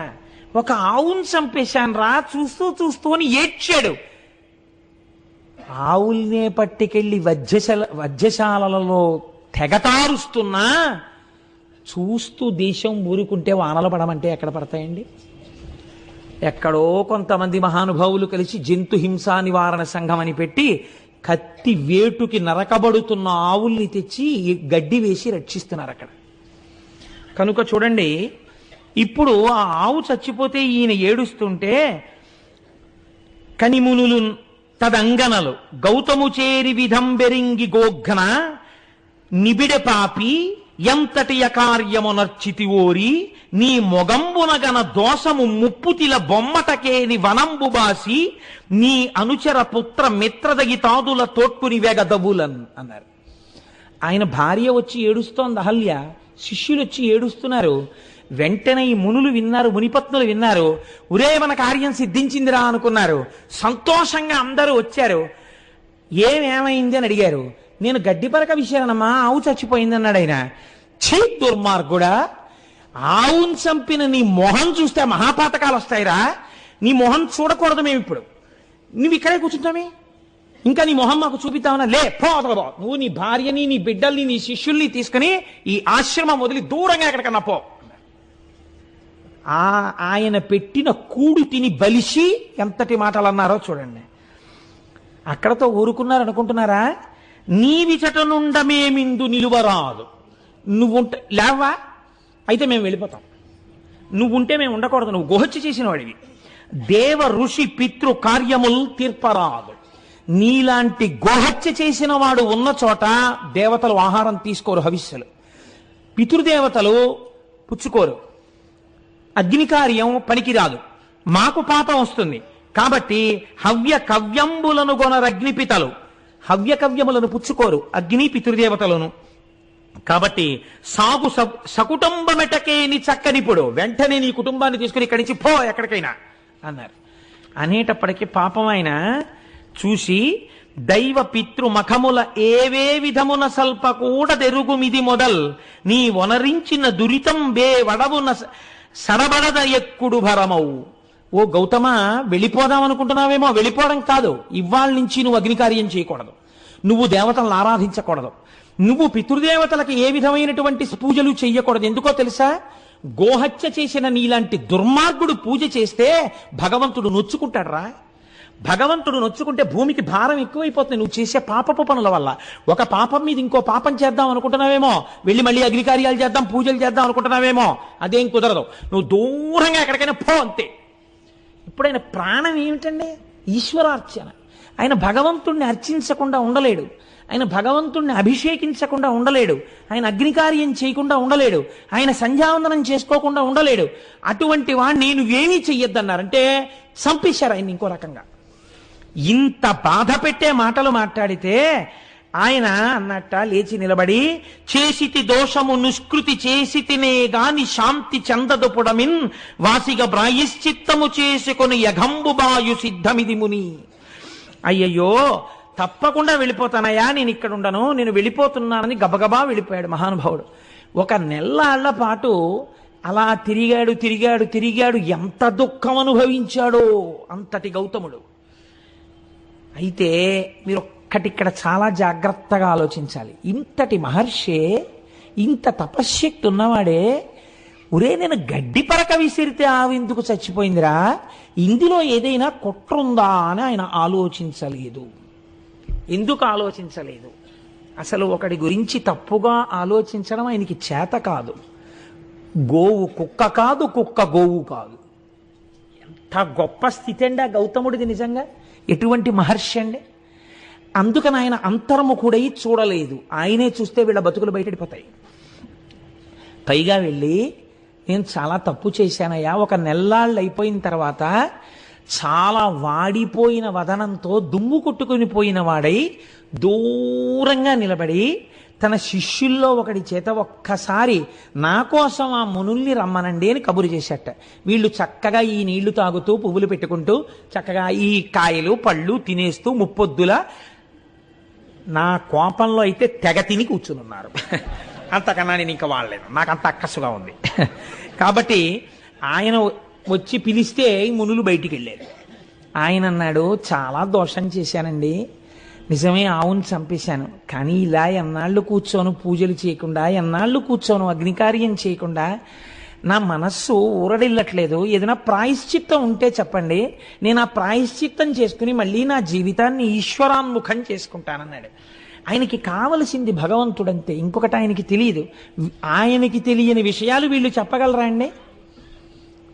ఒక ఆవును చంపేశాను రా చూస్తూ అని ఏడ్చాడు. ఆవుల్నే పట్టుకెళ్ళి వజ్రశాలలో తెగతారుస్తున్నా చూస్తూ దేశం ఊరుకుంటే వానలు పడమంటే ఎక్కడ పడతాయండి? ఎక్కడో కొంతమంది మహానుభావులు కలిసి జంతు హింసా నివారణ సంఘం అని పెట్టి కత్తి వేటుకి నరకబడుతున్న ఆవుల్ని తెచ్చి గడ్డి వేసి రక్షిస్తున్నారు అక్కడ. కనుక చూడండి, ఇప్పుడు ఆ ఆవు చచ్చిపోతే ఈయన ఏడుస్తుంటే కనిమునులు తదంగనలు గౌతము చేరి విధం బెరింగి గోఘ్న నిబిడ పాపి ఎంతటి అకార్యమునర్చితి ఓరి నీ మొగంబునగన దోషము ముప్పుతిల బొమ్మటకేని వనంబు బాసి నీ అనుచర పుత్ర మిత్రదగి తాదుల తోట్పుని వేగదవులన్ అన్నారు. ఆయన భార్య వచ్చి ఏడుస్తోంది అహల్య, శిష్యులు వచ్చి ఏడుస్తున్నారు. వెంటనే ఈ మునులు విన్నారు, మునిపత్నులు విన్నారు. ఒరే మన కార్యం సిద్ధించిందిరా అనుకున్నారు. సంతోషంగా అందరూ వచ్చారు. ఏమైంది అని అడిగారు. నేను గడ్డిపరక విషయానమ్మా, ఆవు చచ్చిపోయింది అన్నాడు ఆయన. ఛీ దుర్మార్గుడా, ఆవును చంపిన నీ మొహం చూస్తే మహాపాతకాలు వస్తాయిరా. నీ మొహం చూడకూడదు మేము ఇప్పుడు, నువ్వు ఇక్కడే కూర్చుంటామే, ఇంకా నీ మొహం మాకు చూపిద్దామన్నా? లే పోతగబో, నువ్వు నీ భార్యని నీ బిడ్డల్ని నీ శిష్యుల్ని తీసుకుని ఈ ఆశ్రమం వదిలి దూరంగా ఎక్కడికన్నా పో. ఆయన పెట్టిన కూడు తిని బలిసి ఎంతటి మాటలు అన్నారో చూడండి. అక్కడతో ఊరుకున్నారు అనుకుంటున్నారా? నీ విచట నుండమేమిందు నిలువరాదు. నువ్వుంటే లేవా, అయితే మేము వెళ్ళిపోతాం. నువ్వుంటే మేము ఉండకూడదు, నువ్వు గోహత్య చేసిన వాడివి. దేవ ఋషి పితృ కార్యములు తీర్పరాదు. నీలాంటి గోహత్య చేసిన వాడు ఉన్న చోట దేవతలు ఆహారం తీసుకోరు, హవిస్సులు. పితృదేవతలు పుచ్చుకోరు. అగ్ని కార్యం పనికిరాదు, మాకు పాపం వస్తుంది. కాబట్టి హవ్య కవ్యంబులను గొనరగ్నిపితలు హవ్య కవ్యములను పుచ్చుకోరు అగ్ని పితృదేవతలను. కాబట్టి సాగు సకుటుంబమెటకేని చక్కనిప్పుడు వెంటనే నీ కుటుంబాన్ని తీసుకుని ఇక్కడి నుంచి పో ఎక్కడికైనా అన్నారు. అనేటప్పటికీ పాపం ఆయన చూసి దైవ పితృ మఖముల ఏవే విధమున సల్ప కూడా తెరుగుమిది మొదల్ నీ వనరించిన దురితం బే వడవున సడబడద ఎక్కుడు భరమవు. ఓ గౌతమ, వెళ్ళిపోదాం అనుకుంటున్నావేమో, వెళ్ళిపోవడం కాదు. ఇవాళ నుంచి నువ్వు అగ్నికార్యం చేయకూడదు, నువ్వు దేవతలను ఆరాధించకూడదు, నువ్వు పితృదేవతలకు ఏ విధమైనటువంటి పూజలు చెయ్యకూడదు. ఎందుకో తెలుసా? గోహత్య చేసిన నీలాంటి దుర్మార్గుడు పూజ చేస్తే భగవంతుడు నొచ్చుకుంటాడురా. భగవంతుడు నొచ్చుకుంటే భూమికి భారం ఎక్కువైపోతుంది నువ్వు చేసే పాపపు పనుల వల్ల. ఒక పాపం మీద ఇంకో పాపం చేద్దాం అనుకుంటున్నావేమో, వెళ్ళి మళ్ళీ అగ్నికార్యాలు చేద్దాం, పూజలు చేద్దాం అనుకుంటున్నావేమో, అదేం కుదరదు. నువ్వు దూరంగా ఎక్కడికైనా పో, అంతే. ఇప్పుడైనా ప్రాణం ఏమిటండి? ఈశ్వరార్చన. ఆయన భగవంతుణ్ణి అర్చించకుండా ఉండలేడు, ఆయన భగవంతుణ్ణి అభిషేకించకుండా ఉండలేడు, ఆయన అగ్నికార్యం చేయకుండా ఉండలేడు, ఆయన సంధ్యావందనం చేసుకోకుండా ఉండలేడు. అటువంటి వాడిని నువ్వేమీ చెయ్యొద్దన్నారంటే చంపేశారు ఆయన ఇంకో రకంగా. ఇంత బాధ పెట్టే మాటలు మాట్లాడితే ఆయన అన్నట్ట లేచి నిలబడి, చేసితి దోషము నిష్కృతి చేసితినే గాని శాంతి చందదు పుడమిన్ వాసిగ ప్రాయశ్చిత్తము చేసుకొని యఘంబు బాయు సిద్ధమిది ముని. అయ్యయ్యో తప్పకుండా వెళ్ళిపోతానయ్యా, నేను ఇక్కడ ఉండను, నేను వెళ్ళిపోతున్నానని గబగబా వెళ్ళిపోయాడు మహానుభావుడు. 1 నెల్లాళ్ల పాటు అలా తిరిగాడు. ఎంత దుఃఖం అనుభవించాడో అంతటి గౌతముడు. అయితే మీరు ఒక్కటిక్కడ చాలా జాగ్రత్తగా ఆలోచించాలి. ఇంతటి మహర్షే, ఇంత తపశ్శక్తి ఉన్నవాడే, ఒరే నేను గడ్డి పరక విసిరితే ఆవెందుకు చచ్చిపోయిందిరా, ఇందులో ఏదైనా కుట్రుందా అని ఆయన ఆలోచించలేదు. ఎందుకు ఆలోచించలేదు? అసలు ఒకడి గురించి తప్పుగా ఆలోచించడం ఆయనకి చేత కాదు. గోవు కుక్క కాదు, కుక్క గోవు కాదు. ఎంత గొప్ప స్థితి అండి ఆ గౌతముడిది నిజంగా. ఎటువంటి మహర్షి అండి. అందుకని ఆయన అంతర్ముఖుడై చూడలేదు. ఆయనే చూస్తే వీళ్ళ బతుకులు బయటడిపోతాయి. పైగా వెళ్ళి నేను చాలా తప్పు చేశానయ్యా, 1 నెల్లాళ్ళు అయిపోయిన తర్వాత చాలా వాడిపోయిన వదనంతో దుమ్ము కొట్టుకుని పోయిన వాడై దూరంగా నిలబడి తన శిష్యుల్లో ఒకడి చేత ఒక్కసారి నా కోసం ఆ మునుల్ని రమ్మనండి అని కబురు చేశాట. వీళ్ళు చక్కగా ఈ నీళ్లు తాగుతూ పువ్వులు పెట్టుకుంటూ చక్కగా ఈ కాయలు పళ్ళు తినేస్తూ ముప్పొద్దుల నా కోపంలో అయితే తెగ తిని కూర్చునున్నారు. అంతకన్నా నేను ఇంకా వాడలేను, నాకు అంత అక్కసుగా ఉంది. కాబట్టి ఆయన వచ్చి పిలిస్తే ఈ మునులు బయటికి వెళ్ళారు. ఆయన అన్నాడు, చాలా దోషం చేశానండి, నిజమే, ఆవును చంపేశాను, కానీ ఇలా ఎన్నాళ్ళు కూర్చోను పూజలు చేయకుండా, ఎన్నాళ్ళు కూర్చోను అగ్నికార్యం చేయకుండా, నా మనస్సు ఊరడిల్లట్లేదు. ఏదైనా ప్రాయశ్చిత్తం ఉంటే చెప్పండి, నేను ఆ ప్రాయశ్చిత్తం చేసుకుని మళ్ళీ నా జీవితాన్ని ఈశ్వరాన్ముఖం చేసుకుంటానన్నాడు. ఆయనకి కావలసింది భగవంతుడంతే, ఇంకొకటి ఆయనకి తెలియదు. ఆయనకి తెలియని విషయాలు వీళ్ళు చెప్పగలరా అండి?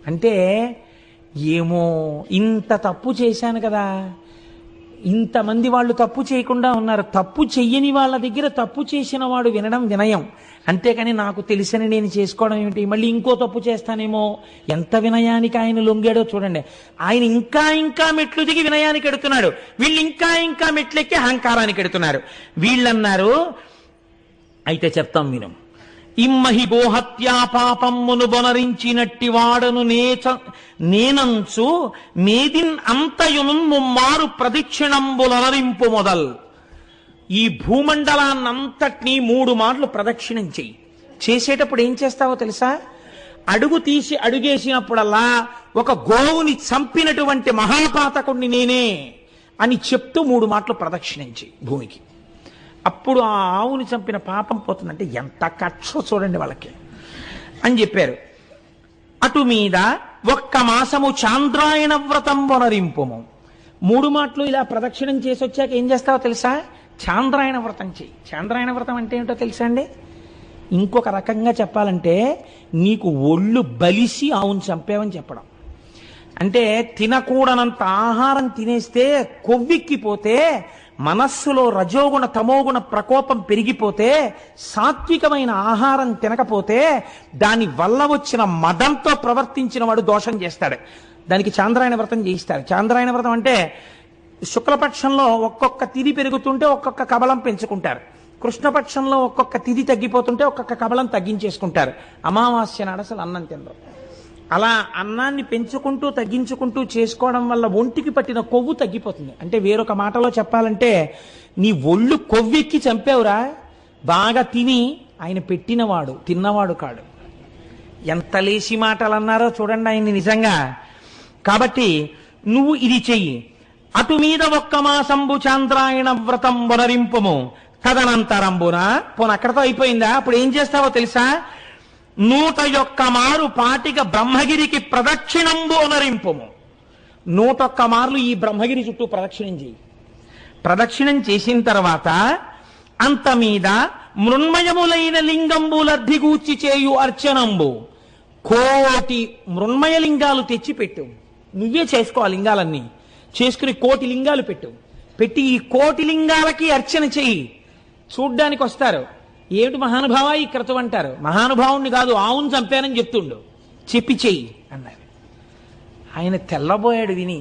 అంటే ఏమో ఇంత తప్పు చేశాను కదా, ఇంతమంది వాళ్ళు తప్పు చేయకుండా ఉన్నారు, తప్పు చెయ్యని వాళ్ళ దగ్గర తప్పు చేసిన వాడు వినడం వినయం, అంతేకాని నాకు తెలిసిన నేను చేసుకోవడం ఏమిటి, మళ్ళీ ఇంకో తప్పు చేస్తానేమో. ఎంత వినయానికి ఆయన లొంగాడో చూడండి. ఆయన ఇంకా ఇంకా మెట్లు దిగి వినయానికి ఎడుతున్నాడు, వీళ్ళు ఇంకా ఇంకా మెట్లెక్కి అహంకారానికి ఎడుతున్నారు. వీళ్ళన్నారు, అయితే చెప్తాం విను. ఇమ్మహి గోహత్యా పాపమ్మును బొనరించినట్టి వాడను నేనంచు మేదిన్ అంతయును ముమ్మారు ప్రదక్షిణంబులనరింపు మొదల్. ఈ భూమండలాన్నంతటినీ 3 మార్లు ప్రదక్షిణం చెయ్యి. చేసేటప్పుడు ఏం చేస్తావో తెలుసా? అడుగు తీసి అడుగేసినప్పుడల్లా ఒక గోవుని చంపినటువంటి మహాపాతకుణ్ణి నేనే అని చెప్తూ 3 మార్లు ప్రదక్షిణం చెయ్యి భూమికి. అప్పుడు ఆ ఆవుని చంపిన పాపం పోతుందంటే ఎంత కక్ష చూడండి వాళ్ళకి అని చెప్పారు. అటు మీద 1 మాసము చాంద్రాయణ వ్రతం వనరింపుము. 3 మాటలు ఇలా ప్రదక్షిణం చేసి వచ్చాక ఏం చేస్తావో తెలుసా? చాంద్రాయణ వ్రతం చెయ్యి. చాంద్రాయణ వ్రతం అంటే ఏమిటో తెలుసా అండి? ఇంకొక రకంగా చెప్పాలంటే నీకు ఒళ్ళు బలిసి ఆవును చంపావని చెప్పడం. అంటే తినకూడనంత ఆహారం తినేస్తే కొవ్వెక్కిపోతే, మనస్సులో రజోగుణ తమోగుణ ప్రకోపం పెరిగిపోతే, సాత్వికమైన ఆహారం తినకపోతే దాని వల్ల వచ్చిన మదంతో ప్రవర్తించిన వాడు దోషం చేస్తాడు. దానికి చాంద్రాయణ వ్రతం చేయిస్తారు. చాంద్రాయణ వ్రతం అంటే శుక్లపక్షంలో ఒక్కొక్క తిథి పెరుగుతుంటే ఒక్కొక్క కబలం పెంచుకుంటారు, కృష్ణపక్షంలో ఒక్కొక్క తిథి తగ్గిపోతుంటే ఒక్కొక్క కబలం తగ్గించేసుకుంటారు. అమావాస్య నాడు అసలు అన్నం తినరు. అలా అన్నాన్ని పెంచుకుంటూ తగ్గించుకుంటూ చేసుకోవడం వల్ల ఒంటికి పట్టిన కొవ్వు తగ్గిపోతుంది. అంటే వేరొక మాటలో చెప్పాలంటే నీ ఒళ్ళు కొవ్వెక్కి చంపావురా, బాగా తిని ఆయన పెట్టినవాడు తిన్నవాడు కాడు. ఎంత లేసి మాటలు అన్నారో చూడండి ఆయన్ని నిజంగా. కాబట్టి నువ్వు ఇది చెయ్యి. అటు మీద 1 మాసంబు చాంద్రాయణ వ్రతం వనరింపుము. తదనంతరంబున పోను అక్కడతో అయిపోయిందా? అప్పుడు ఏం చేస్తావో తెలుసా? 101 మారు పాటిగా బ్రహ్మగిరికి ప్రదక్షిణంబు అనరింపుము. 101 మార్లు ఈ బ్రహ్మగిరి చుట్టూ ప్రదక్షిణం చేయి. ప్రదక్షిణం చేసిన తర్వాత అంత మీద మృన్మయములైన లింగంబులర్ధిగూర్చి చేయు అర్చనంబు. 1,000,000 మృన్మయ లింగాలు తెచ్చి పెట్టు. నువ్వే చేసుకో, లింగాలన్నీ చేసుకుని 1,000,000 లింగాలు పెట్టు. పెట్టి ఈ కోటి లింగాలకి అర్చన చెయ్యి, చూడ్డానికి వస్తారు. ఏమిటి మహానుభావ ఈ క్రతువు అంటారు. మహానుభావుణ్ణి కాదు, ఆవును చంపానని చెప్తుండు, చెప్పి చెయ్యి అన్నారు. ఆయన తెల్లబోయాడు విని.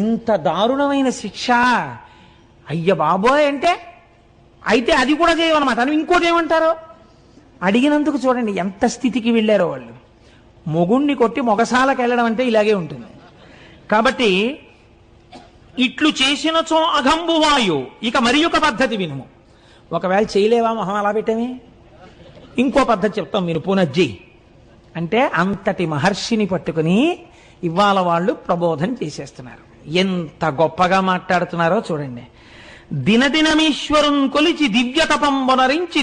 ఇంత దారుణమైన శిక్ష, అయ్య బాబోయ్ అంటే అయితే అది కూడా చేయమన్నమాట అని ఇంకోటి ఏమంటారు. అడిగినందుకు చూడండి ఎంత స్థితికి వెళ్ళారో వాళ్ళు. మొగుణ్ణి కొట్టి మొగసాలకు వెళ్ళడం అంటే ఇలాగే ఉంటుంది. కాబట్టి ఇట్లు చేసినచో అఘంబువాయు. ఇక మరి ఒక పద్ధతి వినుము. ఒకవేళ చేయలేవా మొహం అలా పెట్టమే, ఇంకో పద్ధతి చెప్తాం మీరు పునజ్జి అంటే అంతటి మహర్షిని పట్టుకుని ఇవాళ వాళ్ళు ప్రబోధం చేసేస్తున్నారు. ఎంత గొప్పగా మాట్లాడుతున్నారో చూడండి. దినదినమీశ్వరున్ కొలిచి దివ్య తపంబొనరించి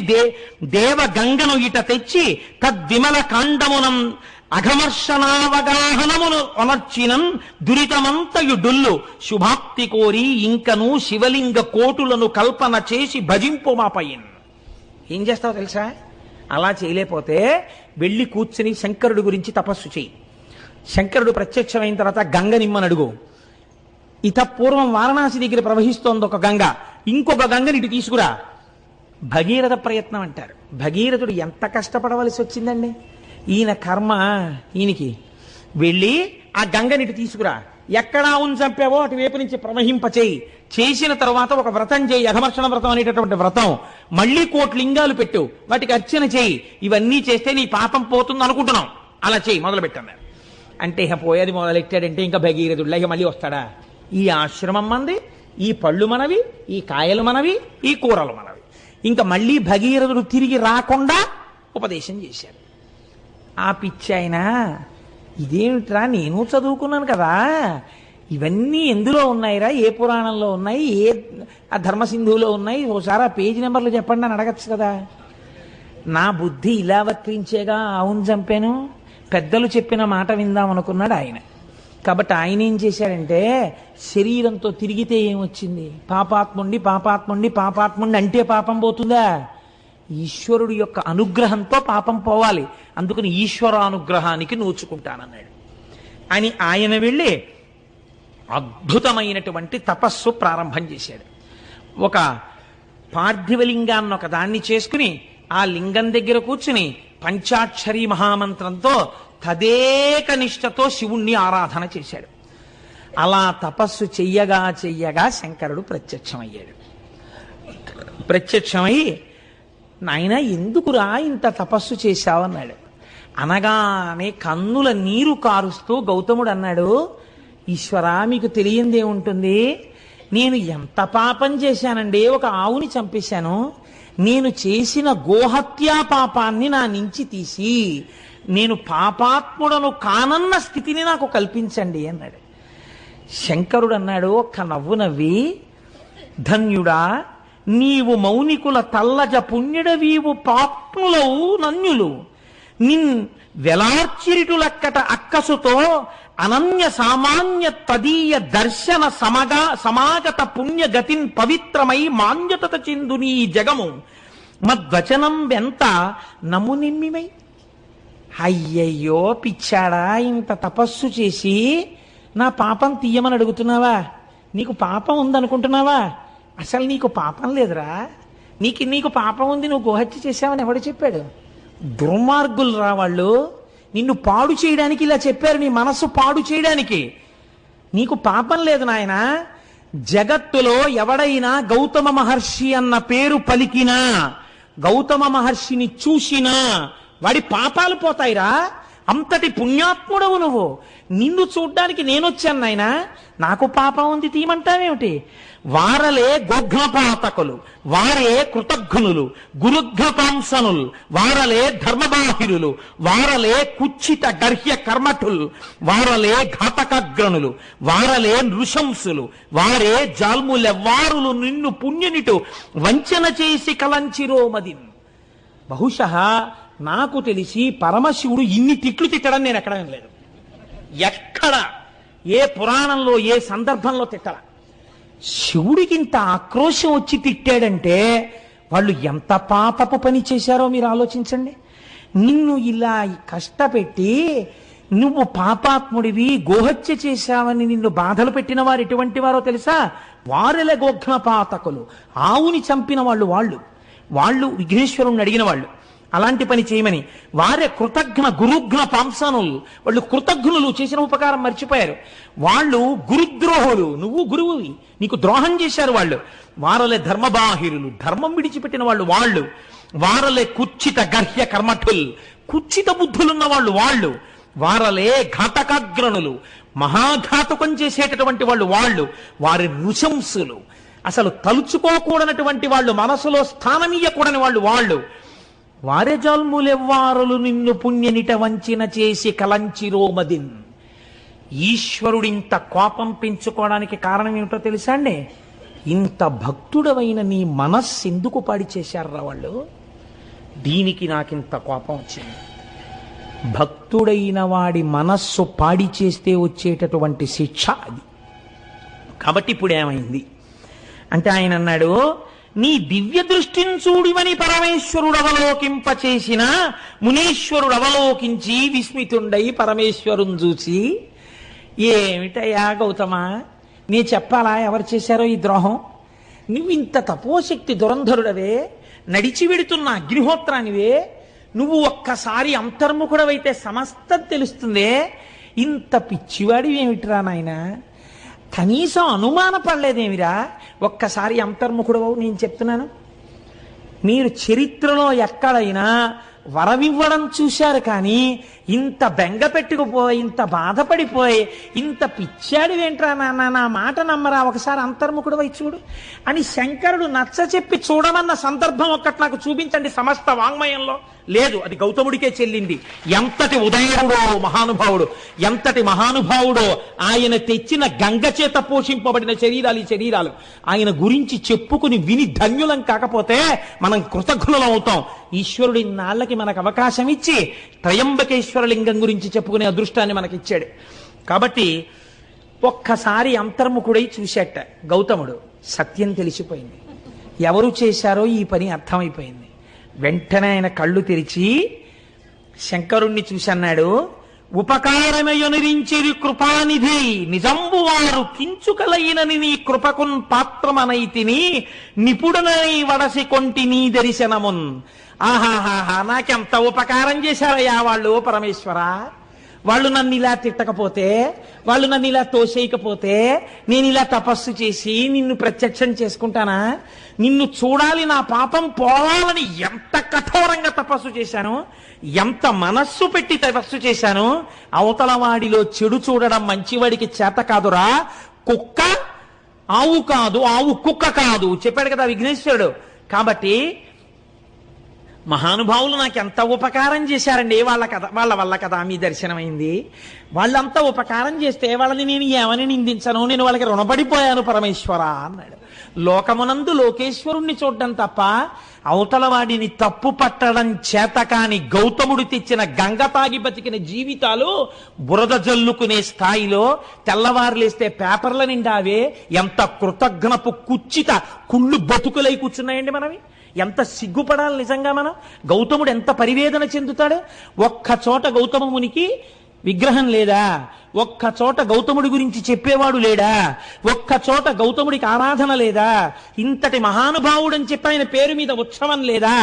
దేవ గంగను ఇట తెచ్చి తద్విమల కాండమునం అఘమర్షణావగాహనమును ఒనర్చినన్ దురితమంతయు డొల్లు శుభాప్తి కోరి ఇంకను శివలింగ కోటులను కల్పన చేసి భజింపు మాపయిన్. ఏం చేస్తావు తెలుసా? అలా చేయలేకపోతే వెళ్ళి కూర్చుని శంకరుడు గురించి తపస్సు చేయి. శంకరుడు ప్రత్యక్షమైన తర్వాత గంగ నిమ్మని అడుగు. ఇత పూర్వం వారణాసి దగ్గర ప్రవహిస్తోంది ఒక గంగ, ఇంకొక గంగని ఇటు తీసుకురా. భగీరథ ప్రయత్నం అంటారు. భగీరథుడు ఎంత కష్టపడవలసి వచ్చిందండి. ఈయన కర్మ ఈయనకి. వెళ్ళి ఆ గంగనిటి తీసుకురా, ఎక్కడా ఉన్ చంపావో అటువైపు నుంచి ప్రవహింపచేయి. చేసిన తర్వాత ఒక వ్రతం చేయి, అఘమర్షణ వ్రతం అనేటటువంటి వ్రతం. మళ్ళీ 1,000 లింగాలు పెట్టు, వాటికి అర్చన చేయి. ఇవన్నీ చేస్తే నీ పాపం పోతుంది అనుకుంటున్నాం, అలా చేయి మొదలు పెట్టాను. అంటే ఇక పోయేది మొదలెట్టాడంటే ఇంకా భగీరథుడిలా ఇక మళ్ళీ వస్తాడా? ఈ ఆశ్రమం మనది, ఈ పళ్ళు మనవి, ఈ కాయలు మనవి, ఈ కూరలు మనవి. ఇంకా మళ్ళీ భగీరథుడు తిరిగి రాకుండా ఉపదేశం చేశాడు. ఆ పిచ్చి ఆయన ఇదేమిట్రా, నేను చదువుకున్నాను కదా, ఇవన్నీ ఎందులో ఉన్నాయిరా, ఏ పురాణంలో ఉన్నాయి, ఏ ఆ ధర్మసింధువులో ఉన్నాయి, ఓసారి ఆ పేజీ నెంబర్లు చెప్పండి అని అడగచ్చు కదా. నా బుద్ధి ఇలా వర్తించేగా అవును చంపాను, పెద్దలు చెప్పిన మాట విందాం అనుకున్నాడు ఆయన. కాబట్టి ఆయన ఏం చేశాడంటే శరీరంతో తిరిగితే ఏమొచ్చింది? పాపాత్ముండి పాపాత్ముండి పాపాత్ముండి అంటే పాపం పోతుందా? ఈశ్వరుడు యొక్క అనుగ్రహంతో పాపం పోవాలి. అందుకని ఈశ్వరానుగ్రహానికి నోచుకుంటానన్నాడు అని ఆయన వెళ్ళి అద్భుతమైనటువంటి తపస్సు ప్రారంభం చేశాడు. ఒక పార్థివలింగాన్ని ఒక దాన్ని చేసుకుని ఆ లింగం దగ్గర కూర్చుని పంచాక్షరి మహామంత్రంతో తదేక నిష్టతో శివుణ్ణి ఆరాధన చేశాడు. అలా తపస్సు చెయ్యగా చెయ్యగా శంకరుడు ప్రత్యక్షమయ్యాడు. ప్రత్యక్షమై నాయన ఎందుకురా ఇంత తపస్సు చేశావన్నాడు. అనగానే కన్నుల నీరు కారుస్తూ గౌతముడు అన్నాడు, ఈశ్వరా మీకు తెలియందేముంటుంది, నేను ఎంత పాపం చేశానండి, ఒక ఆవుని చంపేశాను. నేను చేసిన గోహత్యా పాపాన్ని నా నుంచి తీసి నేను పాపాత్ముడను కానన్న స్థితిని నాకు కల్పించండి అన్నాడు. శంకరుడు అన్నాడు ఒక్క నవ్వు నవ్వి, ధన్యుడా నీవు మౌనికుల తల్లజ పుణ్యుడవీవు పాప్నులవు నన్యులు నిన్ వెలార్చిరిటులక్కట అక్కసుతో అనన్య సామాన్య తదీయ దర్శన సమాగత పుణ్యగతిన్ పవిత్రమై మాన్యతత చెందు నీ జగము మద్వచనం వెంత నమునిమ్మిమై. అయ్యయ్యో పిచ్చాడా, ఇంత తపస్సు చేసి నా పాపం తీయమని అడుగుతున్నావా? నీకు పాపం ఉందనుకుంటున్నావా? అసలు నీకు పాపం లేదురా. నీకు పాపం ఉంది, నువ్వు గోహత్య చేశావని ఎవడు చెప్పాడు? దుర్మార్గులు రా వాళ్ళు. నిన్ను పాడు చేయడానికి ఇలా చెప్పారు, నీ మనస్సు పాడు చేయడానికి. నీకు పాపం లేదు నాయన. జగత్తులో ఎవడైనా గౌతమ మహర్షి అన్న పేరు పలికినా, గౌతమ మహర్షిని చూసినా వాడి పాపాలు పోతాయిరా. అంతటి పుణ్యాత్ముడవు నువ్వు. నిన్ను చూడ్డానికి నేనొచ్చాను నాయన, నాకు పాపం ఉంది తీయమంటావేమిటి? వారలే గోఘ్నపాతకులు, వారే కృతఘ్నులు, గురుఘ్నపాంసనులు, వారలే ధర్మబాహిరులు, వారలే కుచ్చిత గర్హ్య కర్మఠులు, వారలే ఘాతకగ్రనులు, వారలే నృశంసులు, వారే జాల్ములెవ్వారులు నిన్ను పుణ్యునిటు వంచన చేసి కలంచిరోమదిన్. బహుశః నాకు తెలిసి పరమశివుడు ఇన్ని తిట్లు తిట్టడం నేను ఎక్కడ వినలేదు. ఎక్కడ ఏ పురాణంలో ఏ సందర్భంలో తిట్టల. శివుడికి ఇంత ఆక్రోశం వచ్చి తిట్టాడంటే వాళ్ళు ఎంత పాపపు పని చేశారో మీరు ఆలోచించండి. నిన్ను ఇలా కష్టపెట్టి నువ్వు పాపాత్ముడివి, గోహత్య చేశావని నిన్ను బాధలు పెట్టిన వారు ఎటువంటి వారో తెలుసా? వారెల గోఘ్నపాతకులు, ఆవుని చంపిన వాళ్ళు విఘ్నేశ్వరుణ్ణి అడిగిన వాళ్ళు, అలాంటి పని చేయమని. వారే కృతజ్ఞ గురుఘ్న పాంసనులు, వాళ్ళు కృతజ్ఞులు, చేసిన ఉపకారం మర్చిపోయారు. వాళ్ళు గురుద్రోహులు, నువ్వు గురువువి, నీకు ద్రోహం చేశారు వాళ్ళు. వారలే ధర్మబాహిరులు, ధర్మం విడిచిపెట్టిన వాళ్ళు. వారలే కుచ్చిత గర్హ్య కర్మఠుల్, కుచ్చిత బుద్ధులున్న వాళ్ళు. వారలే ఘాతకాగ్రణులు, మహాఘాతకం చేసేటటువంటి వాళ్ళు. వారి నృశంసులు, అసలు తలుచుకోకూడనటువంటి వాళ్ళు, మనసులో స్థానమీయకూడని వాళ్ళు. వారే జల్ములెవ్వారులు నిన్ను పుణ్యనిట వంచిన చేసి కలంచిరోమదిన్. ఈశ్వరుడింత కోపం పెంచుకోవడానికి కారణం ఏమిటో తెలుసా అండి? ఇంత భక్తుడవైన నీ మనస్సు ఎందుకు పాడి చేశారా వాళ్ళు? దీనికి నాకింత కోపం వచ్చింది. భక్తుడైన వాడి మనస్సు పాడి చేస్తే వచ్చేటటువంటి శిక్ష అది. కాబట్టి ఇప్పుడు ఏమైంది అంటే ఆయన అన్నాడు, నీ దివ్య దృష్టిని చూడివని పరమేశ్వరుడు అవలోకింపచేసిన మునీశ్వరుడు అవలోకించి విస్మితుండై పరమేశ్వరుని చూసి, ఏమిటయ్యా గౌతమా, నీ చెప్పాలా ఎవరు చేశారో ఈ ద్రోహం? నువ్వు ఇంత తపోశక్తి దురంధరుడవే, నడిచి వెడుతున్న అగ్నిహోత్రానివే, నువ్వు ఒక్కసారి అంతర్ముఖుడవైతే సమస్తం తెలుస్తుందే, ఇంత పిచ్చివాడివి ఏమిటిరా నాయనా, కనీసం అనుమాన పడలేదేమిరా, ఒక్కసారి అంతర్ముఖుడవు. నేను చెప్తున్నాను, మీరు చరిత్రలో ఎక్కడైనా వరమివ్వడం చూశారు, కానీ ఇంత బెంగ పెట్టుకుపోయి, ఇంత బాధపడిపోయి, ఇంత పిచ్చాడివేంట్రా నాన్న, నా మాట నమ్మరా, ఒకసారి అంతర్ముఖుడవై చూడు అని శంకరుడు నచ్చ చెప్పి చూడమన్న సందర్భం ఒక్కటి నాకు చూపించండి సమస్త వాంగ్మయంలో. లేదు, అది గౌతముడికే చెల్లింది. ఎంతటి ఉదయుడో మహానుభావుడు, ఎంతటి మహానుభావుడో! ఆయన తెచ్చిన గంగ చేత పోషింపబడిన శరీరాలు ఈ శరీరాలు. ఆయన గురించి చెప్పుకుని విని ధన్యులం కాకపోతే మనం కృతజ్ఞులం అవుతాం. ఈశ్వరుడి నాళ్ళకి మనకు అవకాశం ఇచ్చి త్రయంబకేశ్వర లింగం గురించి చెప్పుకునే అదృష్టాన్ని మనకిచ్చాడు. కాబట్టి ఒక్కసారి అంతర్ముఖుడై చూశాట గౌతముడు. సత్యం తెలిసిపోయింది, ఎవరు చేశారో ఈ పని అర్థమైపోయింది. వెంటనే ఆయన కళ్ళు తెరిచి శంకరుణ్ణి చూసి అన్నాడు, ఉపకారమయునిరించిరి కృపానిధి నిజంబు వారు కించుకలైనని నీ కృపకున్ పాత్రమనైతిని నిపుడనై వడసి కొంటి నీ దర్శనమున్. ఆహాహాహా, నాకెంత ఉపకారం చేశారయ్యా వాళ్ళు పరమేశ్వర. వాళ్ళు నన్ను ఇలా తిట్టకపోతే, వాళ్ళు నన్ను ఇలా తోసేయకపోతే, నేను ఇలా తపస్సు చేసి నిన్ను ప్రత్యక్షం చేసుకుంటానా? నిన్ను చూడాలి, నా పాపం పోవాలని ఎంత కఠోరంగా తపస్సు చేశాను, ఎంత మనస్సు పెట్టి తపస్సు చేశాను. అవతల వాడిలో చెడు చూడడం మంచివాడికి చేత కాదురా. కుక్క ఆవు కాదు, ఆవు కుక్క కాదు చెప్పాడు కదా విఘ్నేశ్వరుడు. కాబట్టి మహానుభావులు నాకు ఎంత ఉపకారం చేశారండి, వాళ్ళ వల్ల కదా మీ దర్శనమైంది. వాళ్ళంతా ఉపకారం చేస్తే వాళ్ళని నేను ఏమని నిందించను, నేను వాళ్ళకి రుణపడిపోయాను పరమేశ్వర అన్నాడు. లోకమునందు లోకేశ్వరుణ్ణి చూడడం తప్ప అవతల వాడిని తప్పు పట్టడం చేత కాని గౌతముడు తెచ్చిన గంగ తాగి బతికిన జీవితాలు బురద జల్లుకునే స్థాయిలో తెల్లవారులేస్తే పేపర్ల నిండావే. ఎంత కృతజ్ఞపు కుచ్చిత కుళ్ళు బతుకులై కూర్చున్నాయండి మనవి. ఎంత సిగ్గుపడాలి నిజంగా మనం. గౌతముడు ఎంత పరివేదన చెందుతాడు. ఒక్క చోట గౌతమ మునికి విగ్రహం లేదా, ఒక్క చోట గౌతముడి గురించి చెప్పేవాడు లేడా, ఒక్క చోట గౌతముడికి ఆరాధన లేదా, ఇంతటి మహానుభావుడని చెప్పి ఆయన పేరు మీద ఉత్సవం లేదా,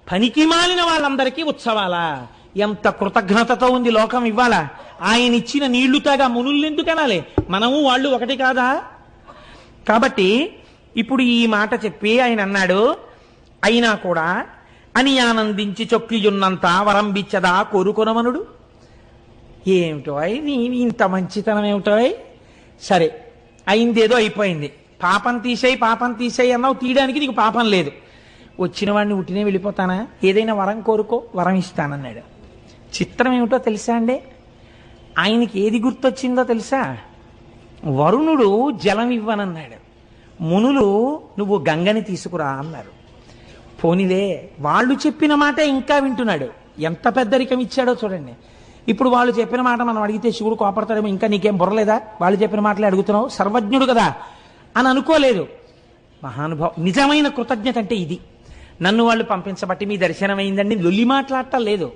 పనికి మాలిన వాళ్ళందరికీ ఉత్సవాలా? ఎంత కృతజ్ఞతతో ఉంది లోకం ఇవ్వాల. ఆయన ఇచ్చిన నీళ్లు తాగా మునుల్నెందుకు అనాలి? మనము వాళ్ళు ఒకటి కాదా? కాబట్టి ఇప్పుడు ఈ మాట చెప్పి ఆయన అన్నాడు, అయినా కూడా అని ఆనందించి చొక్కియున్నంత వరంబిచ్చదా కోరుకొనమనుడు. ఏమిటో నీ ఇంత మంచితనం ఏమిటో. సరే అయిందేదో అయిపోయింది, పాపం తీసేయి అన్నావు, తీయడానికి నీకు పాపం లేదు. వచ్చిన వాడిని ఉట్టినే వెళ్ళిపోతానా? ఏదైనా వరం కోరుకో, వరం ఇస్తానన్నాడు. చిత్రం ఏమిటో తెలుసా అండి, ఆయనకి ఏది గుర్తొచ్చిందో తెలుసా? వరుణుడు జలం ఇవ్వనన్నాడు, మునులు నువ్వు గంగని తీసుకురా అన్నారు. పోనిలే, వాళ్ళు చెప్పిన మాట ఇంకా వింటున్నాడు. ఎంత పెద్దరికం ఇచ్చాడో చూడండి. ఇప్పుడు వాళ్ళు చెప్పిన మాట మనం అడిగితే శివుడు కోపడతాడేమో, ఇంకా నీకేం బుర్రలేదా, వాళ్ళు చెప్పిన మాటలే అడుగుతున్నావు, సర్వజ్ఞుడు కదా అని అనుకోలేదు. మహానుభావం, నిజమైన కృతజ్ఞత అంటే ఇది. నన్ను వాళ్ళు పంపించబట్టి మీ దర్శనమైందండి లొల్లి మాట్లాడటం లేదు.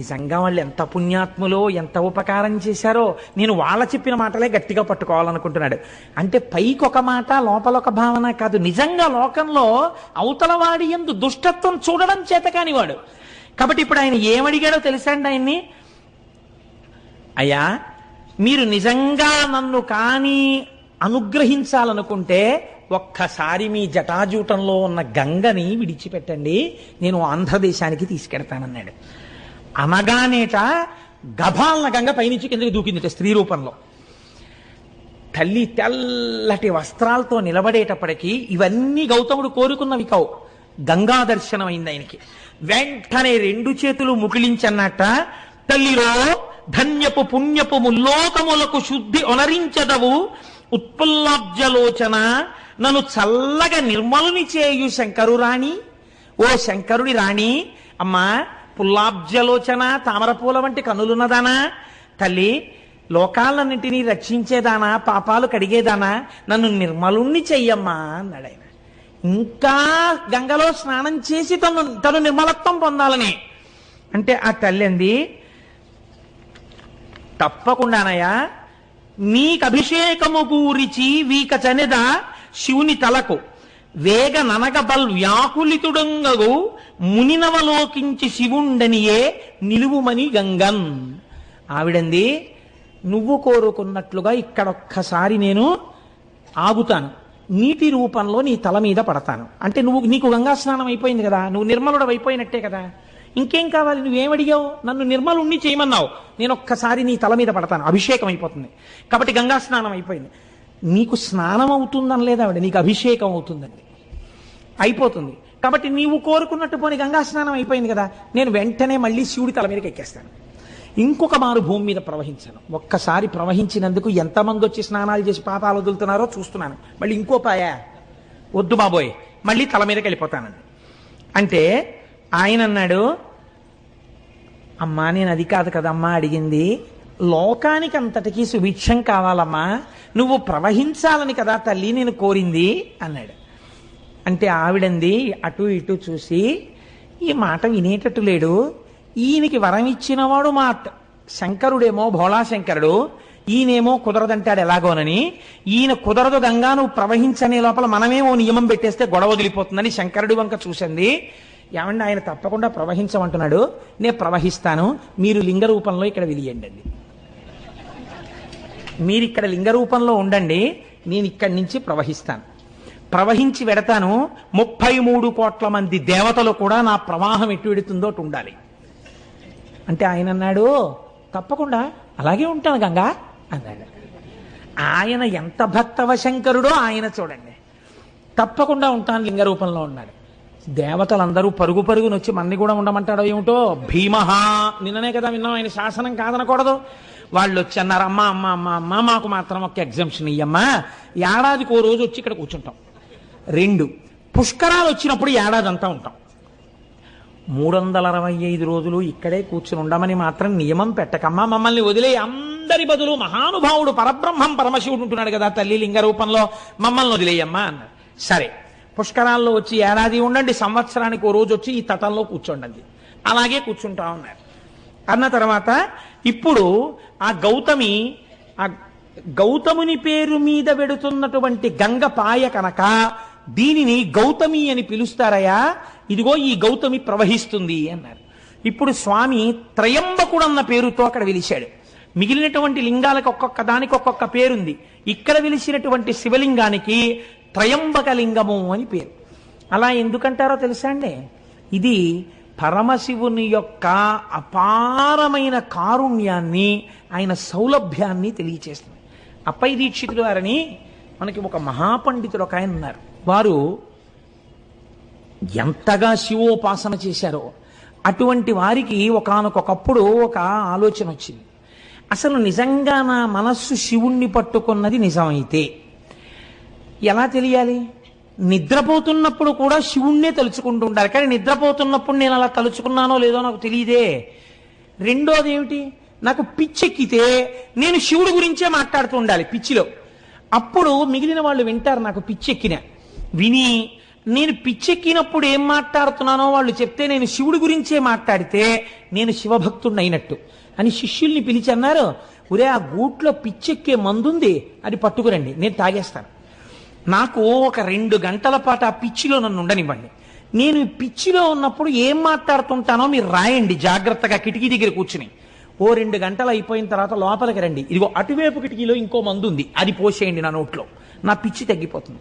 నిజంగా వాళ్ళు ఎంత పుణ్యాత్ములో ఎంత ఉపకారం చేశారో నేను వాళ్ళ చెప్పిన మాటలే గట్టిగా పట్టుకోవాలనుకుంటున్నాడు. అంటే పైకి ఒక మాట లోపల ఒక భావన కాదు, నిజంగా లోకంలో అవతలవాడి యందు దుష్టత్వం చూడడం చేత కానివాడు. కాబట్టి ఇప్పుడు ఆయన ఏమడిగాడో తెలుసా అండి ఆయన్ని? అయ్యా, మీరు నిజంగా నన్ను కానీ అనుగ్రహించాలనుకుంటే ఒక్కసారి మీ జటాజూటంలో ఉన్న గంగని విడిచిపెట్టండి, నేను ఆంధ్రదేశానికి తీసుకెడతానన్నాడు. అనగానేట గభాలన గంగ పైనుంచి కిందకి దూకిందిట స్త్రీ రూపంలో. తల్లి తెల్లటి వస్త్రాలతో నిలబడేటప్పటికీ ఇవన్నీ గౌతముడు కోరుకున్నవి కావు. గంగా దర్శనం అయింది ఆయనకి. వెంటనే 2 చేతులు ముకిలించన్నట్ట, తల్లిలో ధన్యపు పుణ్యపు ముల్లోకములకు శుద్ధి ఒనరించదవు ఉత్పుల్లాబ్జలోచన, నన్ను చల్లగా నిర్మలుని చేయు శంకరు రాణి, ఓ శంకరుడి రాణి. అమ్మా, పుల్లాబ్జలోచన, తామరపూల వంటి కన్నులున్నదానా, తల్లి లోకాలన్నింటినీ రక్షించేదానా, పాపాలు కడిగేదానా, నన్ను నిర్మలుణ్ణి చెయ్యమ్మా అన్నాడు ఆయన. ఇంకా గంగలో స్నానం చేసి తను నిర్మలత్వం పొందాలని అంటే ఆ తల్లి అంది, తప్పకుండానయ్యా, నీకు అభిషేకము గూరిచి వీక చనెద శివుని తలకు వేగ ననగబల్ వ్యాకులితుడంగగు మునినవలోకించి శివుండనియే నిలువుమని గంగన్. ఆవిడంది, నువ్వు కోరుకున్నట్లుగా ఇక్కడొక్కసారి నేను ఆగుతాను, నీటి రూపంలో నీ తల మీద పడతాను. అంటే నీకు గంగా స్నానం అయిపోయింది కదా, నువ్వు నిర్మలుడు అయిపోయినట్టే కదా, ఇంకేం కావాలి? నువ్వేమడిగావు? నన్ను నిర్మలుణ్ణి చేయమన్నావు, నేను ఒక్కసారి నీ తల మీద పడతాను, అభిషేకం అయిపోతుంది. కాబట్టి గంగా స్నానం అయిపోయింది. నీకు స్నానం అవుతుందని లేదా ఆవిడ, నీకు అభిషేకం అవుతుందండి, అయిపోతుంది. కాబట్టి నీవు కోరుకున్నట్టు పోనీ గంగా స్నానం అయిపోయింది కదా, నేను వెంటనే మళ్ళీ శివుడి తల మీదకి ఎక్కేస్తాను, ఇంకొక మారు భూమి మీద ప్రవహించాను. ఒక్కసారి ప్రవహించినందుకు ఎంతమంది వచ్చి స్నానాలు చేసి పాపాలు వదులుతున్నారో చూస్తున్నాను. మళ్ళీ ఇంకో పాయా, వద్దు బాబోయ్, మళ్ళీ తల మీదకి వెళ్ళిపోతానండి. అంటే ఆయన అన్నాడు, అమ్మా నేను అది కాదు కదమ్మా అడిగింది, లోకానికి అంతటికీ సుభిక్షం కావాలమ్మా, నువ్వు ప్రవహించాలని కదా తల్లి నేను కోరింది అన్నాడు. అంటే ఆవిడంది అటు ఇటు చూసి, ఈ మాట వినేటట్టు లేడు, ఈయనకి వరం ఇచ్చినవాడు మా శంకరుడేమో భోళాశంకరుడు, ఈయనేమో కుదరదంటాడు ఎలాగోనని, ఈయన కుదరదు గంగా నువ్వు ప్రవహించనే లోపల మనమేమో నియమం పెట్టేస్తే గొడవ వదిలిపోతుందని శంకరుడి వంక చూసింది. ఏమండి, ఆయన తప్పకుండా ప్రవహించమంటున్నాడు, నేను ప్రవహిస్తాను, మీరు లింగ రూపంలో ఇక్కడ వెలియండి, మీరు ఇక్కడ లింగ రూపంలో ఉండండి, నేను ఇక్కడి నుంచి ప్రవహిస్తాను, ప్రవహించి వెడతాను. 33 కోట్ల మంది దేవతలు కూడా నా ప్రవాహం ఎటు వెడుతుందో అటు ఉండాలి. అంటే ఆయన అన్నాడు, తప్పకుండా అలాగే ఉంటాను గంగా అన్నాడు. ఆయన ఎంత భక్తవ శంకరుడో ఆయన చూడండి, తప్పకుండా ఉంటాను లింగ రూపంలో ఉన్నాడు. దేవతలందరూ పరుగు పరుగునొచ్చి మన్ని కూడా ఉండమంటాడో ఏమిటో, భీమహ నిన్ననే కదా విన్నాం, ఆయన శాసనం కాదనకూడదు. వాళ్ళు వచ్చి అన్నారు, అమ్మ అమ్మ అమ్మ అమ్మ మాకు మాత్రం ఒక ఎగ్జంప్షన్ ఇయ్యమ్మా, ఏడాదికి ఓ రోజు వచ్చి ఇక్కడ కూర్చుంటాం, 2 పుష్కరాలు వచ్చినప్పుడు ఏడాది అంతా ఉంటాం, 365 రోజులు ఇక్కడే కూర్చుని ఉండమని మాత్రం నియమం పెట్టకమ్మా, మమ్మల్ని వదిలే, అందరి బదులు మహానుభావుడు పరబ్రహ్మం పరమశివుడు ఉంటున్నాడు కదా తల్లి లింగ రూపంలో, మమ్మల్ని వదిలేయమ్మా అన్నారు. సరే, పుష్కరాల్లో వచ్చి ఏడాది ఉండండి, సంవత్సరానికి ఓ రోజు వచ్చి ఈ తటంలో కూర్చోండి, అలాగే కూర్చుంటా ఉన్నారు. అన్న తర్వాత ఇప్పుడు ఆ గౌతముని పేరు మీద వెడుతున్నటువంటి గంగ పాయ కనుక దీనిని గౌతమి అని పిలుస్తారయ్యా, ఇదిగో ఈ గౌతమి ప్రవహిస్తుంది అన్నారు. ఇప్పుడు స్వామి త్రయంబకుడు అన్న పేరుతో అక్కడ వెలిశాడు. మిగిలినటువంటి లింగాలకు ఒక్కొక్క దానికి ఒక్కొక్క పేరుంది, ఇక్కడ వెలిసినటువంటి శివలింగానికి త్రయంబక లింగము అని పేరు. అలా ఎందుకంటారో తెలుసా అండి? ఇది పరమశివుని యొక్క అపారమైన కారుణ్యాన్ని, ఆయన సౌలభ్యాన్ని తెలియచేస్తుంది. అప్పై దీక్షితులు వారని మనకి ఒక మహాపండితుడు ఒక ఆయన ఉన్నారు. వారు ఎంతగా శివోపాసన చేశారో అటువంటి వారికి ఒకానొకప్పుడు ఒక ఆలోచన వచ్చింది. అసలు నిజంగా నా మనస్సు శివుణ్ణి పట్టుకున్నది నిజమైతే ఎలా తెలియాలి? నిద్రపోతున్నప్పుడు కూడా శివుణ్ణే తలుచుకుంటూ ఉండాలి, కానీ నిద్రపోతున్నప్పుడు నేను అలా తలుచుకున్నానో లేదో నాకు తెలియదే. రెండోది ఏమిటి? నాకు పిచ్చెక్కితే నేను శివుడి గురించే మాట్లాడుతూ ఉండాలి పిచ్చిలో, అప్పుడు మిగిలిన వాళ్ళు వింటారు నాకు పిచ్చెక్కిన. విని నేను పిచ్చెక్కినప్పుడు ఏం మాట్లాడుతున్నానో వాళ్ళు చెప్తే నేను శివుడి గురించే మాట్లాడితే నేను శివభక్తుడిని అయినట్టు అని శిష్యుల్ని పిలిచి అన్నారు, ఒరే ఆ గూట్లో పిచ్చెక్కే మందుంది, అది పట్టుకురండి, నేను తాగేస్తాను. నాకు ఒక 2 గంటల పాటు ఆ పిచ్చిలో నన్ను ఉండనివ్వండి. నేను ఈ పిచ్చిలో ఉన్నప్పుడు ఏం మాట్లాడుతుంటానో మీరు రాయండి జాగ్రత్తగా కిటికీ దగ్గర కూర్చుని. ఓ 2 గంటలు అయిపోయిన తర్వాత లోపలికి రండి, ఇదిగో అటువైపు కిటికీలో ఇంకో మందు ఉంది, అది పోసేయండి నా నోట్లో, నా పిచ్చి తగ్గిపోతుంది.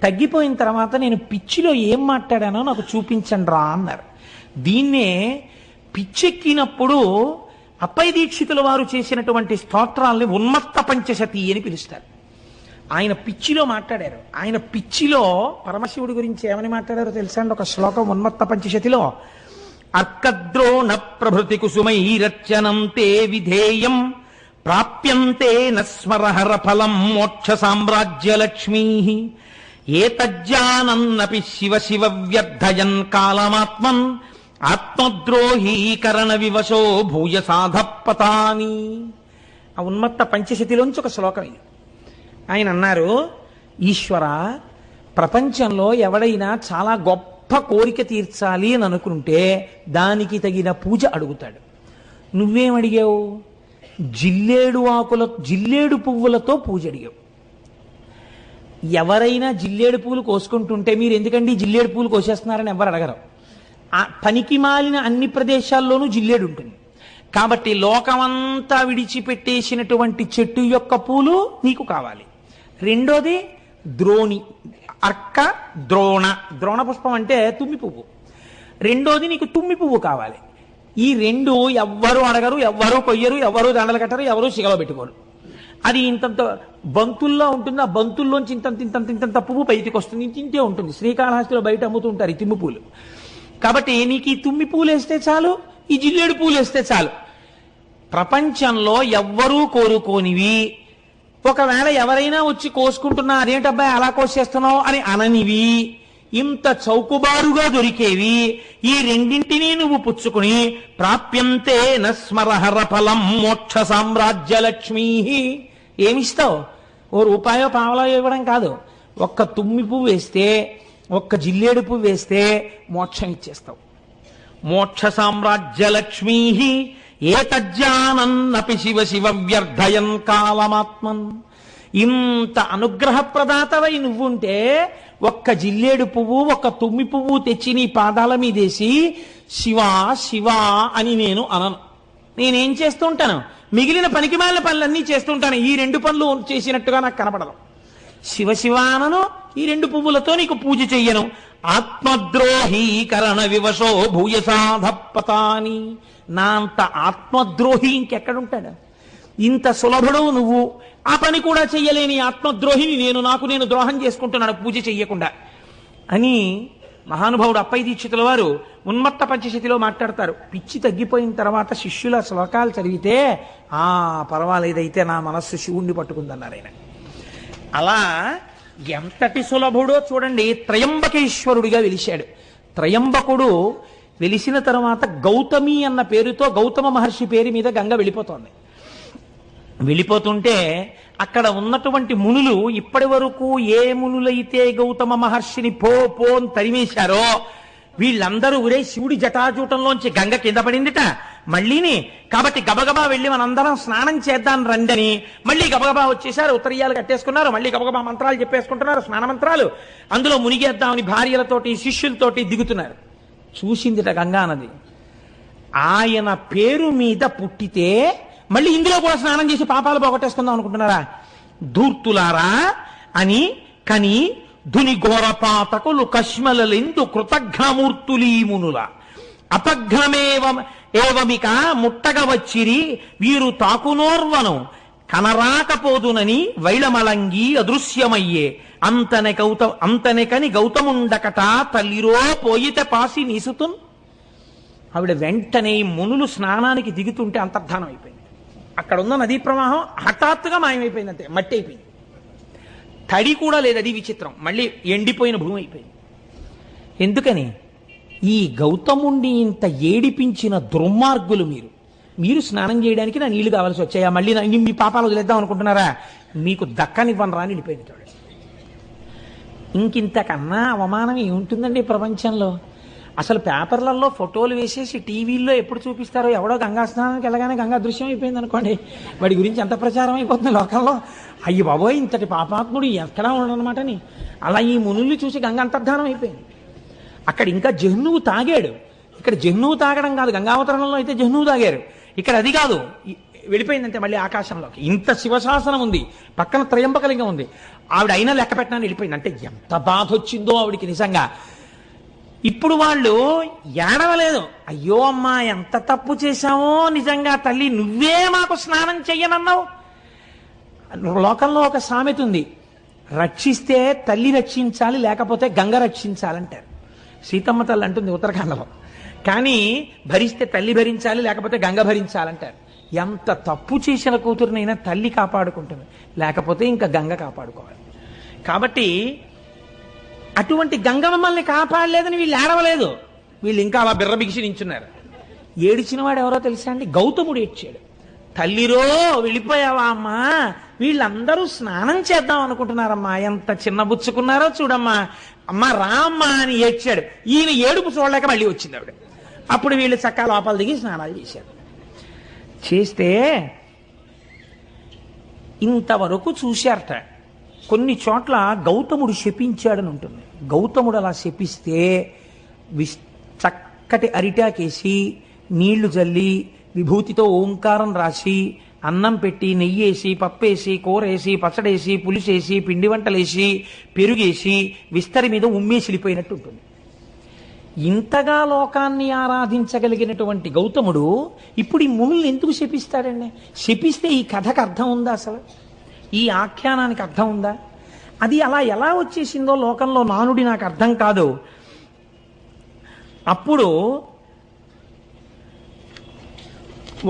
తగ్గిపోయిన తర్వాత నేను పిచ్చిలో ఏం మాట్లాడానో నాకు చూపించండి రా అన్నారు. దీన్నే పిచ్చెక్కినప్పుడు అప్పయ్య దీక్షితుల వారు చేసినటువంటి స్తోత్రాల్ని ఉన్మత్త పంచశతి అని పిలుస్తారు. ఆయన పిచ్చిలో మాట్లాడారు. ఆయన పిచ్చిలో పరమశివుడి గురించి ఏమని మాట్లాడారో తెలుసా అండి? ఒక శ్లోకం ఉన్మత్త పంచశతిలో, అర్కద్రోణ ప్రభృతి కుసుమైరర్చనం తే విధేయం ప్రాప్యంతే నస్మరహర ఫలం మోక్ష సామ్రాజ్యలక్ష్మీ ఏతజ్జానన్నపి శివ శివ వ్యర్థయన్ కాలమాత్మన్ ఆత్మద్రోహీకరణ వివశో భూయ సాధపతాని. ఆ ఉన్మత్త పంచశతిలోంచి ఒక శ్లోకం ఇది. ఆయన అన్నారు, ఈశ్వర, ప్రపంచంలో ఎవడైనా చాలా గొప్ప కోరిక తీర్చాలి అని అనుకుంటే దానికి తగిన పూజ అడుగుతాడు. నువ్వేమడిగావు? జిల్లేడు పువ్వులతో పూజ అడిగావు. ఎవరైనా జిల్లేడు పూలు కోసుకుంటుంటే మీరు ఎందుకండి జిల్లేడు పూలు కోసేస్తున్నారని ఎవరు అడగరు. ఆ పనికి మాలిన అన్ని ప్రదేశాల్లోనూ జిల్లేడు ఉంటుంది కాబట్టి లోకమంతా విడిచిపెట్టేసినటువంటి చెట్టు యొక్క పూలు నీకు కావాలి. రెండోది ద్రోణి, అర్క ద్రోణ, ద్రోణ పుష్పం అంటే తుమ్మి పువ్వు. రెండోది నీకు తుమ్మి పువ్వు కావాలి. ఈ 2 ఎవ్వరూ అడగరు, ఎవ్వరూ కొయ్యరు, ఎవరూ దండలు కట్టరు, ఎవరూ సిగలో పెట్టుకోరు. అది ఇంతంత బంతుల్లో ఉంటుంది. ఆ బంతుల్లోంచి ఇంతంత పువ్వు బయటికి వస్తుంది, ఇంతే ఉంటుంది. శ్రీకాళహస్తిలో బయట అమ్ముతుంటారు ఈ తుమ్మి పూలు. కాబట్టి నీకు ఈ తుమ్మి పూలు వేస్తే చాలు, ఈ జిల్లేడు పూలు వేస్తే చాలు. ప్రపంచంలో ఎవ్వరూ కోరుకోనివి, ఒకవేళ ఎవరైనా వచ్చి కోసుకుంటున్నా అదేంటబ్బాయి అలా కోసేస్తున్నావు అని అననివి, ఇంత చౌకబారుగా దొరికేవి, ఈ రెండింటినీ నువ్వు పుచ్చుకుని ప్రాప్యంతే నస్మరహర ఫలం మోక్ష సామ్రాజ్యలక్ష్మీ. ఏమిస్తావు? ఓ రూపాయో పావలో ఇవ్వడం కాదు, ఒక్క తుమ్మి పువ్వు వేస్తే, ఒక్క జిల్లేడు పువ్వు వేస్తే మోక్షం ఇచ్చేస్తావు. మోక్ష సామ్రాజ్యలక్ష్మీ ఏతజ్జానన్నపి శివ శివ వ్యర్థయన్ కాలమాత్మన్. ఇంత అనుగ్రహప్రదాతవై నువ్వుంటే ఒక్క జిల్లేడు పువ్వు, ఒక్క తుమ్మి పువ్వు తెచ్చి నీ పాదాల మీదేసి శివా శివా అని నేను అనను. నేనేం చేస్తూ ఉంటాను? మిగిలిన పనికిమాలిన పనులన్నీ చేస్తుంటాను. ఈ 2 పనులు చేసినట్టుగా నాకు కనపడదు. శివ శివ అనను, ఈ 2 పువ్వులతో నీకు పూజ చెయ్యను. ఆత్మద్రోహీకరణ వివశో భూయసాధపతాని. నా అంత ఆత్మద్రోహి ఇంకెక్కడుంటాడు? ఇంత సులభుడు నువ్వు, ఆ పని కూడా చెయ్యలేని ఆత్మద్రోహిని నేను, నాకు నేను ద్రోహం చేసుకుంటున్నాను పూజ చెయ్యకుండా అని మహానుభావుడు అప్పయ్య దీక్షితుల వారు ఉన్మత్త పంచశతిలో మాట్లాడతారు. పిచ్చి తగ్గిపోయిన తర్వాత శిష్యుల శ్లోకాలు చదివితే పర్వాలేదైతే నా మనస్సు శివుణ్ణి పట్టుకుందన్నారు ఆయన. అలా ఎంతటి సులభుడో చూడండి. త్రయంబకేశ్వరుడిగా వెలిశాడు. త్రయంబకుడు వెలిసిన తర్వాత గౌతమి అన్న పేరుతో గౌతమ మహర్షి పేరు మీద గంగ వెళ్ళిపోతోంది. వెళ్ళిపోతుంటే అక్కడ ఉన్నటువంటి మునులు ఇప్పటి వరకు ఏ మునులైతే గౌతమ మహర్షిని పో అని తరిమేశారో వీళ్ళందరూ ఒరే శివుడి జటాజూటంలోంచి గంగ కింద పడిందిట మళ్ళీని, కాబట్టి గబగబా వెళ్ళి మనందరం స్నానం చేద్దాం రండని మళ్ళీ గబగబా వచ్చేసారు. ఉత్తరీయాలు కట్టేసుకున్నారు, మళ్ళీ గబగబా మంత్రాలు చెప్పేసుకుంటున్నారు, స్నాన మంత్రాలు. అందులో మునిగేద్దామని భార్యలతోటి శిష్యులతోటి దిగుతున్నారు. చూసిందిట గంగా నది. ఆయన పేరు మీద పుట్టితే మళ్ళీ ఇందులో కూడా స్నానం చేసి పాపాలు పోగొట్టేసుకుందాం అనుకుంటున్నారా? ధూర్తులారా అని కని ధుని ఘోరపాతకులు కష్మలెందు కృతఘ్నమూర్తులీమునుల అపఘ్నమేవమిక ముట్టగ వచ్చిరి వీరు తాకునోర్వను కనరాకపోదునని వైళమలంగి అదృశ్యమయ్యే అంతనెకని గౌతముండకట తల్లిరో పోయితే పాసి నీసుతున్. ఆవిడ వెంటనే మునులు స్నానానికి దిగుతుంటే అంతర్ధానం అయిపోయింది. అక్కడ ఉన్న నదీ ప్రవాహం హఠాత్తుగా మాయమైపోయింది, అంతే మట్టి అయిపోయింది. తడి కూడా లేదు, అది విచిత్రం. మళ్ళీ ఎండిపోయిన భూమి అయిపోయింది. ఎందుకని? ఈ గౌతముణ్ణి ఇంత ఏడిపించిన దుర్మార్గులు మీరు స్నానం చేయడానికి నా నీళ్లు కావాల్సి వచ్చాయా? మళ్ళీ మీ పాపాలు వదిలేద్దాం అనుకుంటున్నారా? మీకు దక్కనివ్వను రా అని వెళ్ళిపోయింది. ఇంకింతకన్నా అవమానం ఏముంటుందండి ప్రపంచంలో? అసలు పేపర్లలో ఫోటోలు వేసేసి టీవీల్లో ఎప్పుడు చూపిస్తారో, ఎవడో గంగా స్నానానికి వెళ్ళగానే గంగా దృశ్యం అయిపోయింది అనుకోండి, వాడి గురించి ఎంత ప్రచారం అయిపోతుంది లోకంలో. అయ్యి బాబోయ్, ఇంతటి పాపాత్ముడు ఎక్కడా ఉండడనమాటని అలా ఈ మునుల్ని చూసి గంగ అంతర్ధానం అయిపోయింది. అక్కడ ఇంకా జహ్నువు తాగాడు. ఇక్కడ జహ్నువు తాగడం కాదు, గంగావతరణంలో అయితే జహ్నువు తాగారు, ఇక్కడ అది కాదు. వెళ్ళిపోయిందంటే మళ్ళీ ఆకాశంలోకి. ఇంత శివశాసనం ఉంది, పక్కన త్రయంబకలింగం ఉంది, ఆవిడ అయినా లెక్క పెట్టడానికి వెళ్ళిపోయింది. అంటే ఎంత బాధ వచ్చిందో ఆవిడికి నిజంగా. ఇప్పుడు వాళ్ళు ఏడవలేదు, అయ్యో అమ్మా ఎంత తప్పు చేశామో నిజంగా తల్లి, నువ్వే మాకు స్నానం చెయ్యనన్నావు. లోకంలో ఒక సామెత ఉంది, రక్షిస్తే తల్లి రక్షించాలి, లేకపోతే గంగ రక్షించాలంటారు. సీతమ్మ తల్లి అంటుంది ఉత్తరాఖండలో. కానీ భరిస్తే తల్లి భరించాలి, లేకపోతే గంగ భరించాలంటారు. ఎంత తప్పు చేసిన కూతురునైనా తల్లి కాపాడుకుంటుంది, లేకపోతే ఇంకా గంగ కాపాడుకోవాలి. కాబట్టి అటువంటి గంగ మమ్మల్ని కాపాడలేదని వీళ్ళు ఏడవలేదు, వీళ్ళు ఇంకా అలా బిర్రబిగిసి నించున్నారు. ఏడిచిన వాడు ఎవరో తెలుసా అండి? గౌతముడు ఏడ్చాడు. తల్లిరో వెళ్ళిపోయావా అమ్మా, వీళ్ళందరూ స్నానం చేద్దాం అనుకుంటున్నారమ్మా, ఎంత చిన్నబుచ్చుకున్నారో చూడమ్మా, అమ్మా రామ్మా అని ఏడ్చాడు. ఈయన ఏడుపు చూడలేక మళ్ళీ వచ్చింది ఆవిడ. అప్పుడు వీళ్ళు చక్కా లోపల దిగి స్నానాలు చేశారు. చేస్తే ఇంతవరకు చూశారట. కొన్ని చోట్ల గౌతముడు శపించాడని ఉంటుంది. గౌతముడు అలా శపిస్తే చక్కటి అరిటాకేసి నీళ్లు జల్లి విభూతితో ఓంకారం రాసి అన్నం పెట్టి నెయ్యేసి పప్పేసి కూరేసి పచ్చడేసి పులిసేసి పిండి వంటలేసి పెరుగేసి విస్తరి మీద ఉమ్మేసిలిపోయినట్టు ఉంటుంది. ఇంతగా లోకాన్ని ఆరాధించగలిగినటువంటి గౌతముడు ఇప్పుడు ఈ మునుల్ని ఎందుకు శపిస్తాడండి? శపిస్తే ఈ కథకు అర్థం ఉందా? అసలు ఈ ఆఖ్యానానికి అర్థం ఉందా? అది అలా ఎలా వచ్చేసిందో లోకంలో నానుడి నాకు అర్థం కాదు. అప్పుడు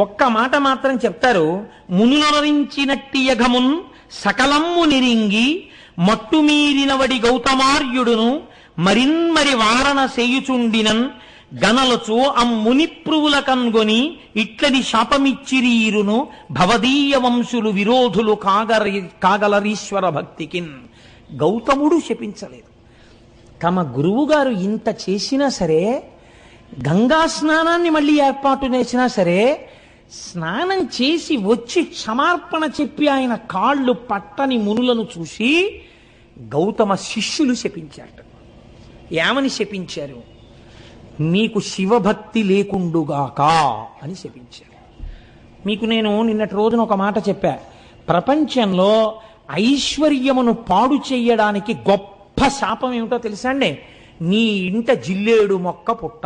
ఒక్క మాట మాత్రం చెప్తారు, మునులరించినట్టి యఘమున్ సకలమ్ము నిరింగి మట్టుమీరినవడి గౌతమార్యుడును మరిన్మరి వారణ సేయుచుండినన్ గనలచు అమ్మునిప్రువుల కన్గొని ఇట్లని శాపమిచ్చిరీరును భవదీయ వంశులు విరోధులు కాగలరీశ్వర భక్తికిన్. గౌతముడు శపించలేదు. తమ గురువుగారు ఇంత చేసినా సరే, గంగా స్నానాన్ని మళ్ళీ ఏర్పాటు చేసినా సరే, స్నానం చేసి వచ్చి క్షమార్పణ చెప్పి ఆయన కాళ్ళు పట్టని మునులను చూసి గౌతమ శిష్యులు శపించారు. ఏమని శపించారు? మీకు శివభక్తి లేకుండుగాక అని శపించారు. మీకు నేను నిన్నటి రోజున ఒక మాట చెప్పా, ప్రపంచంలో ఐశ్వర్యమును పాడు చెయ్యడానికి గొప్ప శాపం ఏమిటో తెలుసా అండి? నీ ఇంట జిల్లేడు మొక్క పుట్ట.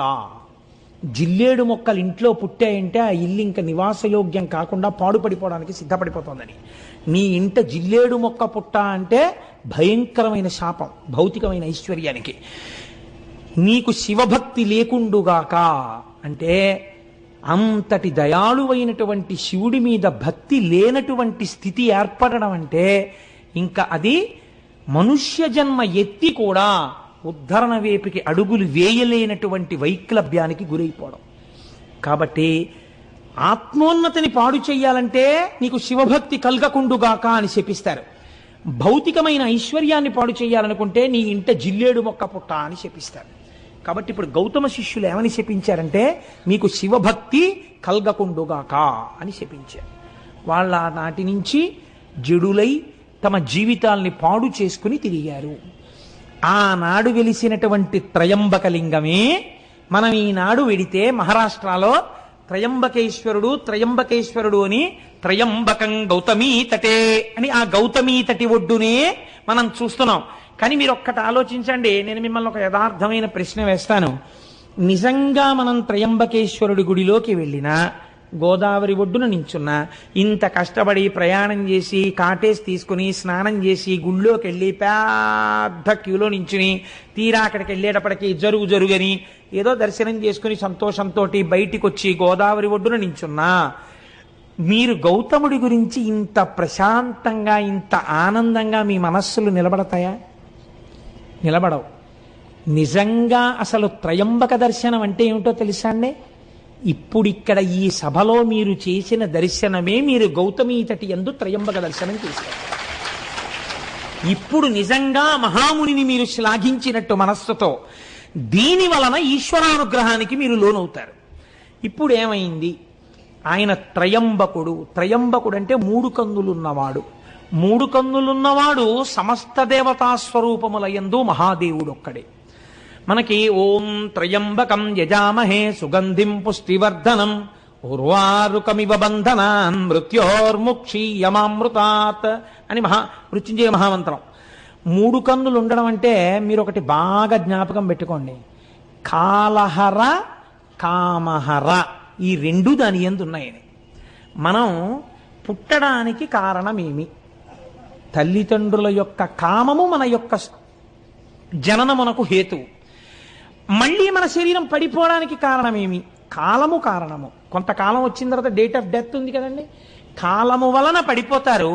జిల్లేడు మొక్కలు ఇంట్లో పుట్టాయంటే ఆ ఇల్లు ఇంకా నివాసయోగ్యం కాకుండా పాడుపడిపోవడానికి సిద్ధపడిపోతుందని. నీ ఇంట జిల్లేడు మొక్క పుట్ట అంటే భయంకరమైన శాపం భౌతికమైన ఐశ్వర్యానికి. నీకు శివభక్తి లేకుండుగాక అంటే అంతటి దయాళువైనటువంటి శివుడి మీద భక్తి లేనటువంటి స్థితి ఏర్పడడం అంటే ఇంకా అది మనుష్య జన్మ ఎత్తి కూడా ఉద్ధరణ వేపికి అడుగులు వేయలేనటువంటి వైక్లభ్యానికి గురైపోవడం. కాబట్టి ఆత్మోన్నతిని పాడు చెయ్యాలంటే నీకు శివభక్తి కలగకుండుగాక అని శపిస్తారు. భౌతికమైన ఐశ్వర్యాన్ని పాడు చేయాలనుకుంటే నీ ఇంట జిల్లేడు మొక్క పుట్ట అని శపిస్తారు. కాబట్టి ఇప్పుడు గౌతమ శిష్యులు ఏమని శపించారంటే మీకు శివభక్తి కలగకుండుగాక అని శపించారు. వాళ్ళ నాటి నుంచి జడులై తమ జీవితాల్ని పాడు చేసుకుని తిరిగారు. ఆనాడు వెలిసినటువంటి త్రయంబకలింగమే మనం ఈనాడు వెడితే మహారాష్ట్రలో త్రయంబకేశ్వరుడు అని త్రయంబకం గౌతమీ తటే అని ఆ గౌతమీ తటి ఒడ్డునే మనం చూస్తున్నాం. కానీ మీరు ఒక్కటి ఆలోచించండి, నేను మిమ్మల్ని ఒక యథార్థమైన ప్రశ్న వేస్తాను. నిజంగా మనం త్రయంబకేశ్వరుడి గుడిలోకి వెళ్ళినా, గోదావరి ఒడ్డున నించున్నా, ఇంత కష్టపడి ప్రయాణం చేసి కాటేసి తీసుకుని స్నానం చేసి గుళ్ళోకి వెళ్ళి పెద్ద క్యూలో నించుని తీరా అక్కడికి వెళ్ళేటప్పటికి జరుగని ఏదో దర్శనం చేసుకుని సంతోషంతో బయటికి వచ్చి గోదావరి ఒడ్డున నించున్నా, మీరు గౌతముడి గురించి ఇంత ప్రశాంతంగా ఇంత ఆనందంగా మీ మనస్సులు నిలబడతాయా? నిలబడవు. నిజంగా అసలు త్రయంబక దర్శనం అంటే ఏమిటో తెలుసా అండి? ఇప్పుడిక్కడ ఈ సభలో మీరు చేసిన దర్శనమే మీరు గౌతమీ తటి యందు త్రయంబక దర్శనం చేశారు. ఇప్పుడు నిజంగా మహామునిని మీరు శ్లాఘించినట్టు మనస్సుతో దీని వలన ఈశ్వరానుగ్రహానికి మీరు లోనవుతారు. ఇప్పుడు ఏమైంది? ఆయన త్రయంబకుడు. త్రయంబకుడు అంటే 3 కన్నులున్నవాడు. 3 కన్నులున్నవాడు సమస్త దేవతా స్వరూపములయందు మహాదేవుడు ఒక్కడే. మనకి ఓం త్రయంబకం యజామహే సుగంధిం పుష్టివర్ధనం ఉర్వారుకమివ బంధనాన్ మృత్యోర్ముక్షీయమామృతాత్ అని మృత్యుంజయ మహామంత్రం. 3 కన్నులు ఉండడం అంటే మీరు ఒకటి బాగా జ్ఞాపకం పెట్టుకోండి. కాలహర కామహర ఈ 2 దాని యందు ఉన్నాయని. మనం పుట్టడానికి కారణమేమి? తల్లిదండ్రుల యొక్క కామము మన యొక్క జననమునకు హేతువు. మళ్ళీ మన శరీరం పడిపోవడానికి కారణమేమి? కాలము కారణము. కొంతకాలం వచ్చిన తర్వాత డేట్ ఆఫ్ డెత్ ఉంది కదండి. కాలము వలన పడిపోతారు,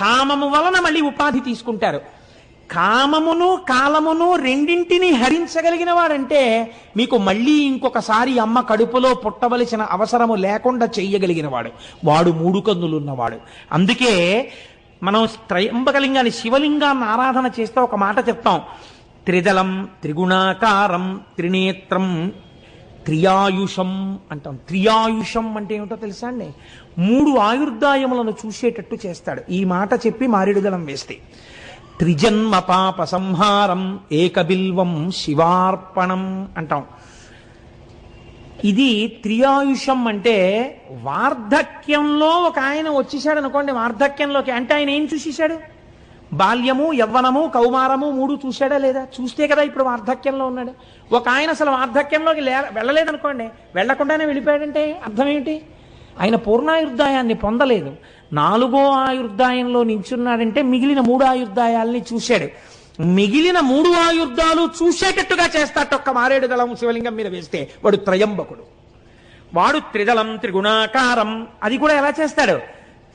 కామము వలన మళ్ళీ ఉపాధి తీసుకుంటారు. కామమును కాలమును రెండింటినీ హరించగలిగిన వాడంటే మీకు మళ్ళీ ఇంకొకసారి అమ్మ కడుపులో పుట్టవలసిన అవసరము లేకుండా చెయ్యగలిగిన వాడు. వాడు 3 కన్నులు ఉన్నవాడు. అందుకే మనం త్రయంబకలింగాన్ని శివలింగాన్ని ఆరాధన చేస్తే ఒక మాట చెప్తాం. త్రిదళం త్రిగుణాకారం త్రినేత్రం త్రియాయుషం అంటాం. త్రియాయుషం అంటే ఏమిటో తెలుసా అండి? 3 ఆయుర్దాయములను చూసేటట్టు చేస్తాడు. ఈ మాట చెప్పి మారేడుదలం వేస్తే త్రిజన్మ పాప సంహారం ఏకబిల్వం శివార్పణం అంటాం. ఇది త్రియాయుషం అంటే వార్ధక్యంలో ఒక ఆయన వచ్చేసాడు అనుకోండి. వార్ధక్యంలోకి అంటే ఆయన ఏం చూసేశాడు? బాల్యము, యవ్వనము, కౌమారము 3 చూశాడా లేదా? చూస్తే కదా ఇప్పుడు వార్ధక్యంలో ఉన్నాడు. ఒక ఆయన అసలు వార్ధక్యంలోకి వెళ్ళలేదనుకోండి, వెళ్లకుండానే వెళ్ళిపోయాడంటే అర్థం ఏమిటి? ఆయన పూర్ణాయుర్దాయాన్ని పొందలేదు. 4వ ఆయుర్దాయంలో నించున్నాడంటే మిగిలిన 3 ఆయుర్దాయాల్ని చూశాడు. మిగిలిన 3 ఆయుర్దాలు చూసేటట్టుగా చేస్తాట ఒక్క మారేడుదళం శివలింగం మీద వేస్తే వాడు త్రయంబకుడు. వాడు త్రిదళం త్రిగుణాకారం. అది కూడా ఎలా చేస్తాడు?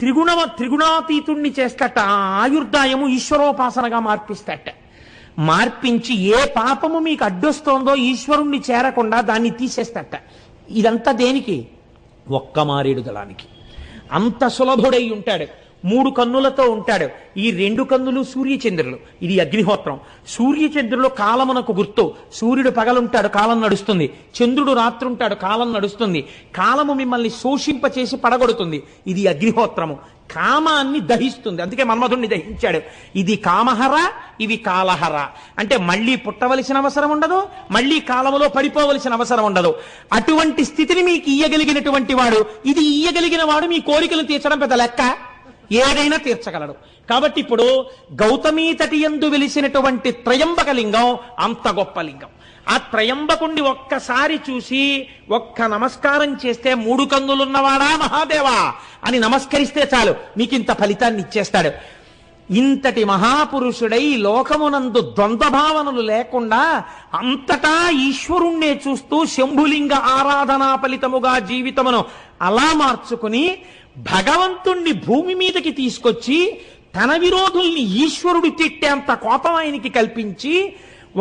త్రిగుణాతీతుణ్ణి చేస్తట. ఆ ఆయుర్దాయము ఈశ్వరోపాసనగా మార్పిస్తట. మార్పించి ఏ పాపము మీకు అడ్డొస్తోందో ఈశ్వరుణ్ణి చేరకుండా దాన్ని తీసేస్తట. ఇదంతా దేనికి? ఒక్క మారేడుదళానికి. అంత సులభుడై ఉంటాడు. 3 కన్నులతో ఉంటాడు. ఈ 2 కన్నులు సూర్యచంద్రులు. ఇది అగ్నిహోత్రం. సూర్యచంద్రులు కాలమునకు గుర్తు. సూర్యుడు పగలుంటాడు, కాలం నడుస్తుంది. చంద్రుడు రాత్రుంటాడు, కాలం నడుస్తుంది. కాలము మిమ్మల్ని శోషింపచేసి పడగొడుతుంది. ఇది అగ్నిహోత్రము. కామాన్ని దహిస్తుంది. అందుకే మన్మధుణ్ణి దహించాడు. ఇది కామహర, ఇవి కాలహర. అంటే మళ్ళీ పుట్టవలసిన అవసరం ఉండదు, మళ్ళీ కాలములో పడిపోవలసిన అవసరం ఉండదు. అటువంటి స్థితిని మీకు ఇయ్యగలిగినటువంటి వాడు, ఇది ఇయ్యగలిగిన వాడు మీ కోరికలు తీర్చడం పెద్ద లెక్క. ఏదైనా తీర్చగలడు. కాబట్టి ఇప్పుడు గౌతమీ తటి యందు వెలిసినటువంటి త్రయంబకలింగం అంత గొప్ప లింగం. ఆ త్రయంబకుణ్ణి ఒక్కసారి చూసి ఒక్క నమస్కారం చేస్తే 3 కన్నులున్నవాడా మహాదేవా అని నమస్కరిస్తే చాలు మీకు ఇంత ఫలితాన్ని ఇచ్చేస్తాడు. ఇంతటి మహాపురుషుడై లోకమునందు ద్వంద్వభావనలు లేకుండా అంతటా ఈశ్వరుణ్ణే చూస్తూ శంభులింగ ఆరాధనా ఫలితముగా జీవితమును అలా మార్చుకుని భగవంతుణ్ణి భూమి మీదకి తీసుకొచ్చి తన విరోధుల్ని ఈశ్వరుడు తిట్టేంత కోపం ఆయనకి కల్పించి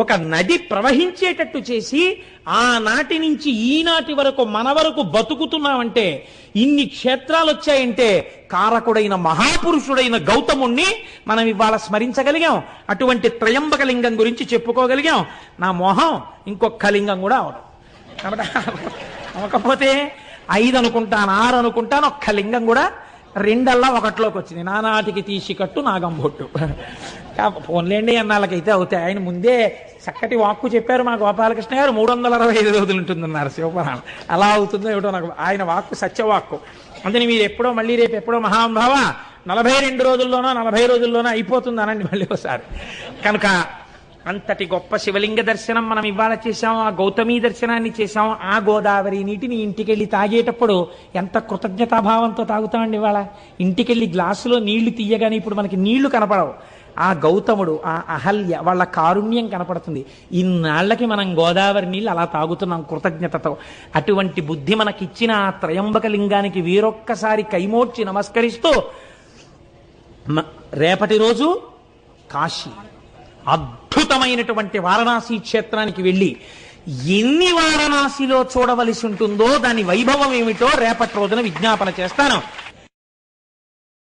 ఒక నది ప్రవహించేటట్టు చేసి ఆనాటి నుంచి ఈనాటి వరకు మన వరకు బతుకుతున్నామంటే, ఇన్ని క్షేత్రాలు వచ్చాయంటే కారకుడైన మహాపురుషుడైన గౌతముణ్ణి మనం ఇవాళ స్మరించగలిగాం. అటువంటి త్రయంబకలింగం గురించి చెప్పుకోగలిగాం. నా మోహం ఇంకొక లింగం కూడా అవడం. కాబట్టి అవకపోతే 5 అనుకుంటాను, 6 అనుకుంటాను, ఒక్క లింగం కూడా 2 1లోకి వచ్చింది. నానాటికి తీసి కట్టు నాగంబొట్టు. పోన్లేండి అన్నాళ్ళకైతే అవుతాయి. ఆయన ముందే చక్కటి వాక్కు చెప్పారు మా గోపాలకృష్ణ గారు. 365 రోజులు ఉంటుందన్నారు శివపురాణం. అలా అవుతుందో ఏమిటో నాకు. ఆయన వాక్కు సత్యవాక్కు. అందుకని మీరు ఎప్పుడో మళ్ళీ రేపు ఎప్పుడో మహానుభావ 42 రోజుల్లోనో 40 రోజుల్లోనో అయిపోతుంది అనండి మళ్ళీ ఒకసారి. కనుక అంతటి గొప్ప శివలింగ దర్శనం మనం ఇవాళ చేశాం. ఆ గౌతమీ దర్శనాన్ని చేశాం. ఆ గోదావరి నీటిని ఇంటికెళ్ళి తాగేటప్పుడు ఎంత కృతజ్ఞతాభావంతో తాగుతామండి. ఇవాళ ఇంటికెళ్ళి గ్లాసులో నీళ్లు తీయగానే ఇప్పుడు మనకి నీళ్లు కనపడవు. ఆ గౌతముడు, ఆ అహల్య వాళ్ళ కారుణ్యం కనపడుతుంది. ఇన్నాళ్లకి మనం గోదావరి నీళ్ళు అలా తాగుతున్నాం కృతజ్ఞతతో. అటువంటి బుద్ధి మనకిచ్చిన ఆ త్రయంబక లింగానికి వీరొక్కసారి కైమోడ్చి నమస్కరిస్తూ రేపటి రోజు కాశీ అద్భుతమైనటువంటి వారణాసి క్షేత్రానికి వెళ్ళి ఎన్ని వారణాసిలో చూడవలసి ఉంటుందో దాని వైభవం ఏమిటో రేపటి రోజున విజ్ఞాపన చేస్తాను.